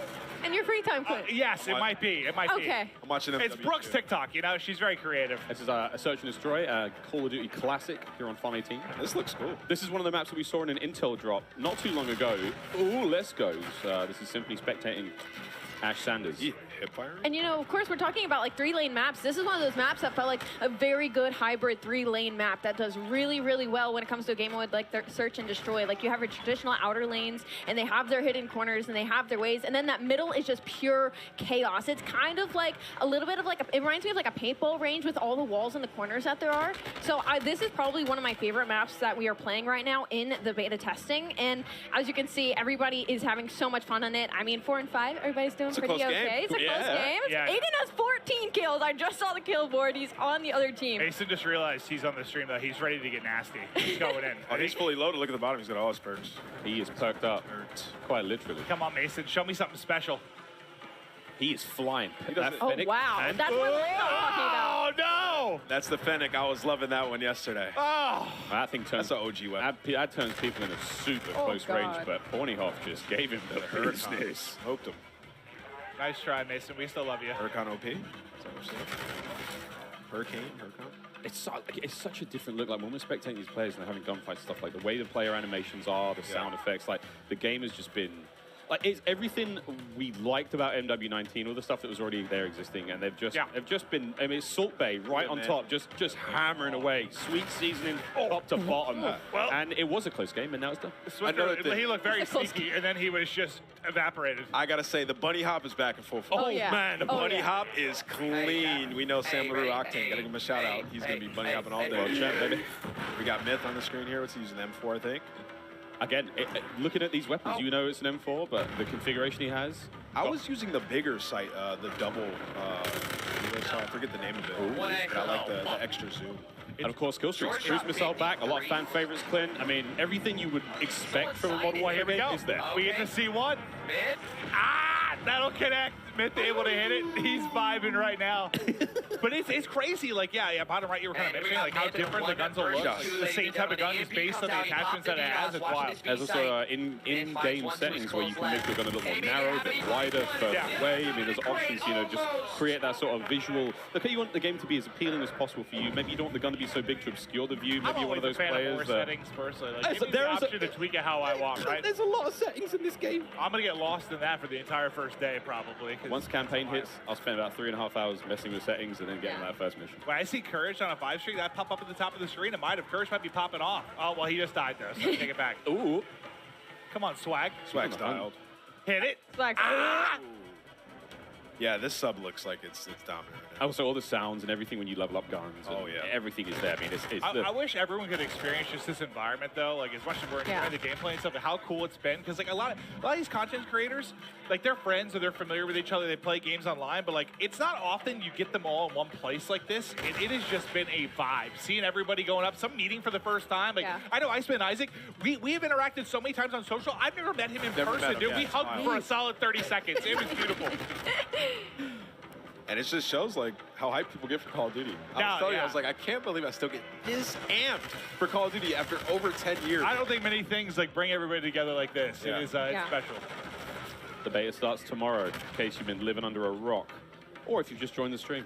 In your free time, Quinn? Yes, it might be. It might be. Okay. I'm watching It's Brooke's TikTok, she's very creative. This is a Search and Destroy, Call of Duty Classic here on Fun 18. This looks cool. This is one of the maps that we saw in an Intel drop not too long ago. Ooh, let's go. This is simply spectating Ash Sanders. Yeah, hip fire. And of course, we're talking about like 3-lane maps. This is one of those maps that felt like a very good hybrid 3-lane map that does really, really well when it comes to a game with like their Search and Destroy. Like you have your traditional outer lanes, and they have their hidden corners, and they have their ways, and then that middle is just pure chaos. It's kind of like a little bit of like it reminds me of like a paintball range with all the walls and the corners that there are. So this is probably one of my favorite maps that we are playing right now in the beta testing. And as you can see, everybody is having so much fun on it. I mean, 4 and 5, everybody's doing pretty okay. It's a close game. Aiden has 14 kills. I just saw the kill board. He's on the other team. Mason just realized he's on the stream, though. He's ready to get nasty. He's going in. Oh, he's fully loaded. Look at the bottom. He's got all his perks. He is perked up. Quite literally. Come on, Mason. Show me something special. He is flying. Oh, wow. That's what I'm talking about. Oh, no! That's the Fennec. I was loving that one yesterday. Oh! That thing turns... That's an OG weapon. That turns people in a super close range, but Ponyhoff just gave him the business. Smoked him. Nice try, Mason. We still love you. Huracan OP. Is that what you're saying? Hurricane? It's such a different look. Like when we're spectating these players and they're having gunfights, stuff like the way the player animations are, the sound effects, like the game has just been... Like it's everything we liked about MW19, all the stuff that was already there existing, and they've just been. I mean, it's Salt Bay right on top, just hammering away, sweet seasoning top to bottom. Well, and it was a close game, and now it's done. He looked very sneaky, and then he was just evaporated. I gotta say, the bunny hop is back in full force. Oh, yeah. Man, the bunny hop is clean. We know Sam LaRue Octane. Gotta give him a shout out. He's gonna be bunny hopping all day. We got Myth on the screen here. What's he using? M4, I think. Again, looking at these weapons, you know it's an M4, but the configuration he has. I was using the bigger sight, the double. I forget the name of it. But I like the extra zoom. And of course, kill streaks. Cruise missile back. A lot of fan favorites, Clint. I mean, everything you would expect from a Modern Warfare game is there. We get to see one. That'll connect. Myth able to hit it. He's vibing right now. But it's crazy. Like, bottom right, you were kind of mentioning like how different the guns will look. The same type of gun is based on the attachments that it has. It's wild. There's also in-game settings where you can make your gun a little more narrow, a bit wider, further away. I mean, there's options, just create that sort of visual. Look, you want the game to be as appealing as possible for you. Maybe you don't want the gun to be so big to obscure the view. Maybe you're one of those players. Of settings personally. Like, give me the option to tweak it how I want, right? There's a lot of settings in this game. I'm gonna get lost in that for the entire first day, probably. Once campaign hits, I'll spend about 3.5 hours messing with settings and then getting that first mission. When I see Courage on a 5 streak, that pop up at the top of the screen, Courage might be popping off. Oh, well, he just died though, so take it back. Ooh. Come on, Swag. Swag styled. Hit it. Swag. Yeah, this sub looks like it's dominant. Also, all the sounds and everything when you level up guns. Everything is there. I mean, I wish everyone could experience just this environment, though. Like, as much as we're enjoying the gameplay and stuff, and how cool it's been. Because, like, a lot of these content creators, like, they're friends or they're familiar with each other. They play games online. But, like, it's not often you get them all in one place like this. It has just been a vibe. Seeing everybody going up, some meeting for the first time. Like, I know Iceman and Isaac, we have interacted so many times on social. I've never met him in person, dude. We hugged for a solid 30 seconds. It was beautiful. And it just shows like how hyped people get for Call of Duty. I was telling you, I was like, I can't believe I still get this amped for Call of Duty after over 10 years. I don't think many things like bring everybody together like this. It is it's special. The beta starts tomorrow, in case you've been living under a rock, or if you've just joined the stream.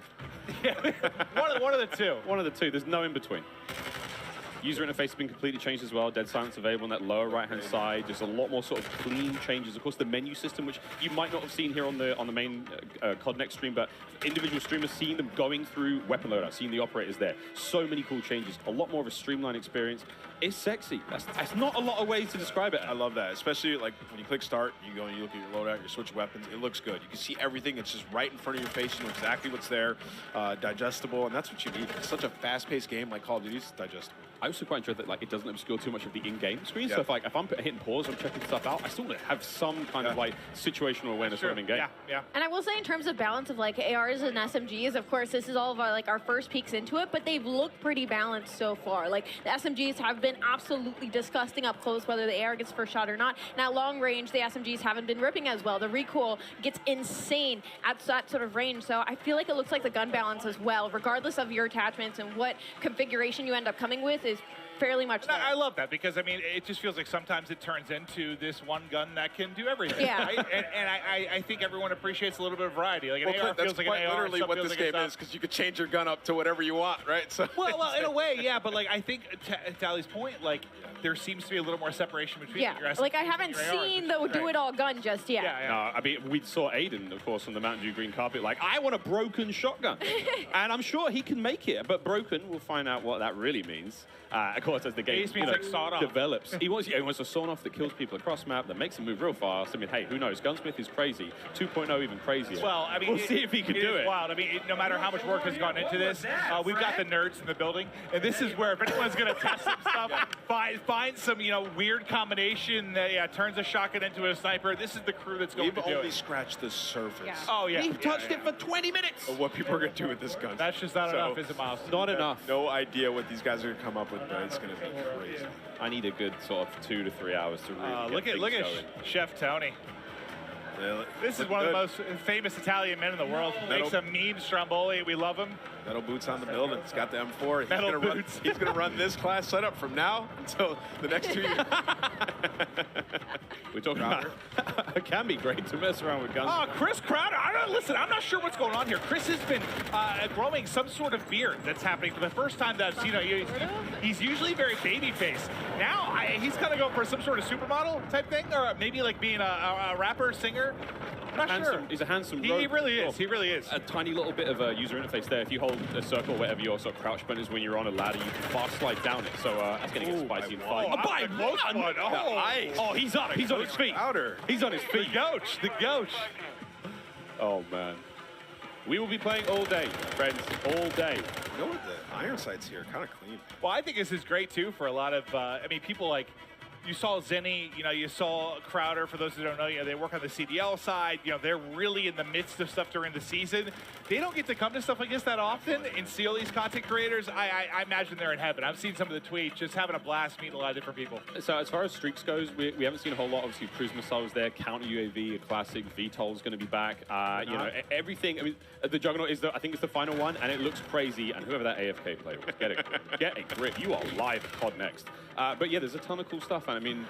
One of the two. One of the two. There's no in between. User interface has been completely changed as well. Dead silence available on that lower right-hand side. There's a lot more sort of clean changes. Of course, the menu system, which you might not have seen here on the main COD Next stream, but individual streamers seeing them going through weapon loadout, seeing the operators there. So many cool changes. A lot more of a streamlined experience. It's sexy. That's not a lot of ways to describe it. I love that, especially like when you click start, you go and you look at your loadout, you switch weapons. It looks good. You can see everything. It's just right in front of your face. You know exactly what's there, digestible, and that's what you need. It's such a fast-paced game like Call of Duty. It's digestible. I also quite enjoy that it doesn't obscure too much of the in-game screen. So if I'm hitting pause, I'm checking stuff out, I still have some kind of situational awareness on in-game. Yeah. And I will say in terms of balance of ARs and SMGs, of course, this is all of our first peeks into it, but they've looked pretty balanced so far. The SMGs have been absolutely disgusting up close, whether the AR gets first shot or not. And at long range, the SMGs haven't been ripping as well. The recoil gets insane at that sort of range. So I feel like it looks like the gun balance as well, regardless of your attachments and what configuration you end up coming with, is fairly much there. I love that because, I mean, it just feels like sometimes it turns into this one gun that can do everything. Yeah. Right? And I think everyone appreciates a little bit of variety. Like an AR that's feels like quite an AR. literally what this game is, because you could change your gun up to whatever you want, right? So well, in a way, yeah. But I think to Ali's point, there seems to be a little more separation between your SMGs I haven't seen the do-it-all gun just yet. Yeah. No, I mean, we saw Aiden, of course, on the Mountain Dew green carpet, I want a broken shotgun. And I'm sure he can make it, but broken, we'll find out what that really means. Of course, as the game develops. He wants a sawn-off that kills people across map, that makes them move real fast. I mean, hey, who knows? Gunsmith is crazy. 2.0 even crazier. Well, I mean, we'll see if he can do it. Wild. I mean, no matter how much work has gone into this, we've got the nerds in the building, and this is where if anyone's going to test some stuff, find some weird combination that turns a shotgun into a sniper. This is the crew that's going to do it. We've only scratched the surface. Yeah. Oh yeah, we've touched it for 20 minutes. Of what people are going to do with this gun. That's just not enough, is it, Miles? Not enough. No idea what these guys are going to come up with, but it's going to be crazy. I need a good sort of 2 to 3 hours to really look at Chef Tony. Yeah, this is one of the most famous Italian men in the world. Makes some mean Stromboli. We love him. Metal boots on the building. He's got the M4. Metal boots. He's going to run this class setup from now until the next 2 years. We're talking about it can be great to mess around with guns. Oh, Chris Crowder. Listen, I'm not sure what's going on here. Chris has been growing some sort of beard that's happening for the first time that I've seen. He's usually very baby-faced. Now he's kind of going for some sort of supermodel type thing, or maybe being a rapper, singer. Not sure. He's a handsome. He really is. He really is. A tiny little bit of a user interface there. If you hold a circle, whatever your sort of crouch button is when you're on a ladder, you can fast slide down it. So that's going to get spicy and fun. Oh, he's up. He's on his feet. He's on his feet. The Goach. Oh man. We will be playing all day, friends, all day. You know what? The iron sights here kind of clean. Well, I think this is great too for a lot of. People you saw Zenny, you saw Crowder, for those who don't know, they work on the CDL side, they're really in the midst of stuff during the season. They don't get to come to stuff like this that often and see all these content creators. I imagine they're in heaven. I've seen some of the tweets, just having a blast, meeting a lot of different people. So as far as streaks goes, we haven't seen a whole lot. Obviously, cruise missiles there, counter UAV, a classic, VTOL's going to be back. Everything. I mean, the Juggernaut I think it's the final one, and it looks crazy. And whoever that AFK player was, get a grip. You are live at COD Next. But yeah, there's a ton of cool stuff. And I mean,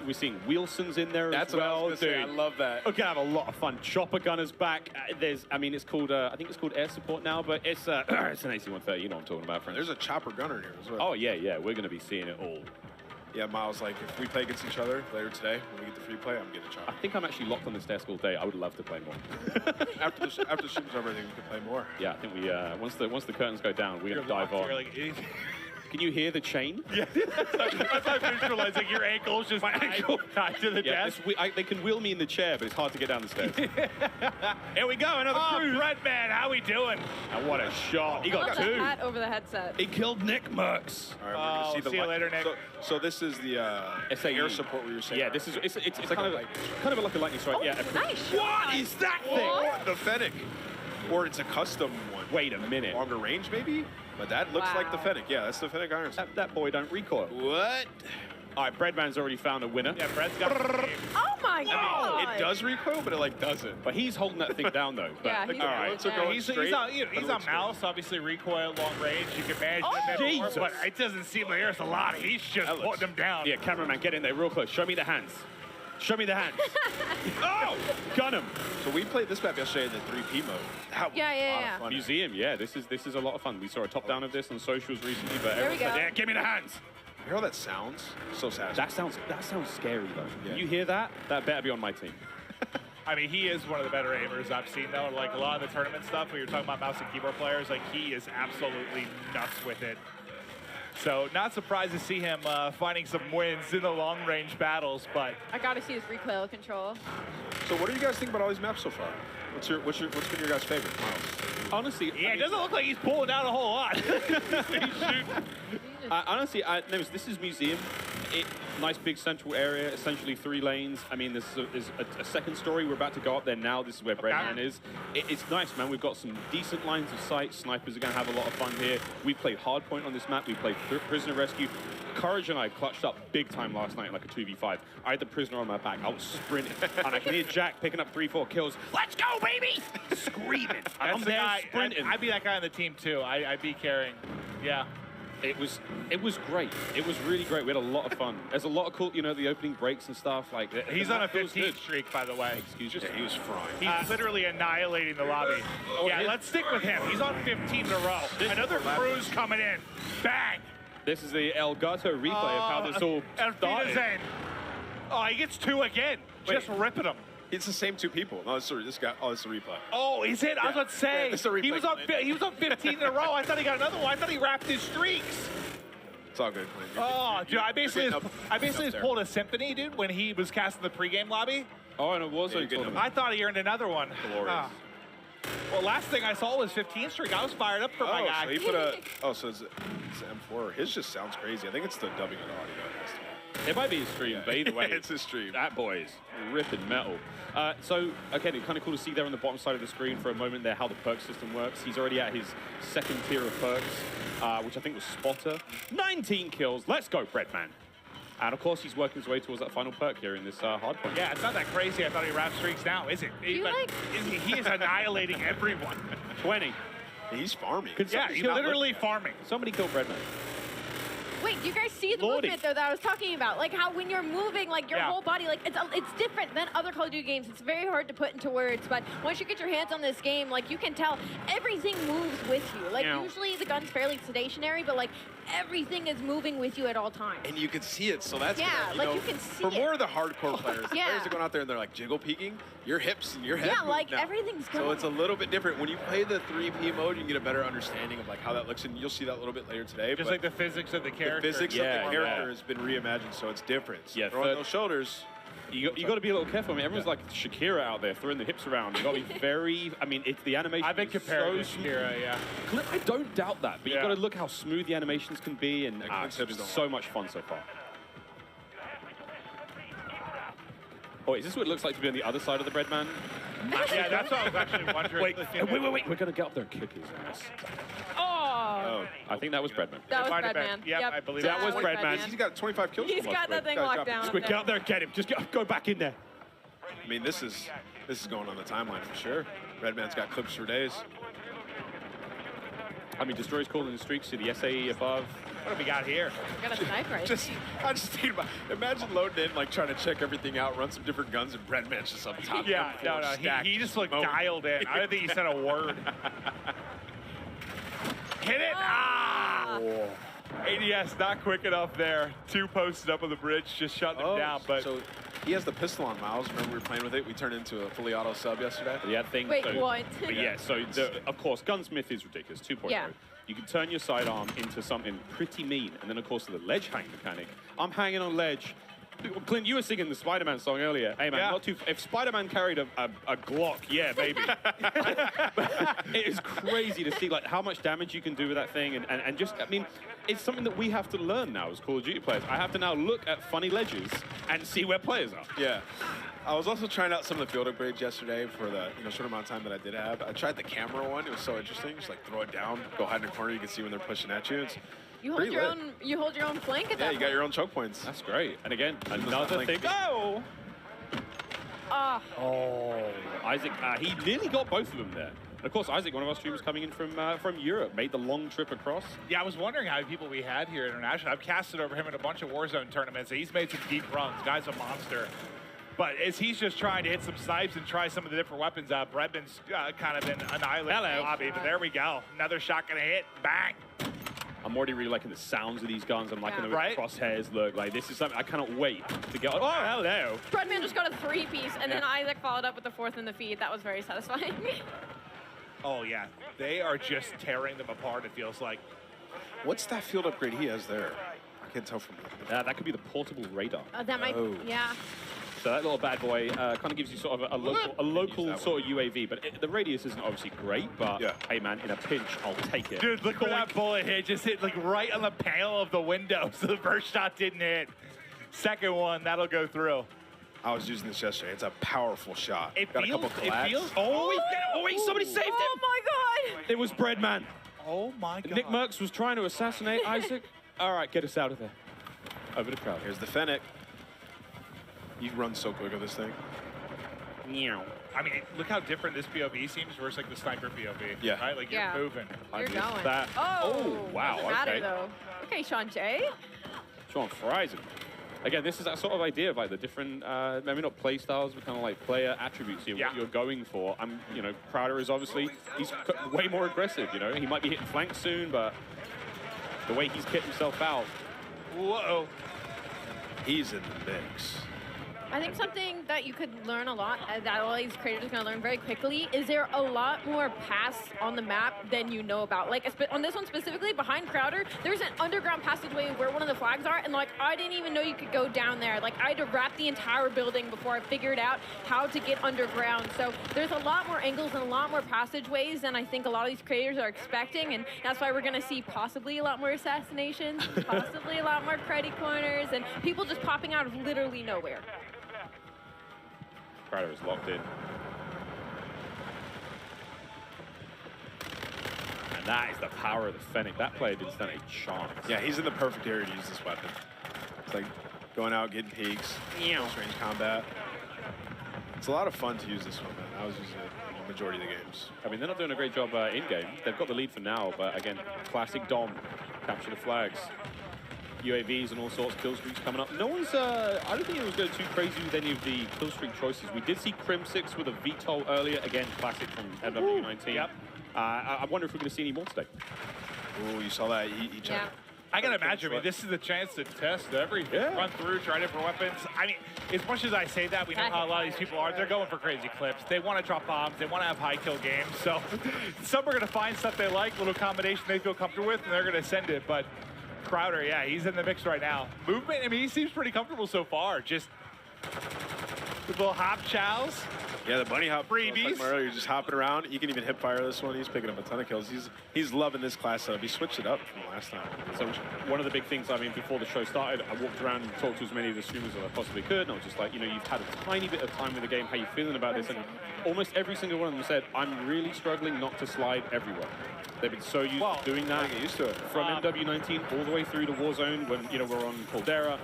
we're seeing Wilson's in there as well. That's what I was going to say. I love that. We're gonna have a lot of fun. Chopper Gunner's back. It's called, I think it's called Air Support now, but it's an AC-130. You know what I'm talking about, friends. There's a Chopper Gunner here as well. Oh yeah. We're gonna be seeing it all. Yeah, Miles, if we play against each other later today, when we get the free play, I'm getting a Chopper. I think I'm actually locked on this desk all day. I would love to play more. after the stream's over, I think we can play more. Yeah, I think we once the curtains go down, we're gonna dive on. Can you hear the chain? Yeah, that's how I visualize your ankle's just tied to the desk. They can wheel me in the chair, but it's hard to get down the stairs. Here we go, another cruise. Redman, how we doing? And what a shot. He got 2. Hat over the headset. He killed Nick Merckx. All right, we're going to see you later, Nick. So this is the air support where you're saying. Yeah, this is it's like kind of like a lightning strike. Yeah. Nice. What is that thing? The Fennec. Or it's a custom one. Wait a minute. Longer range, maybe? But that looks like the Fennec. Yeah, that's the Fennec iron sight. That boy don't recoil. What? All right, Breadman's already found a winner. Yeah, Bread's got it. Oh my God! It does recoil, but it doesn't. But he's holding that thing down though. Yeah, all right. He's on mouse, obviously recoil, long range. You can manage them more, but it doesn't seem like there's a lot. He's just putting them down. Yeah, cameraman, get in there real close. Show me the hands. Show me the hands. Oh, gun him. So we played this map yesterday in the 3P mode. That was a lot of fun. Museum, yeah, this is a lot of fun. We saw a top down of this on socials recently, but there we go. Yeah, give me the hands. You hear how that sounds? So satisfying. That sounds scary though. Yeah. When you hear that, that better be on my team. I mean, he is one of the better aimers I've seen, though. Like, a lot of the tournament stuff, when you're talking about mouse and keyboard players, like, he is absolutely nuts with it. So, not surprised to see him finding some wins in the long-range battles, but... I gotta see his recoil control. So, what do you guys think about all these maps so far? What's been your guys' favorite, Miles? Honestly, yeah, it doesn't look like he's pulling out a whole lot. Honestly, this is Museum. Nice big central area, essentially 3 lanes. I mean, this is a second story. We're about to go up there now. This is where Breadman is. It's nice, man. We've got some decent lines of sight. Snipers are going to have a lot of fun here. We played Hardpoint on this map. We played Prisoner Rescue. Courage and I clutched up big time last night, like a 2v5. I had the Prisoner on my back. I was sprinting, and I can hear Jack picking up 3-4 kills. Let's go, baby! Screaming. I'm the there guy, sprinting. I'd be that guy on the team, too. I'd be carrying. Yeah. It was great. It was really great. We had a lot of fun. There's a lot of cool, you know, the opening breaks and stuff. Like he's on a 15 streak, by the way. Excuse me. Yeah, he was frying. He's literally annihilating the lobby. Yeah, let's stick with him. He's on 15 in a row. Another cruise coming in. Bang! This is the Elgato replay of how this all started. Oh, he gets 2 again. Just ripping them. It's the same 2 people. No, sorry, this guy. Oh, it's a replay. Oh, is it? Yeah. I was about to say. Yeah, he was on 15 in a row. I thought he got another one. I thought he wrapped his streaks. It's all good. Oh, dude, I basically just pulled a symphony, dude, when he was casting the pregame lobby. Oh, and it was I thought he earned another one. Glorious. Well, last thing I saw was 15 streak. I was fired up for my guy. So he put a. Oh, so it's M4. His just sounds crazy. I think it's the dubbing of the audio. It might be his stream, but either way. It's his stream. That boy is ripping metal. So, again, it's kind of cool to see there on the bottom side of the screen for a moment there how the perk system works. He's already at his 2nd tier of perks, which I think was Spotter. 19 kills. Let's go, Breadman. And, of course, he's working his way towards that final perk here in this hardpoint. Yeah, it's not that crazy. I thought he wrapped streaks now, is it? He is annihilating everyone. 20. He's farming. Yeah, he's literally farming. Somebody killed Breadman. Wait, do you guys see the movement though that I was talking about? Like how when you're moving, like your whole body, like it's different than other Call of Duty games. It's very hard to put into words, but once you get your hands on this game, like you can tell everything moves with you. Like usually the gun's fairly stationary, but like everything is moving with you at all times. And you can see it, so that's you can see for it. more of the hardcore players, the Yeah. players that are going out there and they're like jiggle peeking, your hips and your head. Yeah, move like now. everything's So going. it's a little bit different. When you play the 3P mode, you can get a better understanding of like how that looks, and you'll see that a little bit later today. Just like the physics of the character. The physics of the character has been reimagined, so it's different. Yeah, throwing those shoulders. You got to be a little careful. I mean, everyone's like Shakira out there throwing the hips around. You got to be very. I mean, it's the animation. I've been comparing so to Shakira, yeah. I don't doubt that, but you got to look how smooth the animations can be, and it's been so much fun so far. Oh, is this what it looks like to be on the other side of the Breadman? Yeah, that's what I was actually wondering. Wait. We're gonna get up there and kick his ass. Oh. I think that was Breadman. That was Breadman. Yep, I believe that was Breadman. He's got 25 kills. He's got that thing locked down. Quick, get out there and get him. Just go back in there. I mean, this is going on the timeline for sure. Redman's got clips for days. I mean, Destroyer's calling the streaks to the SAE above. What have we got here? We got a sniper. I just thinking about, imagine loading in, like trying to check everything out, run some different guns, and Breadman's just up top. Yeah, no, he just looked dialed in. I don't think he said a word. Hit it! Ah! Oh. ADS not quick enough there. 2 posted up on the bridge, just shutting him down. But so he has the pistol on Miles. Remember we were playing with it? We turned into a fully auto sub yesterday. Yeah, thing. Wait, so, what? But yeah, so of course, Gunsmith is ridiculous. 2.0. Yeah. You can turn your sidearm into something pretty mean, and then of course the ledge hang mechanic. I'm hanging on ledge. Clint, you were singing the Spider-Man song earlier. Hey man, not too. If Spider-Man carried a Glock, yeah, maybe. It is crazy to see like how much damage you can do with that thing, and just I mean, it's something that we have to learn now as Call of Duty players. I have to now look at funny ledges and see where players are. Yeah. I was also trying out some of the field upgrades yesterday for the short amount of time that I did have. I tried the camera one. It was so interesting. Just like throw it down, go hide in a corner. You can see when they're pushing at you. It's You hold your own. You hold your own flank at that. Yeah, you got your own choke points. That's great. And again, another thing. Oh. Oh, Isaac. He nearly got both of them there. Of course, Isaac, one of our streamers coming in from Europe, made the long trip across. Yeah, I was wondering how many people we had here internationally. I've casted over him in a bunch of Warzone tournaments. He's made some deep runs. Guy's a monster. But as he's just trying to hit some snipes and try some of the different weapons, Breadman's kind of been annihilated in the lobby. But there we go. Another shot gonna hit. Bang. I'm already really liking the sounds of these guns. I'm liking the way Right? the crosshairs look. Like, this is something I cannot wait to get. Oh, hello. Breadman just got a 3-piece, and then Isaac followed up with the 4th in the feed. That was very satisfying. Oh, yeah. They are just tearing them apart, it feels like. What's that field upgrade he has there? I can't tell from that could be the portable radar. That might, yeah. So that little bad boy kind of gives you sort of a local sort of UAV, but the radius isn't obviously great, but hey man, in a pinch, I'll take it. Dude, look where that bullet hit. Just hit like right on the panel of the window, so the first shot didn't hit. Second one, that'll go through. I was using this yesterday. It's a powerful shot. It got feels, a couple collabs. it feels. wait, somebody saved him. Oh my god! It was Breadman. Oh my god. Nick Merckx was trying to assassinate Isaac. All right, get us out of there. Over to crowd. Here's the Fennec. You run so quick with this thing. Meow. I mean, look how different this POV seems versus like the sniper POV. Yeah. Right? Like you're moving. You're going. That. Oh, wow. doesn't matter Okay. though. Okay, Sean J. Sean Friesen. Again, this is that sort of idea of like the different, maybe not play styles, but kind of like player attributes here, what you're going for. You know, Crowder is obviously, he's way more aggressive, you know. He might be hitting flanks soon, but the way he's kicked himself out. Whoa. He's in the mix. I think something that you could learn a lot, that all these creators are going to learn very quickly, is there a lot more paths on the map than you know about. Like, on this one specifically, behind Crowder, there's an underground passageway where one of the flags are, and like, I didn't even know you could go down there. Like, I had to wrap the entire building before I figured out how to get underground. So there's a lot more angles and a lot more passageways than I think a lot of these creators are expecting, and that's why we're going to see possibly a lot more assassinations, possibly a lot more cruddy corners, and people just popping out of literally nowhere. Crowder is locked in. And that is the power of the Fennec. That player didn't stand a chance. Yeah, he's in the perfect area to use this weapon. It's like going out, getting peaks, close range combat. It's a lot of fun to use this one, man. I was using it in the majority of the games. I mean, they're not doing a great job in-game. They've got the lead for now, but again, classic Dom. Capture the flags. UAVs and all sorts, kill streaks coming up. No one's, I don't think anyone's going too crazy with any of the kill streak choices. We did see Crim6 with a VTOL earlier. Again, classic from MW19. Yep. I wonder if we're going to see any more today. Oh, you saw that? Yeah. I can imagine. I mean, this is the chance to test everything. Run through, try different weapons. I mean, as much as I say that, we know how a lot of these people are. They're going for crazy clips. They want to drop bombs. They want to have high kill games. So some are going to find stuff they like, little combination they feel comfortable with, and they're going to send it. But Crowder, yeah, he's in the mix right now. Movement, I mean, he seems pretty comfortable so far. Just with little hop chows. Yeah, the bunny hop. Freebies. Earlier, just hopping around. You can even hip fire this one. He's picking up a ton of kills. He's loving this class setup. He switched it up from last time. So one of the big things, I mean, before the show started, I walked around and talked to as many of the streamers as I possibly could, and I was just like, you know, you've had a tiny bit of time with the game. How you feeling about this? And almost every single one of them said, I'm really struggling not to slide everywhere. They've been so used to doing that. Get used to it. From MW19 all the way through to Warzone when, you know, we're on Caldera.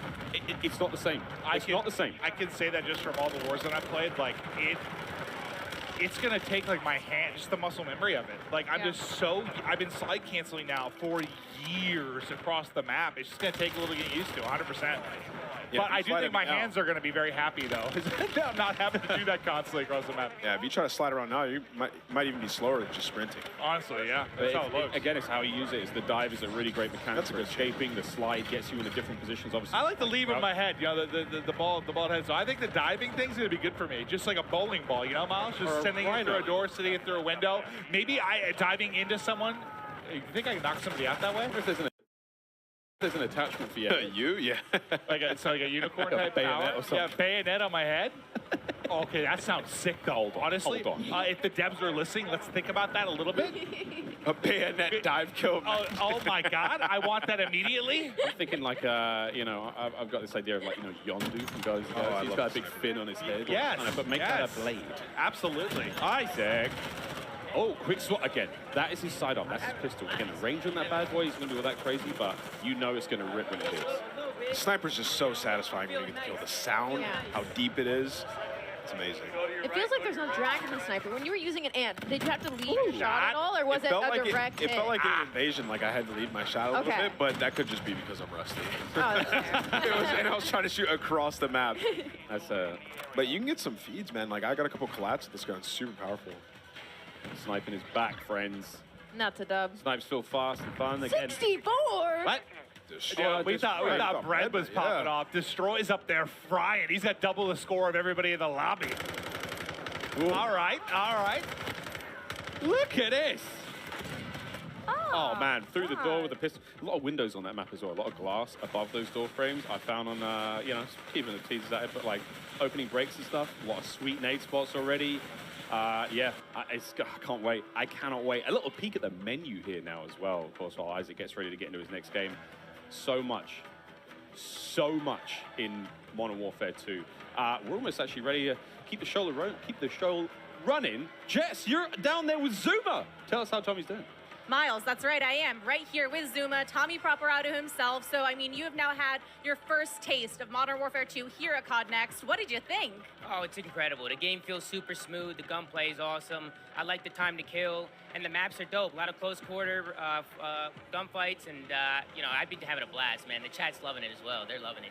It's not the same. It's not the same. I can say that just from all the Warzone I've played. Like, it's going to take, like, my hand, just the muscle memory of it. Like, I'm just so, I've been slide canceling now for years across the map. It's just going to take a little getting used to, 100%. Yeah, but I do think my hands are going to be very happy, though. I'm not having to do that constantly across the map. Yeah, if you try to slide around now, you might even be slower than just sprinting. Honestly, yeah. That's how it looks. Again, it's how you use it. Is the dive is a really great mechanic for escaping. The slide gets you into different positions, obviously. I like to leave in my head, you know, the ball head. So I think the diving thing's going to be good for me. Just like a bowling ball, you know, Miles? Just sending it through a door, sitting it through a window. Maybe diving into someone. You think I can knock somebody out that way? If there's an attachment for you. You? Yeah. like a unicorn type bayonet or something. Yeah, bayonet on my head. Okay, that sounds sick though. Honestly, Hold on. If the devs are listening, let's think about that a little bit. A bayonet dive kill. Oh my God, I want that immediately. I'm thinking like, you know, I've got this idea of like, you know, Yondu from Guardians of the Galaxy. He's got a big fin on his head. Yes. But make that a blade. Absolutely. Isaac. Oh, quick swat again. That is his side up. That's his pistol. Again, the range on that bad boy is going to do all that crazy, but you know it's going to rip when it hits. The sniper's just so satisfying when you get the kill. The sound, how deep it is, it's amazing. It feels like there's no drag in the sniper. When you were using an ant, did you have to lead your shot at all, or was it a direct hit? It felt like an invasion, like I had to lead my shot a little bit, but that could just be because I'm rusty. Oh, that's And I was trying to shoot across the map. But you can get some feeds, man. Like I got a couple collabs with this gun. It's super powerful. Sniping is back, friends. Not to dub. Snipes feel fast and fun again. 64. What? Yeah, we thought Bread was popping off. Destroy's up there frying. He's got double the score of everybody in the lobby. All right, all right. Look at this. Oh, man, through the door with a pistol. A lot of windows on that map as well. A lot of glass above those door frames. I found on, you know, keeping the teasers at it, but like opening breaks and stuff. A lot of sweet nade spots already. Yeah, I can't wait. I cannot wait. A little peek at the menu here now as well, of course, while Isaac gets ready to get into his next game. So much in Modern Warfare 2. We're almost actually ready to keep the show running. Jess, you're down there with Zuma. Tell us how Tommy's doing. Miles, that's right, I am. Right here with Zuma, Tommy Properato himself. So, I mean, you have now had your first taste of Modern Warfare 2 here at COD Next. What did you think? Oh, it's incredible. The game feels super smooth. The gunplay is awesome. I like the time to kill. And the maps are dope. A lot of close quarter gunfights. And, you know, I've been having a blast, man. The chat's loving it as well. They're loving it.